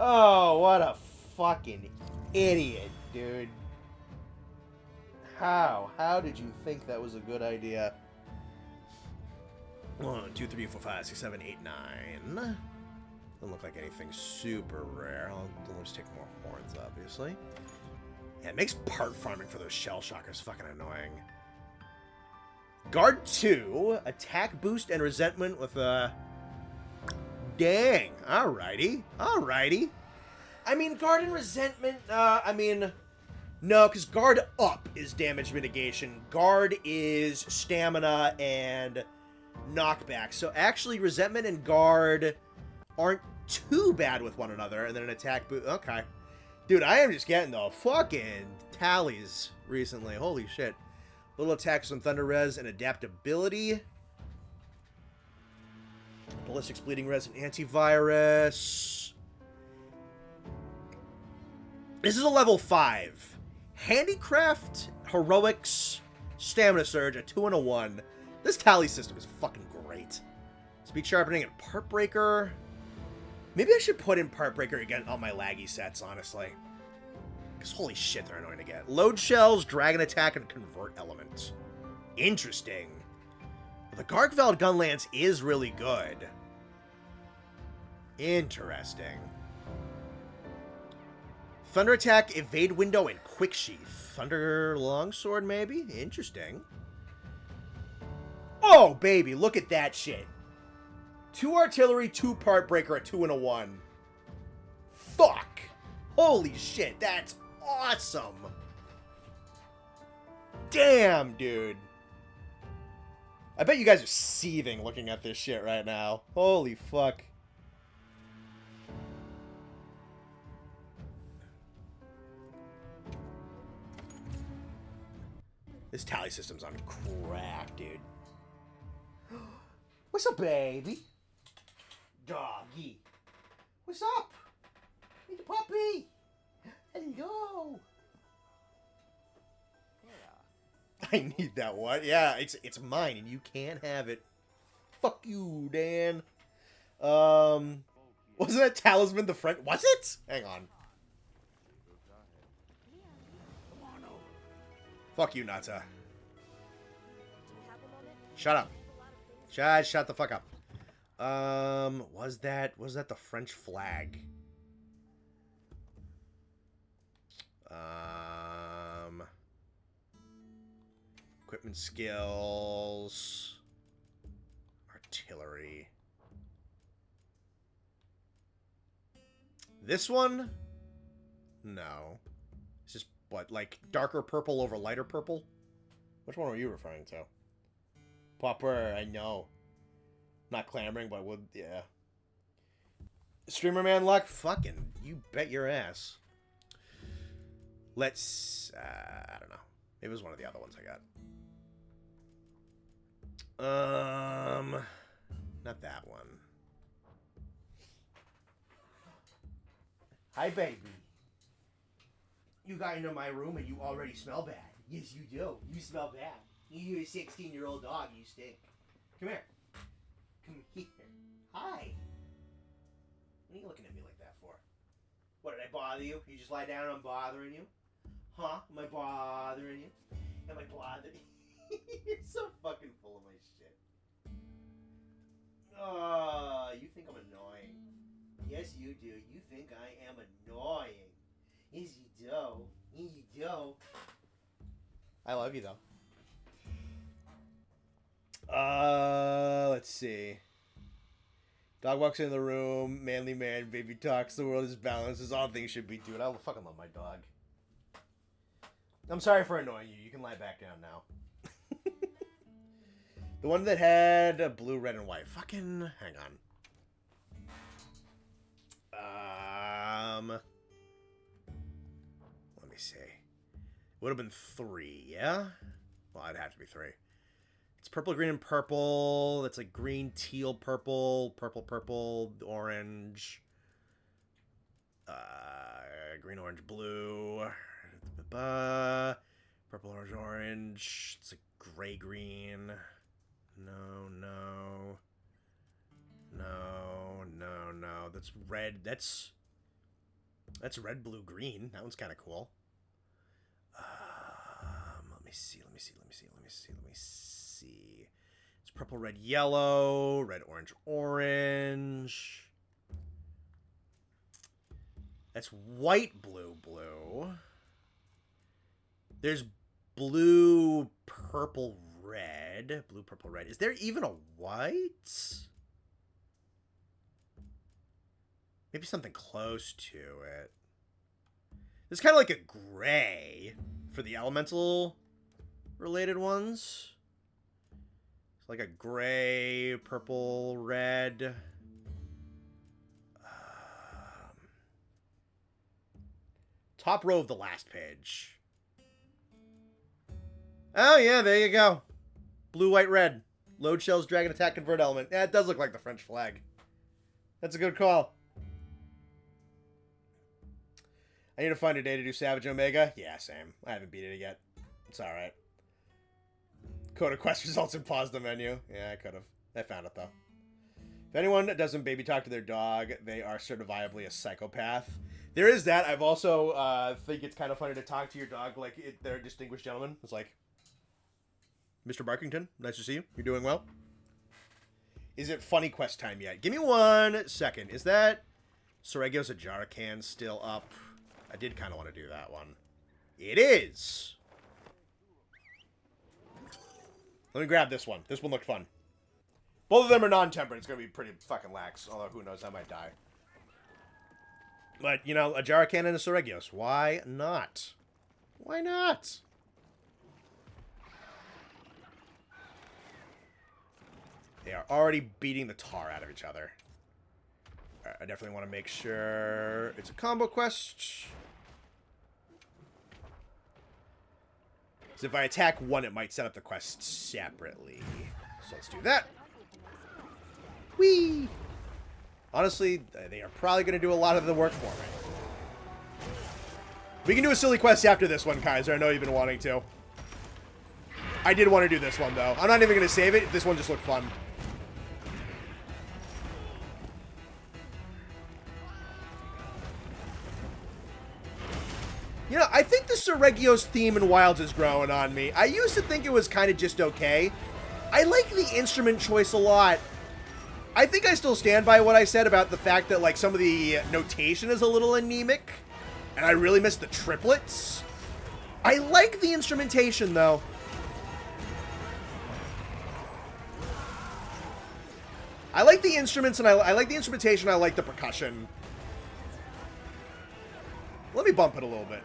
Oh, what a fucking idiot, dude. How? How did you think that was a good idea? 1, 2, 3, 4, 5, 6, 7, 8, 9. Doesn't look like anything super rare. Let's take more horns, obviously. Yeah, it makes part farming for those shell shockers fucking annoying. Guard 2, attack boost and resentment with a... Dang. Alrighty. Alrighty. I mean, guard and resentment, no, because guard up is damage mitigation. Guard is stamina and knockback. So actually, resentment and guard aren't too bad with one another. And then an attack boost. Okay. Dude, I am just getting the fucking tallies recently. Holy shit. Little attacks on Thunder Res and adaptability. Ballistics, bleeding res, and antivirus. This is a level 5. Handicraft, heroics, stamina surge, a 2 and a 1. This tally system is fucking great. Speed sharpening and part breaker. Maybe I should put in part breaker again on my laggy sets, honestly. Because holy shit, they're annoying to get. Load shells, dragon attack, and convert element. Interesting. The Gargveld gun lance is really good. Interesting. Thunder attack, evade window, and quick sheath. Thunder longsword, maybe? Interesting. Oh, baby, look at that shit. 2 artillery, 2 part breaker, a 2 and a 1. Fuck. Holy shit, that's awesome. Damn, dude. I bet you guys are seething looking at this shit right now. Holy fuck. This tally system's on crack, dude. What's up, baby? Doggy. What's up? Need a puppy. Hello. I need that one. Yeah, it's mine, and you can't have it. Fuck you, Dan. Wasn't that Talisman the friend? Was it? Hang on. Come on over. Fuck you, Nata. Shut up. Shut the fuck up. Was that the French flag? Equipment skills. Artillery. This one? No. It's just, what, like darker purple over lighter purple? Which one were you referring to? Popper, I know. Not clamoring, but would, yeah. Streamer man luck? Fucking, you bet your ass. Let's, I don't know. It was one of the other ones I got. Not that one. Hi, baby. You got into my room and you already smell bad. Yes, you do. You smell bad. You're a 16-year-old dog. You stink. Come here. Come here. Hi. What are you looking at me like that for? What, did I bother you? You just lie down and I'm bothering you? Huh? Am I bothering you? Am I bothering you? You're so fucking full of my shit. Oh, you think I'm annoying. Yes, you do. You think I am annoying. Yes, you do. Yes, you do. I love you, though. Let's see. Dog walks into the room. Manly man. Baby talks. The world is balanced. As all things should be. Dude, I fucking love my dog. I'm sorry for annoying you. You can lie back down now. The one that had a blue, red, and white. Fucking... Hang on. Let me see. Would have been 3, yeah? Well, it'd have to be 3. It's purple, green, and purple. That's like green, teal, purple, purple, purple, orange. Green, orange, blue. Purple, orange, orange. It's like gray, green. No. That's red. That's red, blue, green. That one's kind of cool. Let me see. It's purple, red, yellow, red, orange, orange. That's white, blue, blue. There's blue, purple, red. Blue, purple, red. Is there even a white? Maybe something close to it. There's kind of like a gray for the elemental related ones. It's like a gray, purple, red. Top row of the last page. Oh, yeah, there you go. Blue, white, red. Load shells, dragon attack, convert element. Yeah, it does look like the French flag. That's a good call. I need to find a day to do Savage Omega. Yeah, same. I haven't beat it yet. It's alright. Code of quest results in pause the menu. Yeah, I could have. I found it, though. If anyone doesn't baby talk to their dog, they are certifiably a psychopath. There is that. I've also think it's kind of funny to talk to your dog like they're a distinguished gentleman. It's like, Mr. Barkington, nice to see you. You're doing well. Is it funny quest time yet? Give me 1 second. Is that Sorregio's Ajarakan still up? I did kind of want to do that one. It is! Let me grab this one. This one looked fun. Both of them are non-tempered. It's going to be pretty fucking lax. Although, who knows, I might die. But, you know, a Ajarakan and a Sorregios. Why not? Why not? They are already beating the tar out of each other. I definitely want to make sure it's a combo quest. So if I attack one, it might set up the quest separately. So let's do that. Whee! Honestly, they are probably going to do a lot of the work for me. We can do a silly quest after this one, Kaiser. I know you've been wanting to. I did want to do this one, though. I'm not even going to save it. This one just looked fun. You know, I think the Sorregios theme in Wilds is growing on me. I used to think it was kind of just okay. I like the instrument choice a lot. I think I still stand by what I said about the fact that, like, some of the notation is a little anemic, and I really miss the triplets. I like the instrumentation, though. I like the instruments, and I like the instrumentation, I like the percussion. Let me bump it a little bit.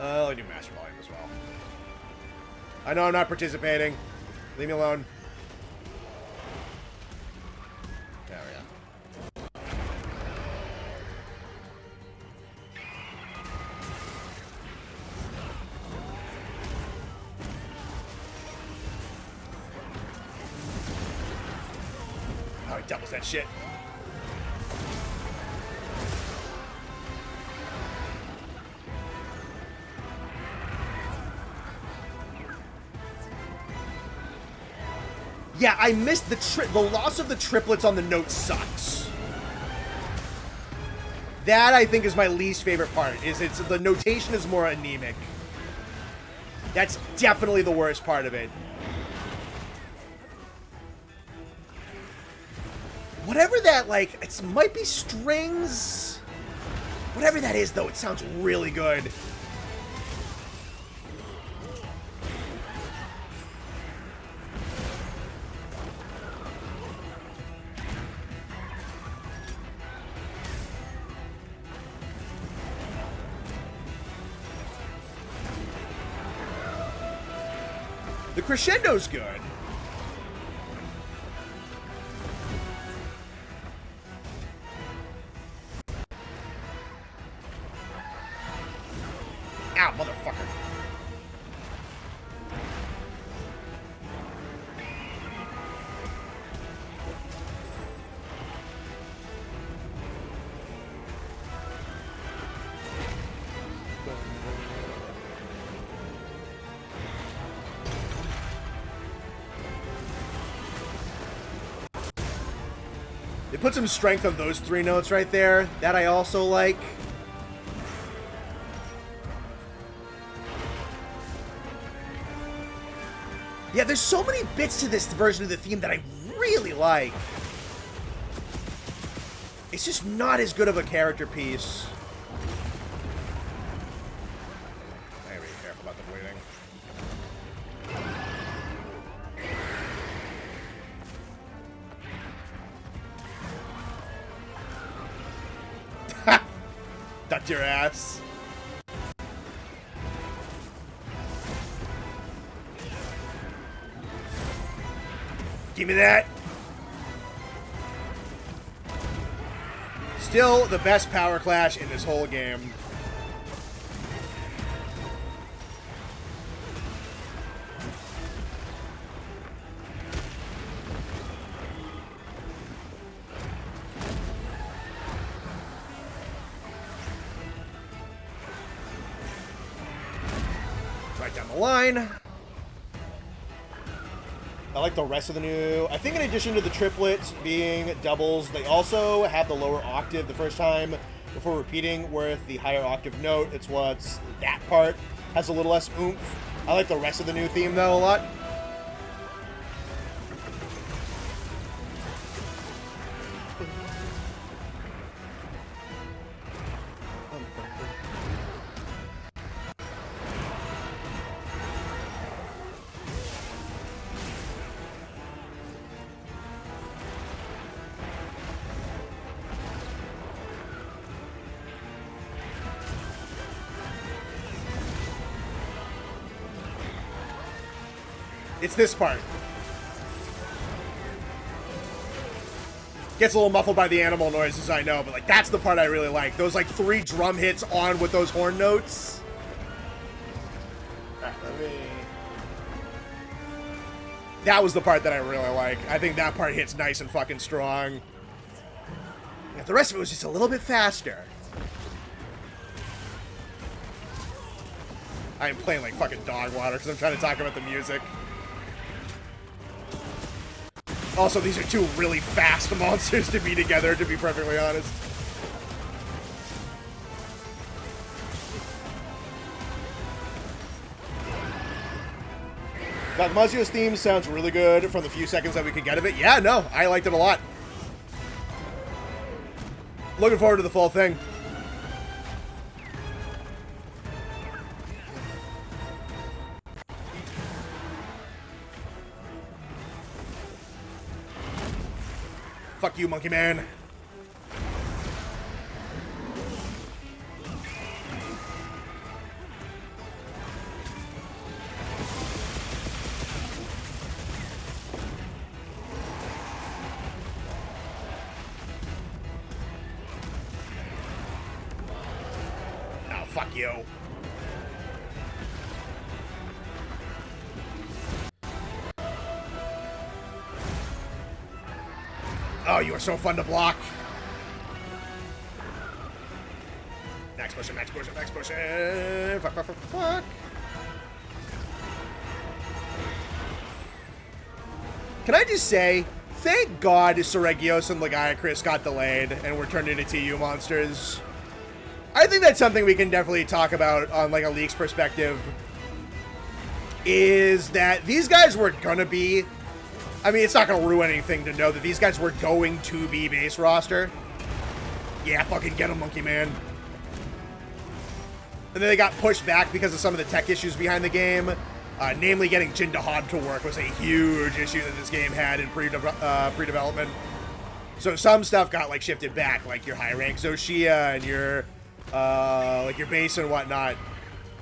I'll do master volume as well. I know I'm not participating. Leave me alone. There we go. Oh, he doubles that shit. Yeah, I missed the loss of the triplets on the note sucks. That, I think, is my least favorite part, is the notation is more anemic. That's definitely the worst part of it. Whatever that, like, it might be strings. Whatever that is, though, it sounds really good. The crescendo's good. Ow, motherfucker. They put some strength on those three notes right there. That I also like. Yeah, there's so many bits to this version of the theme that I really like. It's just not as good of a character piece. I gotta be careful about the bleeding. Ducked your ass. Give me that. Still the best power clash in this whole game. Right down the line. I like the rest of the new... I think in addition to the triplets being doubles, they also have the lower octave the first time before repeating with the higher octave note. It's what's... that part has a little less oomph. I like the rest of the new theme, though, a lot. It's this part. Gets a little muffled by the animal noises, I know, but like that's the part I really like. Those like 3 drum hits on with those horn notes. Alright, that was the part that I really like. I think that part hits nice and fucking strong. Yeah, the rest of it was just a little bit faster. I am playing like fucking dog water because I'm trying to talk about the music. Also, these are two really fast monsters to be together, to be perfectly honest. That Mazio's theme sounds really good from the few seconds that we could get of it. Yeah, no, I liked it a lot. Looking forward to the full thing. Fuck you, Monkey Man. Oh, fuck you. Oh, you are so fun to block. Next potion, next potion, next potion. Fuck, fuck, fuck, fuck. Can I just say, thank God Seregios and Lagiacrys got delayed and were turned into TU monsters. I think that's something we can definitely talk about on like a leaks perspective. Is that these guys were gonna be... I mean, it's not going to ruin anything to know that these guys were going to be base roster. Yeah, fucking get him, Monkey Man. And then they got pushed back because of some of the tech issues behind the game. Namely, getting Jindahad to work was a huge issue that this game had in pre-development. So some stuff got, like, shifted back, like your high-rank Zoshia and your, like, your base and whatnot.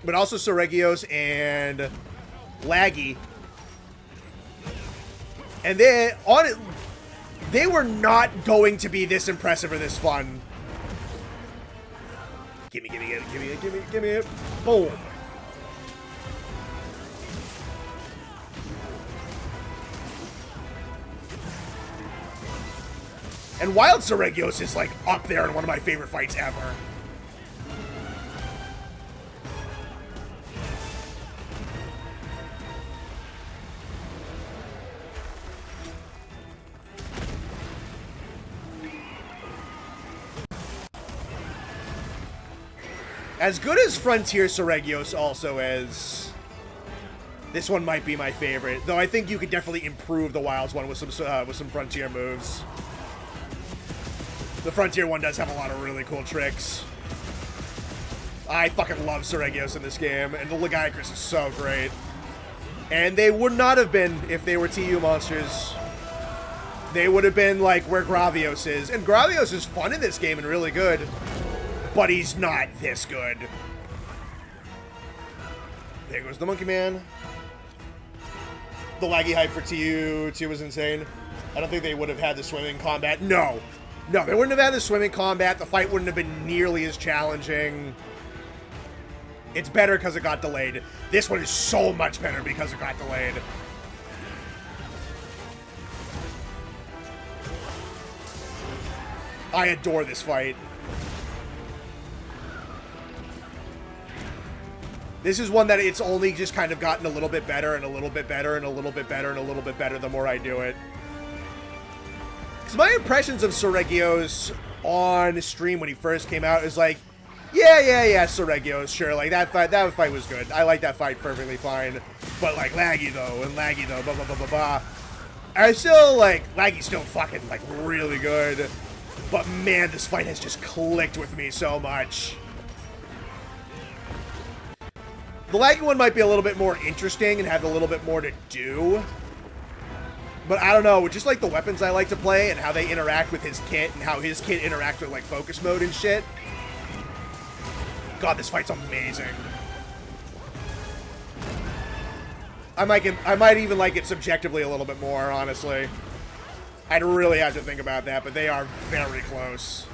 But also Seregios and Laggy. And then, on it, they were not going to be this impressive or this fun. Gimme, gimme, gimme, gimme, gimme, gimme it. Boom. And Wild Seregios is, like, up there in one of my favorite fights ever. As good as Frontier Seregios also is, this one might be my favorite. Though I think you could definitely improve the Wilds one with some Frontier moves. The Frontier one does have a lot of really cool tricks. I fucking love Seregios in this game, and the Lagiacrys is so great. And they would not have been if they were TU monsters. They would have been like where Gravios is. And Gravios is fun in this game and really good. But he's not this good. There goes the Monkey Man. The laggy hype for TU was insane. I don't think they would have had the swimming combat. No. No, they wouldn't have had the swimming combat. The fight wouldn't have been nearly as challenging. It's better because it got delayed. This one is so much better because it got delayed. I adore this fight. This is one that it's only just kind of gotten a little bit better and a little bit better and a little bit better and a little bit better the more I do it. Because my impressions of Seregios on stream when he first came out is like, yeah, Seregios, sure, like that fight was good. I like that fight perfectly fine. But like Laggy though, blah, blah, blah, blah, blah. I still like, Laggy's still fucking like really good. But man, this fight has just clicked with me so much. The Laggy one might be a little bit more interesting and have a little bit more to do. But I don't know, just like the weapons I like to play and how they interact with his kit and how his kit interacts with like focus mode and shit. God, this fight's amazing. I might even like it subjectively a little bit more, honestly. I'd really have to think about that, but they are very close.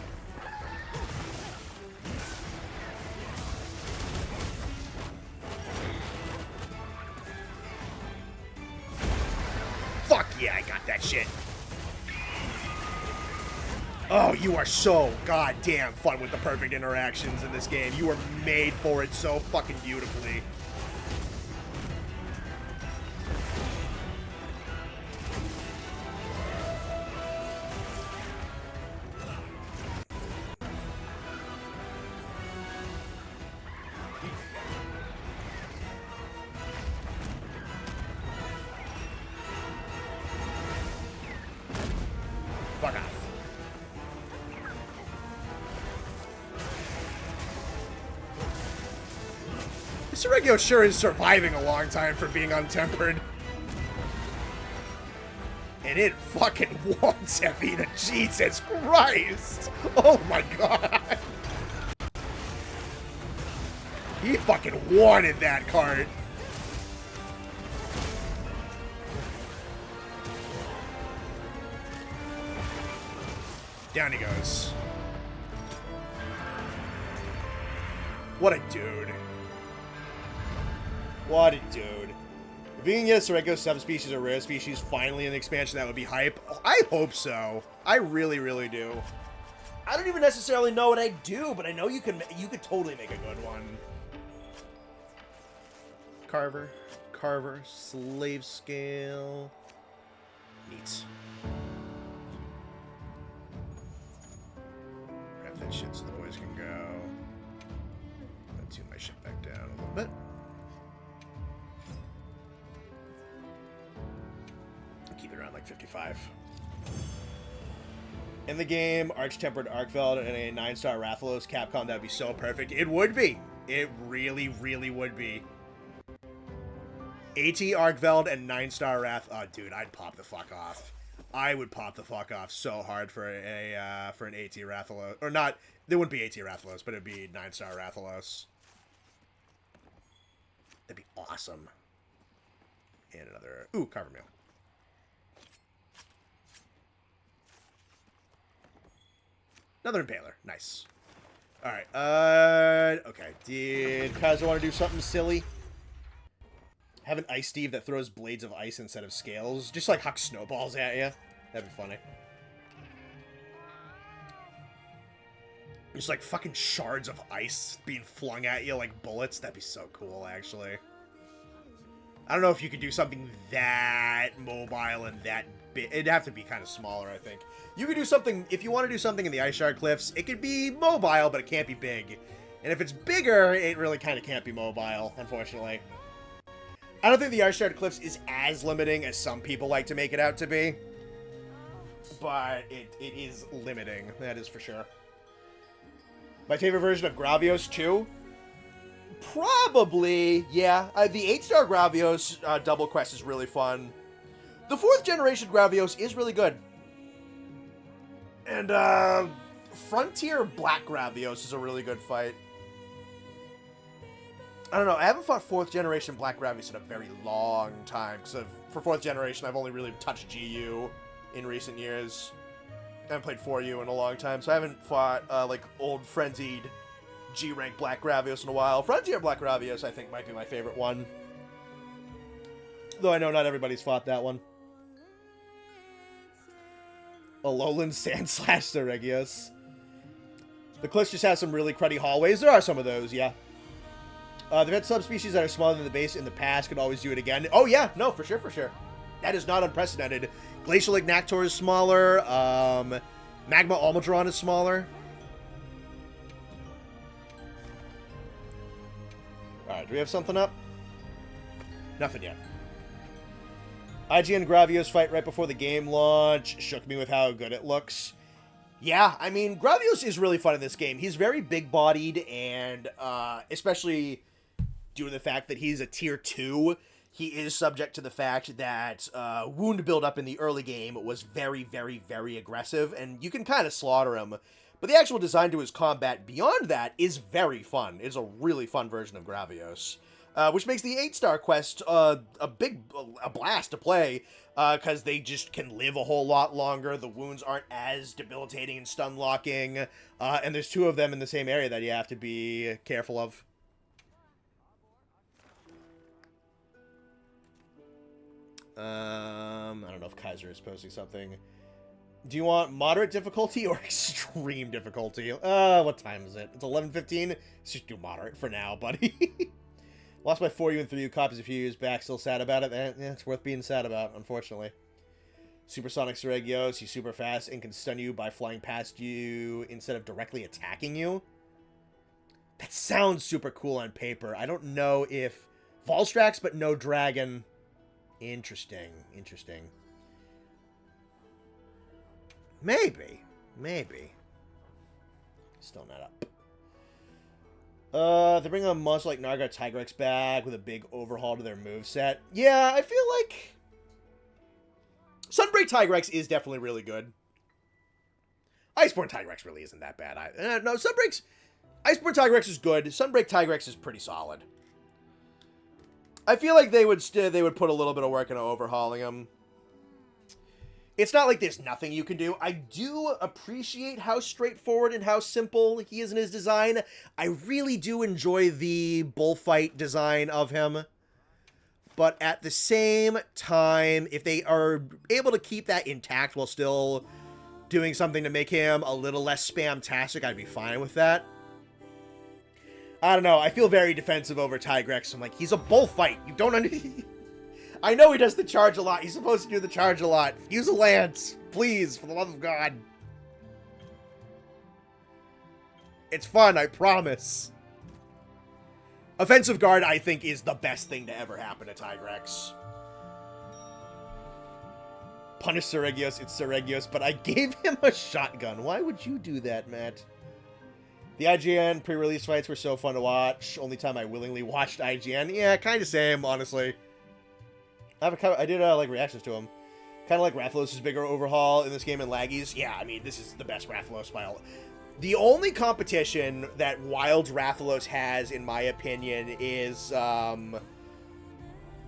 Fuck yeah, I got that shit. Oh, you are so goddamn fun with the perfect interactions in this game. You are made for it so fucking beautifully. Seregio sure is surviving a long time for being untempered. And it fucking wants Evita. Jesus Christ. Oh my god. He fucking wanted that card. Down he goes. What a dude. What a dude. If you can get a Seregio subspecies or rare species finally in the expansion, that would be hype. I hope so. I really, really do. I don't even necessarily know what I do, but I know you could totally make a good one. Carver, slave scale. Neat. Grab that shit so the boys can go. Let's tune my shit back down a little bit. Keep it around like 55. In the game, Arch-Tempered Arkveld and a 9-star Rathalos Capcom, that would be so perfect. It would be. It really, really would be. AT Arkveld and 9-star Wrath. Oh, dude, I'd pop the fuck off. I would pop the fuck off so hard for an AT Rathalos. Or not, there wouldn't be AT Rathalos, but it'd be 9-star Rathalos. That'd be awesome. And another... Ooh, Carver Meal. Another Impaler. Nice. Alright, okay. Did Kaiser want to do something silly? Have an Ice Steve that throws blades of ice instead of scales. Just like huck snowballs at you. That'd be funny. Just like fucking shards of ice being flung at you like bullets. That'd be so cool, actually. I don't know if you could do something that mobile and that big. It'd have to be kind of smaller, I think. You could do something, if you want to do something in the Ice Shard Cliffs, it could be mobile, but it can't be big. And if it's bigger, it really kind of can't be mobile, unfortunately. I don't think the Ice Shard Cliffs is as limiting as some people like to make it out to be. But it is limiting, that is for sure. My favorite version of Gravios, too? Probably, yeah. The 8-star Gravios double quest is really fun. The 4th generation Gravios is really good. And, Frontier Black Gravios is a really good fight. I don't know, I haven't fought 4th generation Black Gravios in a very long time, because for 4th generation, I've only really touched GU in recent years. I haven't played 4U in a long time, so I haven't fought, like, old frenzied G-rank Black Gravios in a while. Frontier Black Gravios, I think, might be my favorite one. Though I know not everybody's fought that one. Alolan Sandslash Seregios. The cliffs just have some really cruddy hallways. There are some of those, yeah. They've had subspecies that are smaller than the base in the past. Could always do it again. Oh, yeah. No, for sure, for sure. That is not unprecedented. Glacial Ignactor is smaller. Magma Almudron is smaller. Alright, do we have something up? Nothing yet. IGN Gravios fight right before the game launch shook me with how good it looks. Yeah, I mean, Gravios is really fun in this game. He's very big-bodied, and especially due to the fact that he's a tier 2, he is subject to the fact that wound buildup in the early game was very, very, very aggressive, and you can kind of slaughter him. But the actual design to his combat beyond that is very fun. It's a really fun version of Gravios. Which makes the 8-star quest a blast to play, because they just can live a whole lot longer. The wounds aren't as debilitating and stun-locking, and there's 2 of them in the same area that you have to be careful of. I don't know if Kaiser is posting something. Do you want moderate difficulty or extreme difficulty? What time is it? It's 11:15? Let's just do moderate for now, buddy. Lost my 4U and 3U copies a few years back. Still sad about it? Yeah, it's worth being sad about, unfortunately. Supersonic Seregios. He's super fast and can stun you by flying past you instead of directly attacking you. That sounds super cool on paper. I don't know if... Volstrax, but no dragon. Interesting. Interesting. Maybe. Maybe. Still not up. They bring a monster like Naga Tigrex back with a big overhaul to their moveset. Yeah, I feel like Sunbreak Tigrex is definitely really good. Iceborne Tigrex really isn't that bad. No, Iceborne Tigrex is good. Sunbreak Tigrex is pretty solid. I feel like they would put a little bit of work into overhauling him. It's not like there's nothing you can do. I do appreciate how straightforward and how simple he is in his design. I really do enjoy the bullfight design of him. But at the same time, if they are able to keep that intact while still doing something to make him a little less spam-tastic, I'd be fine with that. I don't know. I feel very defensive over Tigrex. I'm like, he's a bullfight. You don't understand. I know he does the charge a lot. He's supposed to do the charge a lot. Use a lance. Please, for the love of God. It's fun, I promise. Offensive guard, I think, is the best thing to ever happen to Tigrex. Punish Seregios, it's Seregios, but I gave him a shotgun. Why would you do that, Matt? The IGN pre-release fights were so fun to watch. Only time I willingly watched IGN. Yeah, kind of same, honestly. I did like reactions to him. Kind of like Rathalos' bigger overhaul in this game and Laggy's. Yeah, I mean, this is the best Rathalos file. The only competition that Wild Rathalos has, in my opinion, is Sunbreak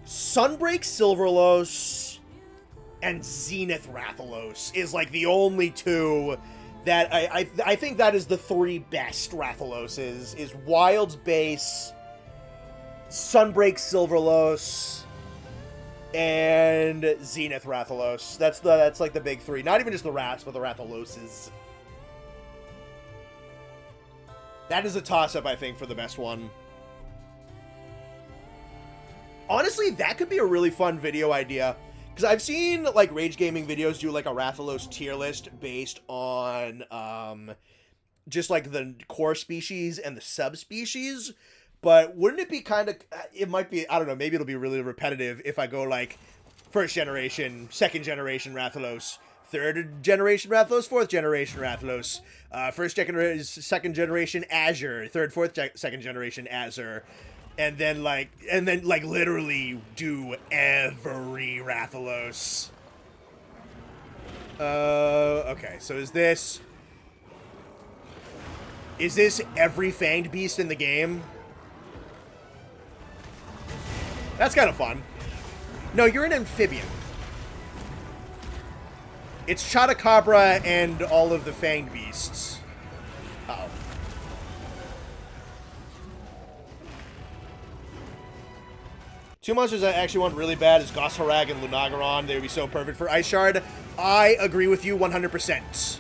Silverlos and Zenith Rathalos is like the only two that I think that is the three best Rathaloses, is Wild's base, Sunbreak Silverlos, and Zenith Rathalos. That's like the big three. Not even just the Rats, but the Rathaloses. That is a toss-up, I think, for the best one. Honestly, that could be a really fun video idea. Because I've seen, like, Rage Gaming videos do, like, a Rathalos tier list based on, just, like, the core species and the subspecies. But wouldn't it be kind of, it might be, I don't know, maybe it'll be really repetitive if I go, like, first generation, second generation Rathalos, third generation Rathalos, fourth generation Rathalos, second generation Azure, second generation Azure, and then literally do every Rathalos. Okay, so is this every fanged beast in the game? That's kind of fun. No, you're an amphibian. It's Chotacabra and all of the fanged beasts. Uh-oh. Two monsters I actually want really bad is Gosharag and Lunagaron. They would be so perfect for Ice Shard. I agree with you 100%.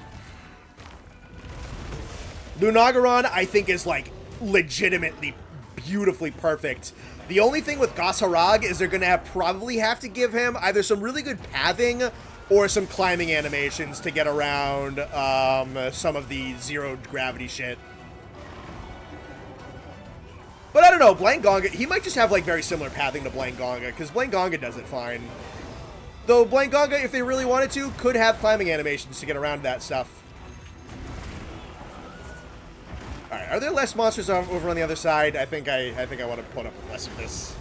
Lunagaron, I think, is, like, legitimately beautifully perfect. The only thing with Gosharag is they're going to probably have to give him either some really good pathing or some climbing animations to get around some of the zero gravity shit. But I don't know, Blangonga, he might just have, like, very similar pathing to Blangonga, because Blangonga does it fine. Though Blangonga, if they really wanted to, could have climbing animations to get around that stuff. Alright, are there less monsters over on the other side? I think I want to put up with less of this.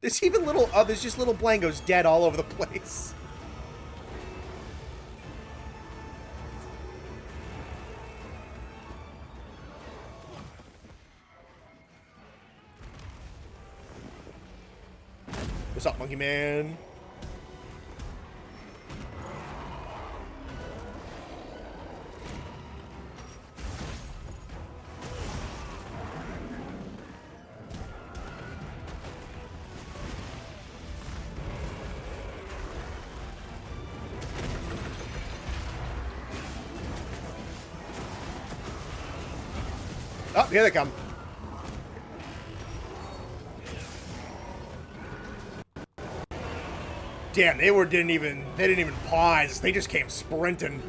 There's even little, there's just little Blangos dead all over the place. What's up, Monkey Man? Oh, here they come. Damn, they didn't even pause. They just came sprinting.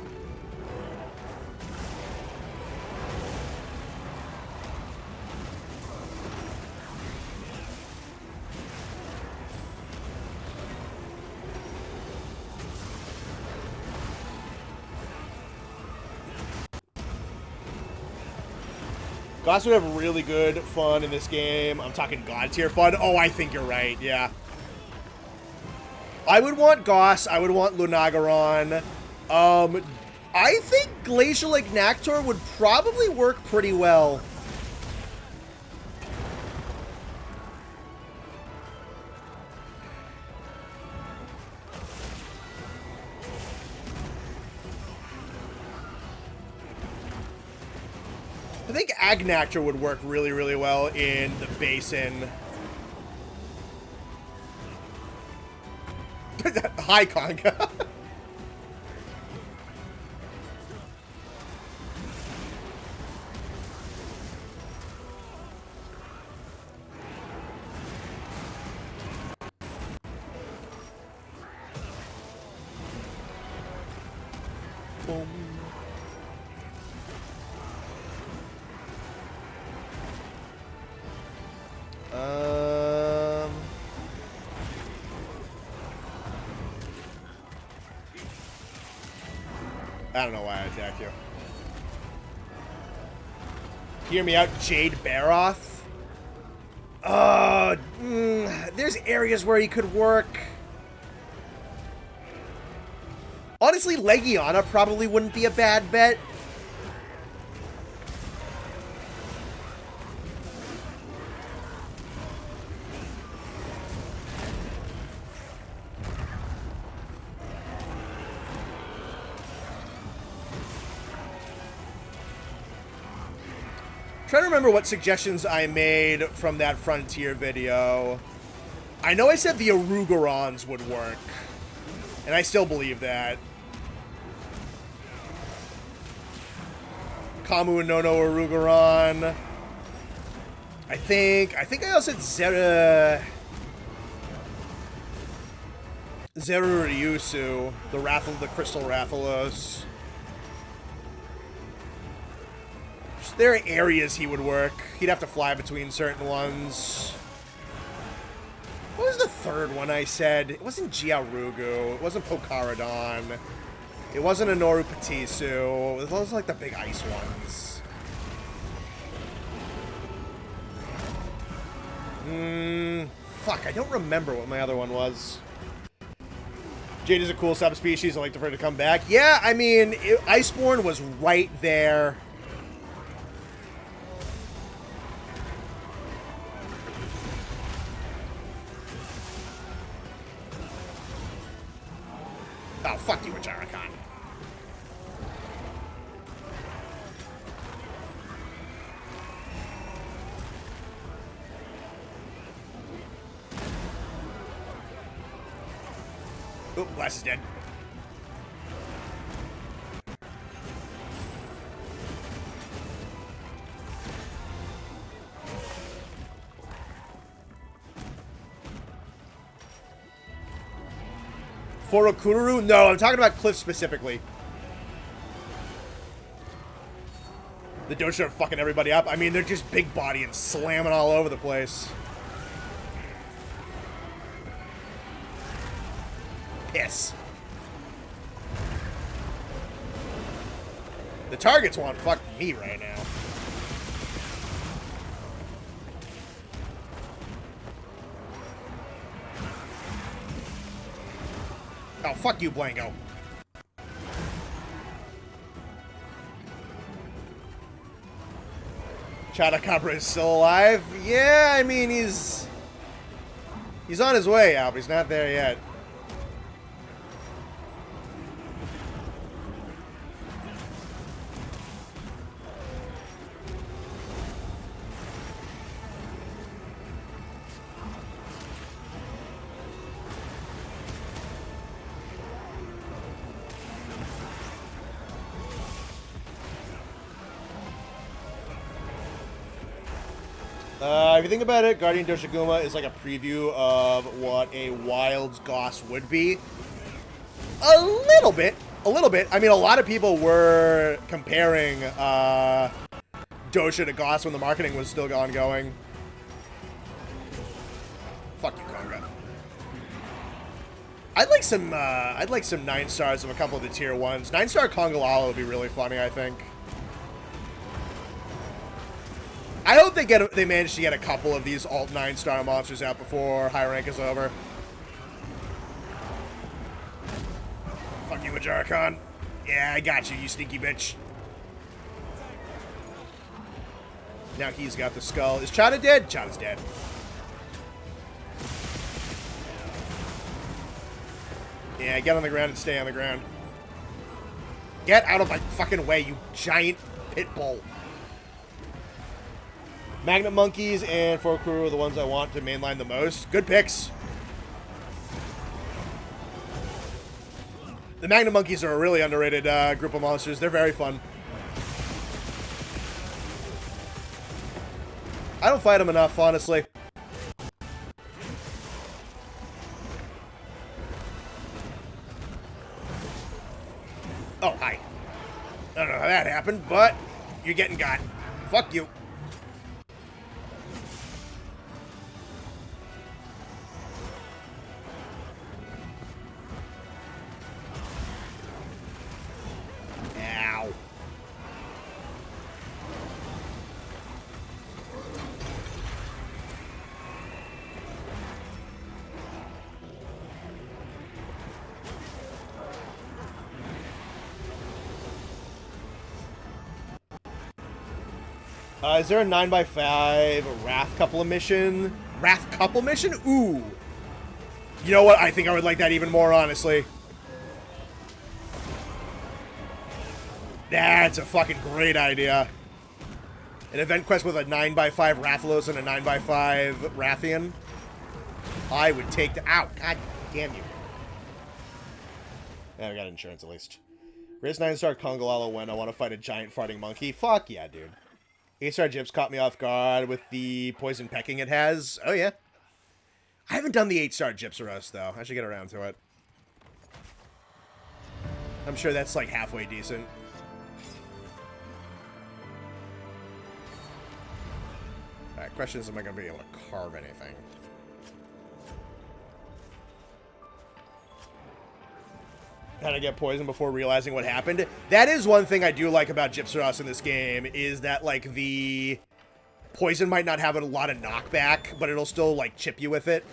Goss would have really good fun in this game. I'm talking God tier fun. Oh, I think you're right. Yeah. I would want Goss. I would want Lunagaron. I think Glacial Ignactor would probably work pretty well. I think Agnactor would work really, really well in the basin. Hi, Conga. Boom. I don't know why I attacked you. Hear me out, Jade Baroth. There's areas where he could work. Honestly, Legiana probably wouldn't be a bad bet. Trying to remember what suggestions I made from that Frontier video. I know I said the Arugarons would work, and I still believe that. Kamu and Nono Arugaron. I think I also said Zeruryusu, the Crystal Rathalos. There are areas he would work. He'd have to fly between certain ones. What was the third one I said? It wasn't Giarugu. It wasn't Pokaradon. It wasn't Anoru Patisu. Those are like the big ice ones. Fuck, I don't remember what my other one was. Jade is a cool subspecies. I like for her to come back. Yeah, I mean, Iceborne was right there. Oh, fuck you, Jarakan. Oh, Glass is dead. For Okururu? No, I'm talking about Cliff specifically. The Dosha are fucking everybody up. I mean, they're just big body and slamming all over the place. Piss. The targets want fuck me right now. Oh, fuck you, Blanco. Chadacabra is still alive? Yeah, I mean, he's on his way out, but he's not there yet. If you think about it, Guardian Doshiguma is like a preview of what a Wilds Goss would be. A little bit. A little bit. I mean, a lot of people were comparing Dosha to Goss when the marketing was still ongoing. Fuck you, Konga. I'd like some 9 stars of a couple of the tier 1s. 9-star Kongalala would be really funny, I think. I hope they manage to get a couple of these alt 9-star monsters out before high rank is over. Fuck you, Ajaricon. Yeah, I got you, you sneaky bitch. Now he's got the skull. Is Chana dead? Chana's dead. Yeah, get on the ground and stay on the ground. Get out of my fucking way, you giant pit bull. Magnet Monkeys and Four Crew are the ones I want to mainline the most. Good picks. The Magnet Monkeys are a really underrated group of monsters. They're very fun. I don't fight them enough, honestly. Oh, hi. I don't know how that happened, but you're getting got. Fuck you. Ow. Is there a 9x5 Wrath couple mission? Wrath couple mission? Ooh. You know what? I think I would like that even more, honestly. That's a fucking great idea. An event quest with a 9x5 Rathalos and a 9x5 Rathian. I would take the... Ow! God damn you. Yeah, I got insurance at least. Raise 9-star Congalala when I want to fight a giant farting monkey. Fuck yeah, dude. 8-star Gyps caught me off guard with the poison pecking it has. Oh, yeah. I haven't done the 8-star Gypsaros, though. I should get around to it. I'm sure that's, like, halfway decent. Alright, question is, am I going to be able to carve anything? Kind of get poisoned before realizing what happened. That is one thing I do like about Gypsaros in this game, is that, like, the poison might not have a lot of knockback, but it'll still, like, chip you with it.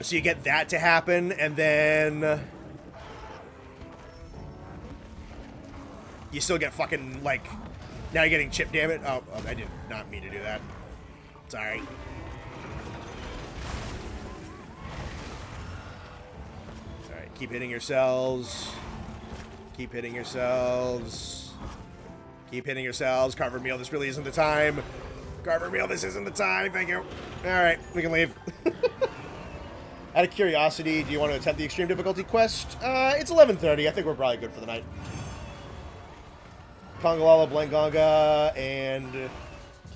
So you get that to happen, and then you still get fucking, like, now you're getting chip damage. Oh, I did not mean to do that. Sorry. Keep hitting yourselves. Keep hitting yourselves. Keep hitting yourselves. Carver Meal, this really isn't the time. Carver Meal, this isn't the time. Thank you. Alright, we can leave. Out of curiosity, do you want to attempt the extreme difficulty quest? It's 11:30. I think we're probably good for the night. Congalala, Blangonga, and...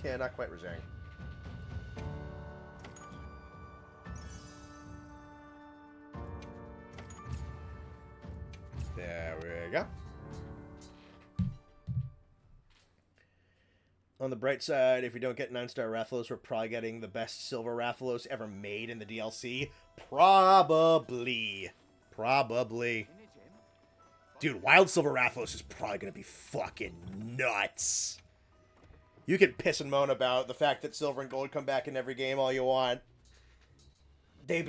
yeah, not quite Rosang. There we go. On the bright side, if we don't get 9-star Rathalos, we're probably getting the best silver Rathalos ever made in the DLC. Probably. Probably. Dude, wild silver Rathalos is probably going to be fucking nuts. You can piss and moan about the fact that silver and gold come back in every game all you want. They've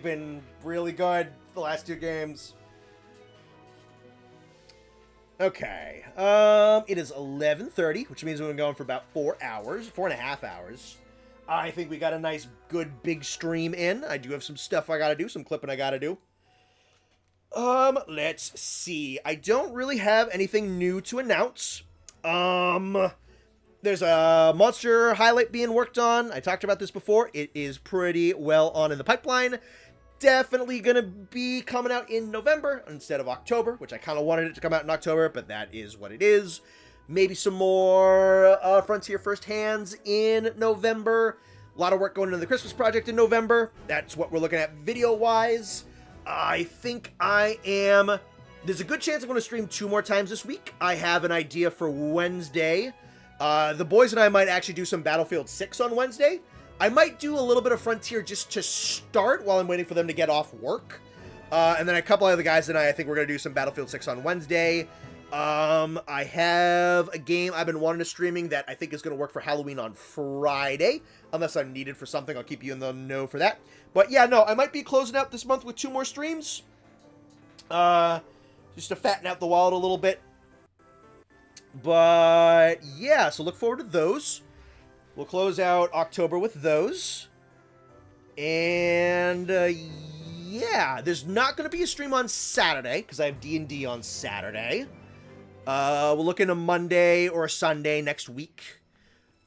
been really good the last 2 games. Okay, it is 11:30, which means we've been going for about 4 hours, 4.5 hours. I think we got a nice, good, big stream in. I do have some stuff I gotta do, some clipping I gotta do. Let's see. I don't really have anything new to announce. There's a monster highlight being worked on. I talked about this before. It is pretty well on in the pipeline. Definitely gonna be coming out in November instead of October, which I kind of wanted it to come out in October, but that is what it is. Maybe some more Frontier First Hands in November. A lot of work going into the Christmas project in November. That's what we're looking at video-wise. I think I am... there's a good chance I'm going to stream 2 more times this week. I have an idea for Wednesday. The boys and I might actually do some Battlefield 6 on Wednesday. I might do a little bit of Frontier just to start while I'm waiting for them to get off work. And then a couple other guys and I think we're going to do some Battlefield 6 on Wednesday. I have a game I've been wanting to streaming that I think is going to work for Halloween on Friday. Unless I'm needed for something, I'll keep you in the know for that. But yeah, no, I might be closing out this month with 2 more streams. Just to fatten out the wallet a little bit. But yeah, so look forward to those. We'll close out October with those. And yeah, there's not going to be a stream on Saturday because I have D&D on Saturday. We'll look into Monday or Sunday next week.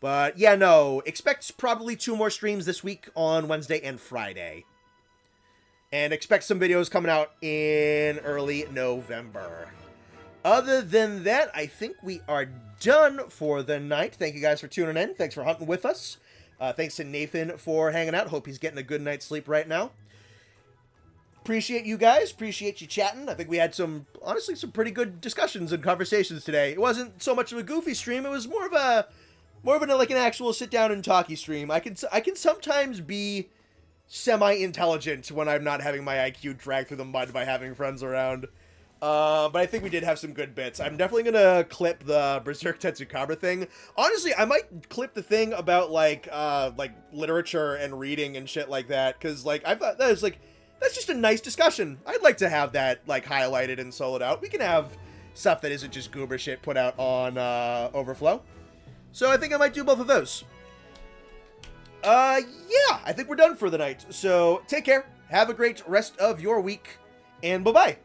But yeah, no, expect probably 2 more streams this week on Wednesday and Friday. And expect some videos coming out in early November. Other than that, I think we are done for the night. Thank you guys for tuning in. Thanks for hunting with us. Thanks to Nathan for hanging out. Hope he's getting a good night's sleep right now. Appreciate you guys. Appreciate you chatting. I think we had honestly, some pretty good discussions and conversations today. It wasn't so much of a goofy stream. It was more of an actual sit down and talky stream. I can sometimes be semi-intelligent when I'm not having my IQ dragged through the mud by having friends around. But I think we did have some good bits. I'm definitely gonna clip the Berserk Tetsukabra thing. Honestly, I might clip the thing about, like literature and reading and shit like that, because, like, I thought that was, like, that's just a nice discussion. I'd like to have that, like, highlighted and soloed out. We can have stuff that isn't just goober shit put out on, Overflow. So I think I might do both of those. Yeah, I think we're done for the night. So take care, have a great rest of your week, and bye-bye.